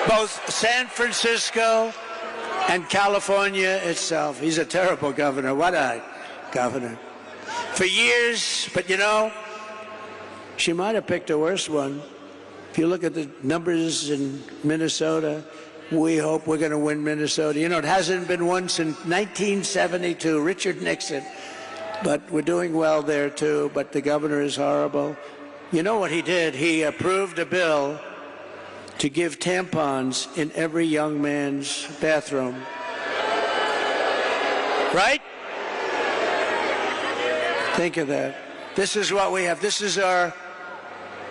both San Francisco and California itself. He's a terrible governor. What a governor. For years, but you know, she might have picked a worse one. If you look at the numbers in Minnesota, we hope we're going to win Minnesota. You know, it hasn't been won since 1972, Richard Nixon. But we're doing well there, too. But the governor is horrible. You know what he did? He approved a bill to give tampons in every young man's bathroom. Right? Think of that. This is what we have. This is our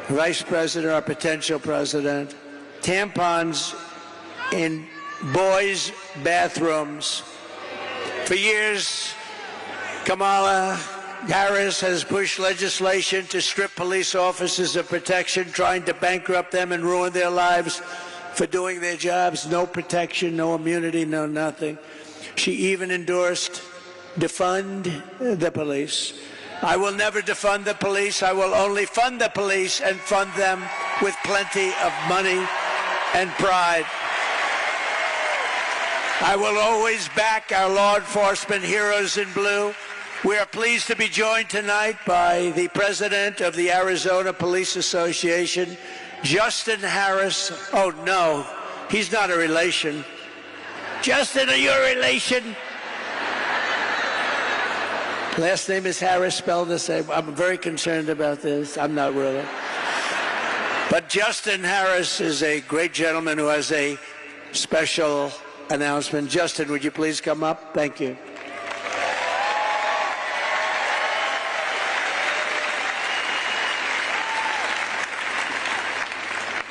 vice president, our potential president. Tampons in boys' bathrooms. For years, Kamala Harris has pushed legislation to strip police officers of protection, trying to bankrupt them and ruin their lives for doing their jobs. No protection, no immunity, no nothing. She even endorsed defund the police. I will never defund the police. I will only fund the police and fund them with plenty of money and pride. I will always back our law enforcement heroes in blue. We are pleased to be joined tonight by the president of the Arizona Police Association, Justin Harris. Oh, no, he's not a relation. Justin, are you a relation? Last name is Harris, spelled the same. I'm very concerned about this. I'm not really. But Justin Harris is a great gentleman who has a special announcement. Justin, would you please come up? Thank you.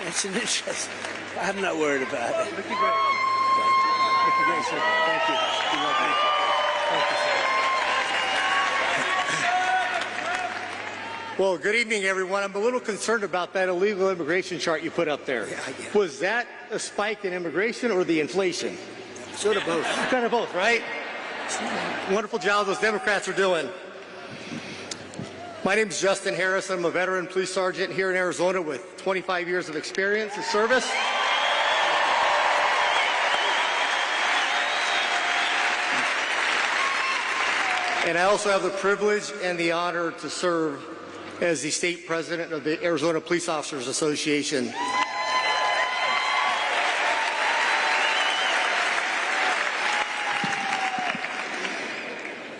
It's an interest. I'm not worried about it. Thank you, great. Thank you, great, sir. Thank you. Thank you. Thank you, sir. Well, good evening, everyone. I'm a little concerned about that illegal immigration chart you put up there. Was that a spike in immigration or the inflation? Sort of both. Kind of both, right? Wonderful job those Democrats are doing. My name is Justin Harris. I'm a veteran police sergeant here in Arizona with 25 years of experience in service. And I also have the privilege and the honor to serve as the state president of the Arizona Police Officers Association.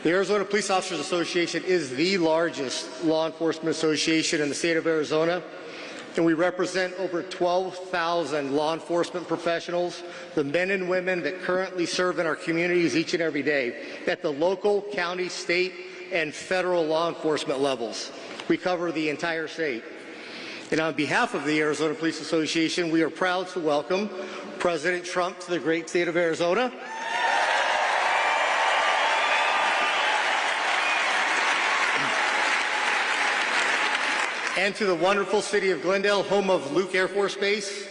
The Arizona Police Officers Association is the largest law enforcement association in the state of Arizona, and we represent over 12,000 law enforcement professionals, the men and women that currently serve in our communities each and every day at the local, county, state, and federal law enforcement levels. We cover the entire state. And on behalf of the Arizona Police Association, we are proud to welcome President Trump to the great state of Arizona. And to the wonderful city of Glendale, home of Luke Air Force Base.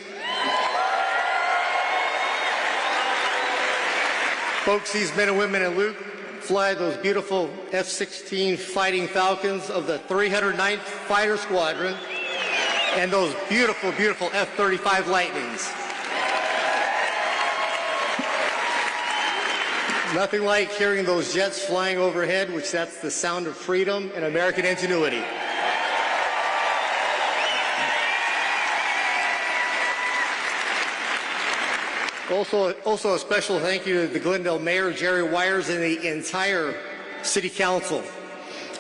Folks, these men and women in Luke fly those beautiful F-16 Fighting Falcons of the 309th Fighter Squadron and those beautiful, beautiful F-35 Lightnings. Nothing like hearing those jets flying overhead, which that's the sound of freedom and American ingenuity. Also a special thank you to the Glendale Mayor, Jerry Wires, and the entire City Council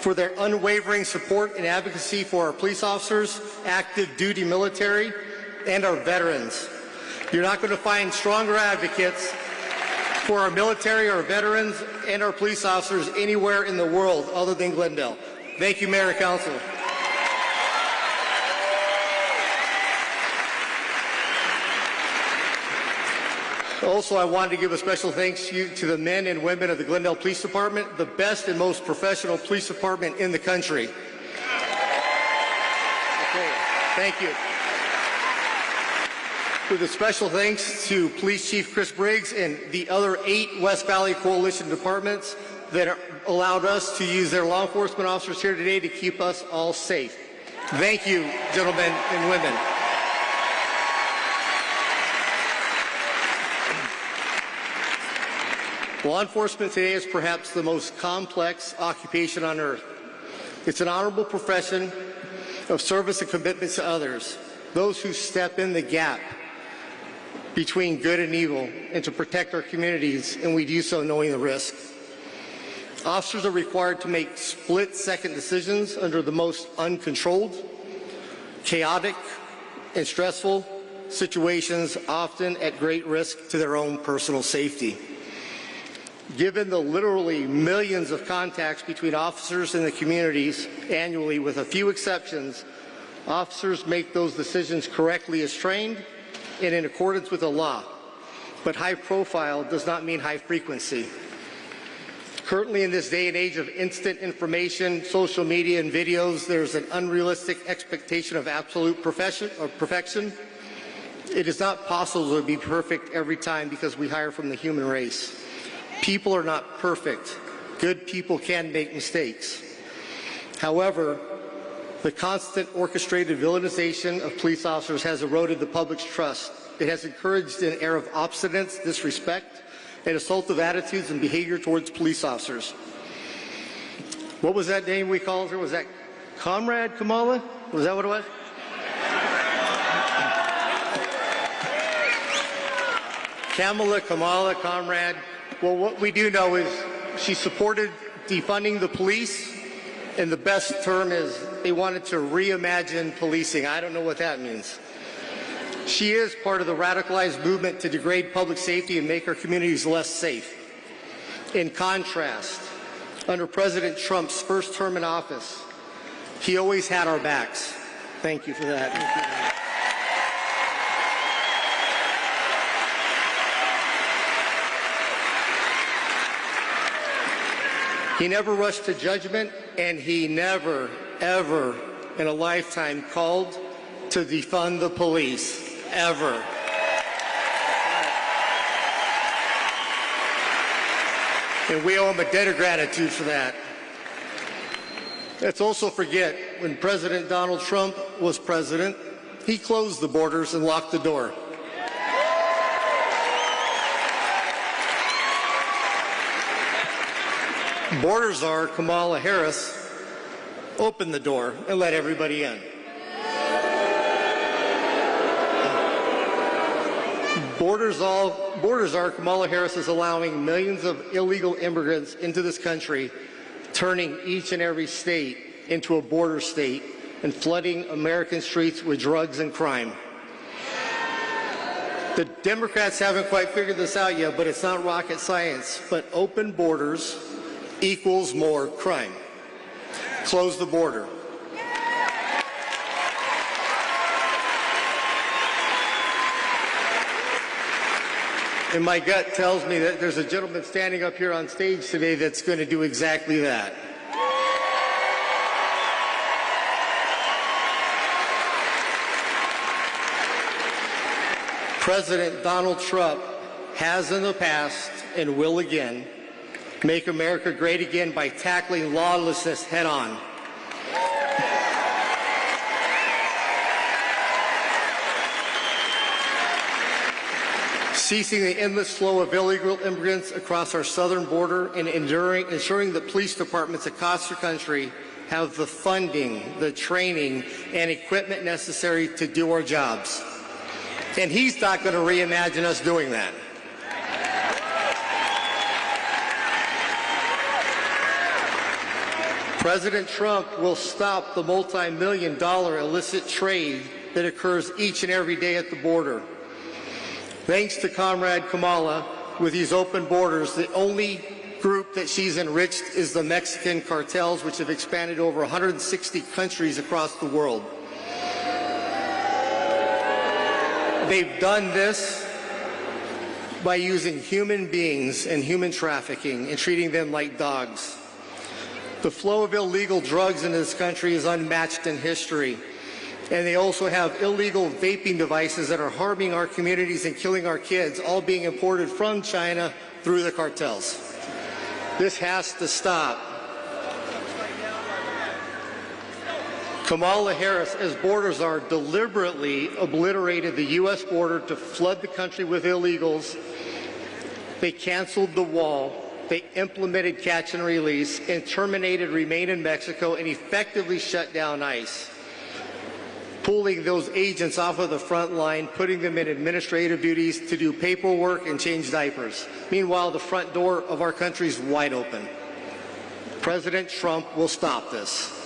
for their unwavering support and advocacy for our police officers, active duty military, and our veterans. You're not going to find stronger advocates for our military, our veterans, and our police officers anywhere in the world other than Glendale. Thank you, Mayor and Council. Also, I wanted to give a special thanks to the men and women of the Glendale Police Department, the best and most professional police department in the country. Okay, thank you. With a special thanks to Police Chief Chris Briggs and the other 8 West Valley Coalition departments that allowed us to use their law enforcement officers here today to keep us all safe. Thank you, gentlemen and women. Law enforcement today is perhaps the most complex occupation on earth. It's an honorable profession of service and commitment to others, those who step in the gap between good and evil and to protect our communities, and we do so knowing the risk. Officers are required to make split-second decisions under the most uncontrolled, chaotic, and stressful situations, often at great risk to their own personal safety. Given the literally millions of contacts between officers and the communities annually, with a few exceptions, officers make those decisions correctly as trained and in accordance with the law. But high profile does not mean high frequency. Currently, in this day and age of instant information, social media, and videos, there's an unrealistic expectation of absolute perfection. It is not possible to be perfect every time because we hire from the human race. People are not perfect. Good people can make mistakes. However, the constant orchestrated villainization of police officers has eroded the public's trust. It has encouraged an air of obstinance, disrespect, and assaultive attitudes and behavior towards police officers. What was that name we called her? Was that Comrade Kamala? Was that what it was? Kamala, Comrade. Well, what we do know is she supported defunding the police, and the best term is they wanted to reimagine policing. I don't know what that means. She is part of the radicalized movement to degrade public safety and make our communities less safe. In contrast, under President Trump's first term in office, he always had our backs. Thank you for that. Thank you. He never rushed to judgment, and he never, ever in a lifetime called to defund the police, ever. And we owe him a debt of gratitude for that. Let's also forget, when President Donald Trump was president, he closed the borders and locked the door. Border czar Kamala Harris opened the door and let everybody in. Border czar Kamala Harris is allowing millions of illegal immigrants into this country, turning each and every state into a border state and flooding American streets with drugs and crime. The Democrats haven't quite figured this out yet, but it's not rocket science. But open borders equals more crime. Close the border. And my gut tells me that there's a gentleman standing up here on stage today that's going to do exactly that. President Donald Trump has in the past and will again make America great again by tackling lawlessness head on. Ceasing the endless flow of illegal immigrants across our southern border and ensuring that police departments across the country have the funding, the training, and equipment necessary to do our jobs. And he's not going to reimagine us doing that. President Trump will stop the multi-million-dollar illicit trade that occurs each and every day at the border. Thanks to Comrade Kamala, with these open borders, the only group that she's enriched is the Mexican cartels, which have expanded over 160 countries across the world. They've done this by using human beings and human trafficking and treating them like dogs. The flow of illegal drugs in this country is unmatched in history. And they also have illegal vaping devices that are harming our communities and killing our kids, all being imported from China through the cartels. This has to stop. Kamala Harris, as borders are, deliberately obliterated the U.S. border to flood the country with illegals. They canceled the wall. They implemented catch and release and terminated Remain in Mexico and effectively shut down ICE, pulling those agents off of the front line, putting them in administrative duties to do paperwork and change diapers. Meanwhile, the front door of our country is wide open. President Trump will stop this.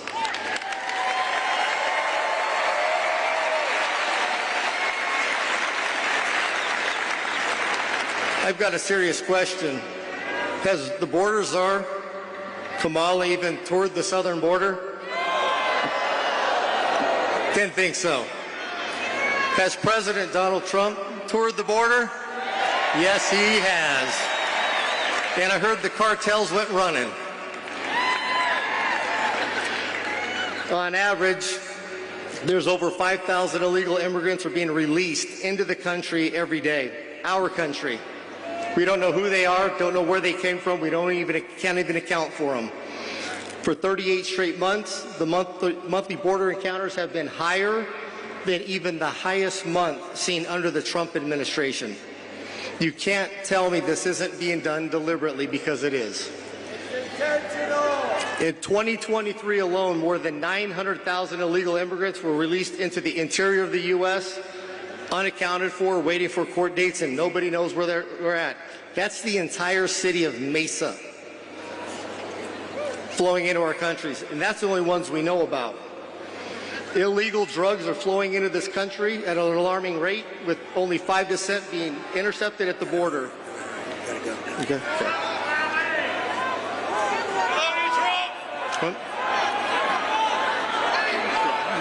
I've got a serious question. Has the border czar, Kamala, even toured the southern border? Didn't think so. Has President Donald Trump toured the border? Yes, he has. And I heard the cartels went running. On average, there's over 5,000 illegal immigrants are being released into the country every day. Our country. We don't know who they are, don't know where they came from, can't even account for them. For 38 straight months, the monthly border encounters have been higher than even the highest month seen under the Trump administration. You can't tell me this isn't being done deliberately, because it is. In 2023 alone, more than 900,000 illegal immigrants were released into the interior of the U.S., unaccounted for, waiting for court dates, and nobody knows where they're at. That's the entire city of Mesa flowing into our countries, and that's the only ones we know about. Illegal drugs are flowing into this country at an alarming rate, with only 5% being intercepted at the border. Gotta go. Okay.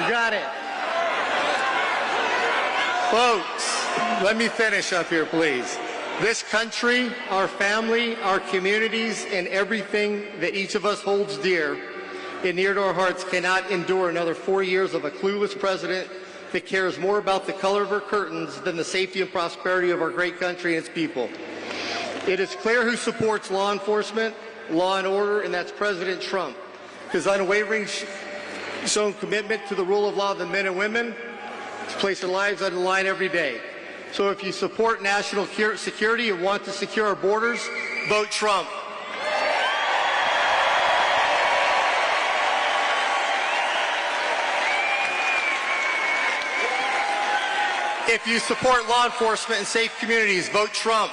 You got it. Folks, let me finish up here, please. This country, our family, our communities, and everything that each of us holds dear and near to our hearts cannot endure another 4 years of a clueless president that cares more about the color of her curtains than the safety and prosperity of our great country and its people. It is clear who supports law enforcement, law and order, and that's President Trump. His unwavering shown commitment to the rule of law of the men and women to place their lives on the line every day. So if you support national security and want to secure our borders, vote Trump. If you support law enforcement and safe communities, vote Trump.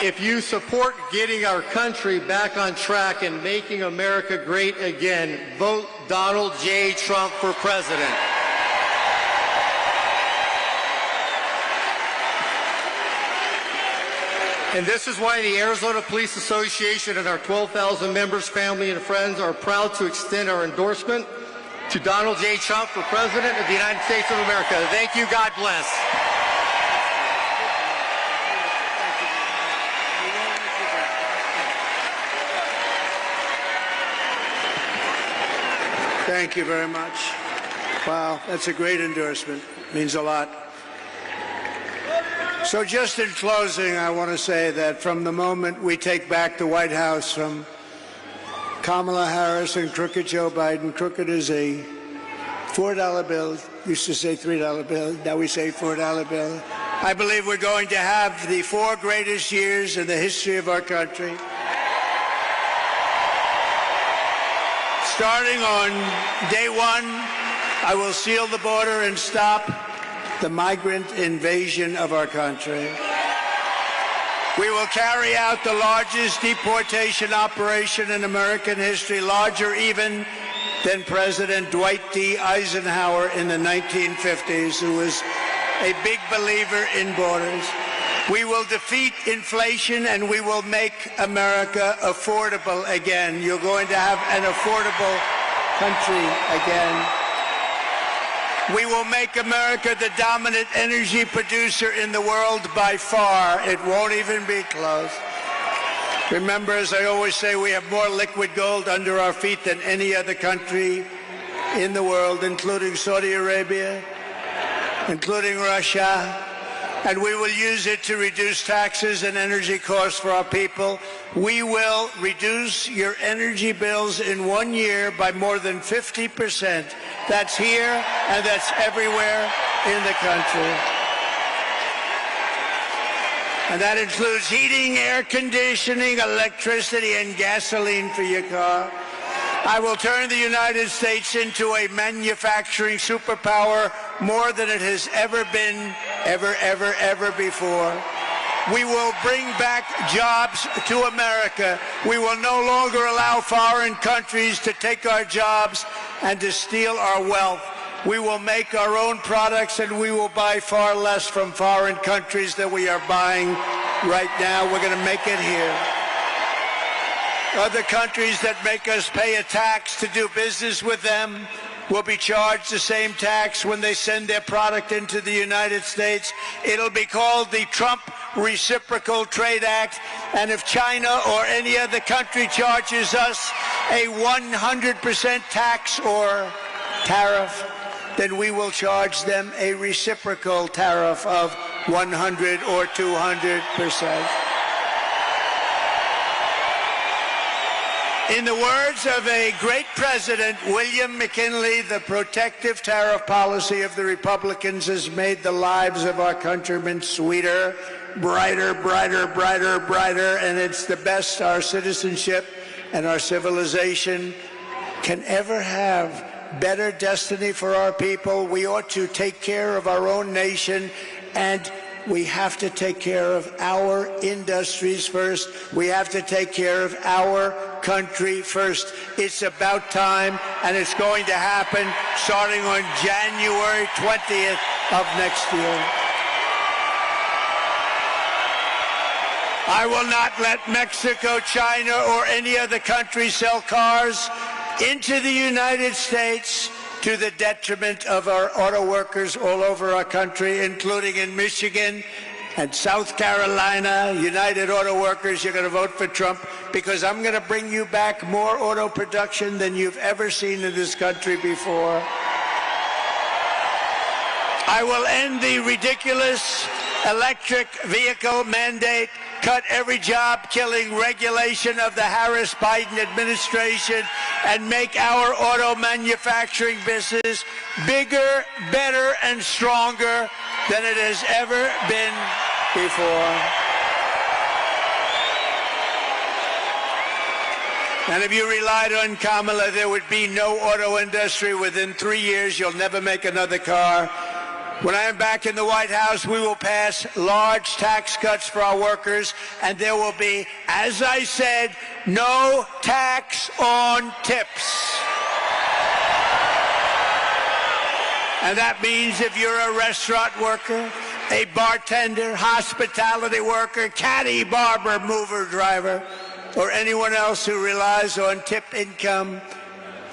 If you support getting our country back on track and making America great again, vote Donald J. Trump for president. And this is why the Arizona Police Association and our 12,000 members, family, and friends are proud to extend our endorsement to Donald J. Trump for President of the United States of America. Thank you. God bless. Thank you very much. Wow, that's a great endorsement. Means a lot. So just in closing, I want to say that from the moment we take back the White House from Kamala Harris and crooked Joe Biden, crooked is a $4 bill. Used to say $3 bill. Now we say $4 bill. I believe we're going to have the 4 greatest years in the history of our country. Starting on day 1, I will seal the border and stop the migrant invasion of our country. We will carry out the largest deportation operation in American history, larger even than President Dwight D. Eisenhower in the 1950s, who was a big believer in borders. We will defeat inflation and we will make America affordable again. You're going to have an affordable country again. We will make America the dominant energy producer in the world by far. It won't even be close. Remember, as I always say, we have more liquid gold under our feet than any other country in the world, including Saudi Arabia, including Russia. And we will use it to reduce taxes and energy costs for our people. We will reduce your energy bills in 1 year by more than 50%. That's here and that's everywhere in the country. And that includes heating, air conditioning, electricity, and gasoline for your car. I will turn the United States into a manufacturing superpower more than it has ever been, ever before. We will bring back jobs to America. We will no longer allow foreign countries to take our jobs and to steal our wealth. We will make our own products and we will buy far less from foreign countries than we are buying right now. We're going to make it here. Other countries that make us pay a tax to do business with them will be charged the same tax when they send their product into the United States. It'll be called the Trump Reciprocal Trade Act. And if China or any other country charges us a 100% tax or tariff, then we will charge them a reciprocal tariff of 100 or 200%. In the words of a great president, William McKinley, the protective tariff policy of the Republicans has made the lives of our countrymen sweeter, brighter, and it's the best our citizenship and our civilization can ever have. Better destiny for our people. We ought to take care of our own nation, and we have to take care of our industries first. We have to take care of our country first. It's about time, and it's going to happen starting on January 20th of next year. I will not let Mexico, China, or any other country sell cars into the United States to the detriment of our auto workers all over our country, including in Michigan and South Carolina. United Auto Workers, you're going to vote for Trump because I'm going to bring you back more auto production than you've ever seen in this country before. I will end the ridiculous electric vehicle mandate, cut every job-killing regulation of the Harris-Biden administration, and make our auto manufacturing business bigger, better, and stronger than it has ever been before. And if you relied on Kamala, there would be no auto industry. Within 3 years, you'll never make another car. When I am back in the White House, we will pass large tax cuts for our workers, and there will be, as I said, no tax on tips. And that means if you're a restaurant worker, a bartender, hospitality worker, caddy, barber, mover, driver, or anyone else who relies on tip income,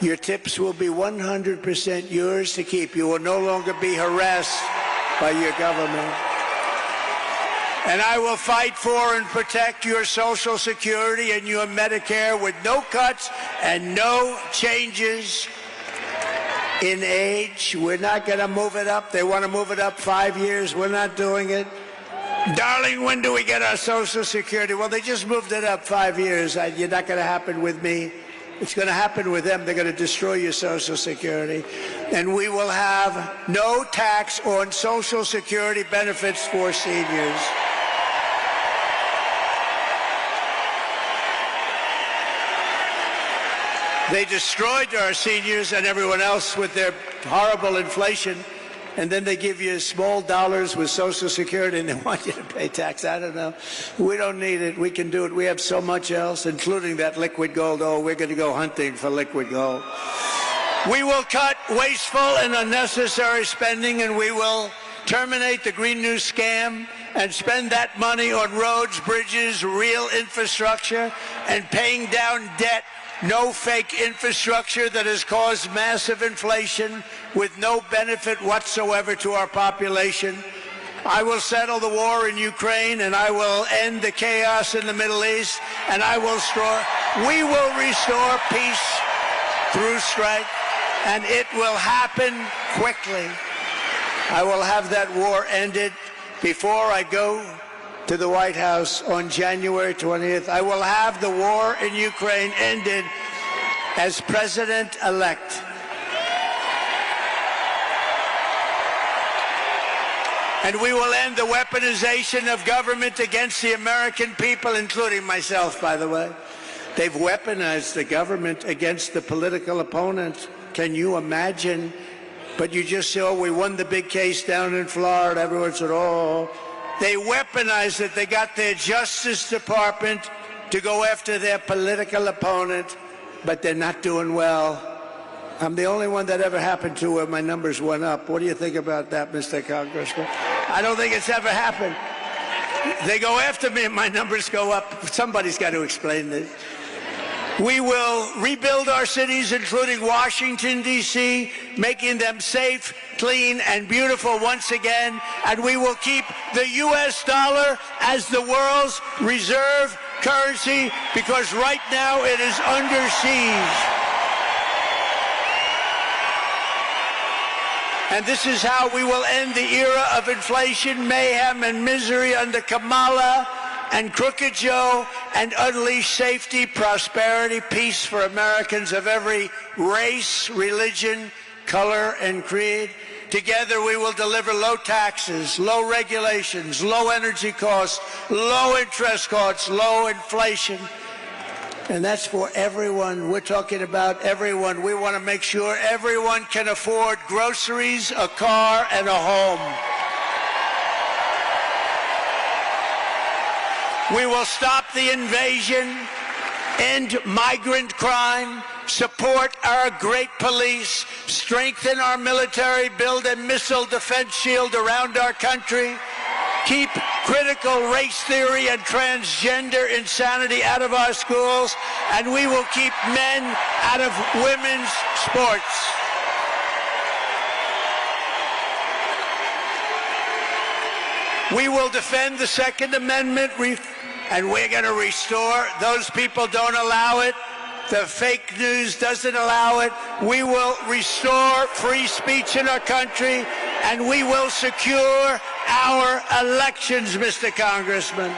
Your tips will be 100% yours to keep. You will no longer be harassed by your government. And I will fight for and protect your Social Security and your Medicare with no cuts and no changes in age. We're not going to move it up. They want to move it up 5 years. We're not doing it. Darling, when do we get our Social Security? Well, they just moved it up 5 years. You're not going to happen with me. It's going to happen with them. They're going to destroy your Social Security. And we will have no tax on Social Security benefits for seniors. They destroyed our seniors and everyone else with their horrible inflation, and then they give you small dollars with Social Security and they want you to pay tax. I don't know. We don't need it. We can do it. We have so much else, including that liquid gold. Oh, we're going to go hunting for liquid gold. We will cut wasteful and unnecessary spending, and we will terminate the Green New Scam and spend that money on roads, bridges, real infrastructure, and paying down debt. No fake infrastructure that has caused massive inflation with no benefit whatsoever to our population. I will settle the war in Ukraine, and I will end the chaos in the Middle East, and we will restore peace through strength, and it will happen quickly. I will have that war ended before I go to the White House on January 20th. I will have the war in Ukraine ended as president-elect. And we will end the weaponization of government against the American people, including myself, by the way. They've weaponized the government against the political opponent. Can you imagine? But you just saw we won the big case down in Florida. Everyone said, oh. They weaponized it. They got their Justice Department to go after their political opponent, but they're not doing well. I'm the only one that ever happened to where my numbers went up. What do you think about that, Mr. Congressman? I don't think it's ever happened. They go after me and my numbers go up. Somebody's got to explain this. We will rebuild our cities, including Washington, D.C., making them safe, clean, and beautiful once again. And we will keep the U.S. dollar as the world's reserve currency, because right now it is under siege. And this is how we will end the era of inflation, mayhem, and misery under Kamala and Crooked Joe, and unleash safety, prosperity, peace for Americans of every race, religion, color, and creed. Together we will deliver low taxes, low regulations, low energy costs, low interest costs, low inflation. And that's for everyone. We're talking about everyone. We want to make sure everyone can afford groceries, a car, and a home. We will stop the invasion, end migrant crime, support our great police, strengthen our military, build a missile defense shield around our country, keep critical race theory and transgender insanity out of our schools, and we will keep men out of women's sports. We will defend the Second Amendment, and we're going to restore. Those people don't allow it. The fake news doesn't allow it. We will restore free speech in our country, and we will secure our elections, Mr. Congressman.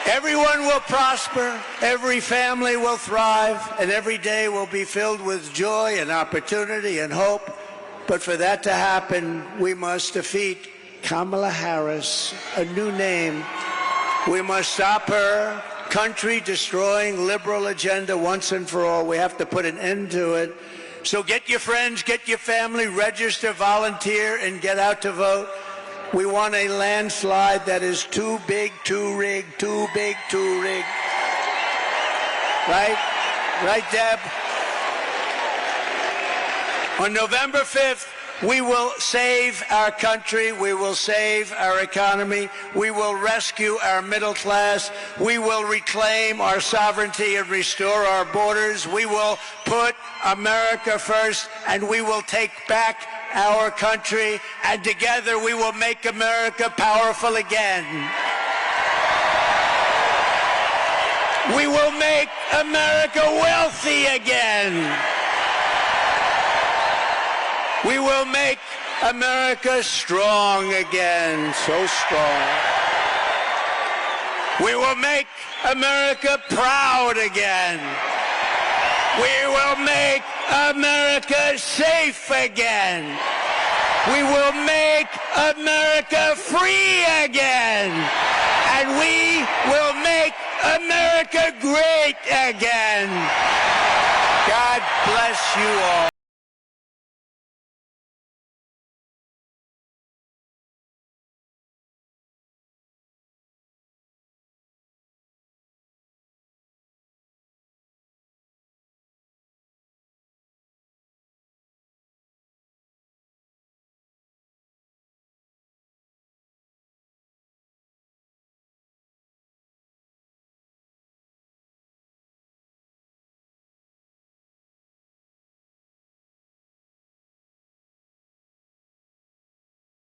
Everyone will prosper, every family will thrive, and every day will be filled with joy and opportunity and hope. But for that to happen, we must defeat Kamala Harris, a new name. We must stop her country-destroying liberal agenda once and for all. We have to put an end to it. So get your friends, get your family, register, volunteer, and get out to vote. We want a landslide that is too big, too rigged, too big, too rigged. Right? Right, Deb? On November 5th, We will save our country. We will save our economy. We will rescue our middle class. We will reclaim our sovereignty and restore our borders. We will put America first, and we will take back our country, and together we will make America powerful again. We will make America wealthy again. We will make America strong again, so strong. We will make America proud again. We will make America safe again. We will make America free again. And we will make America great again. God bless you all.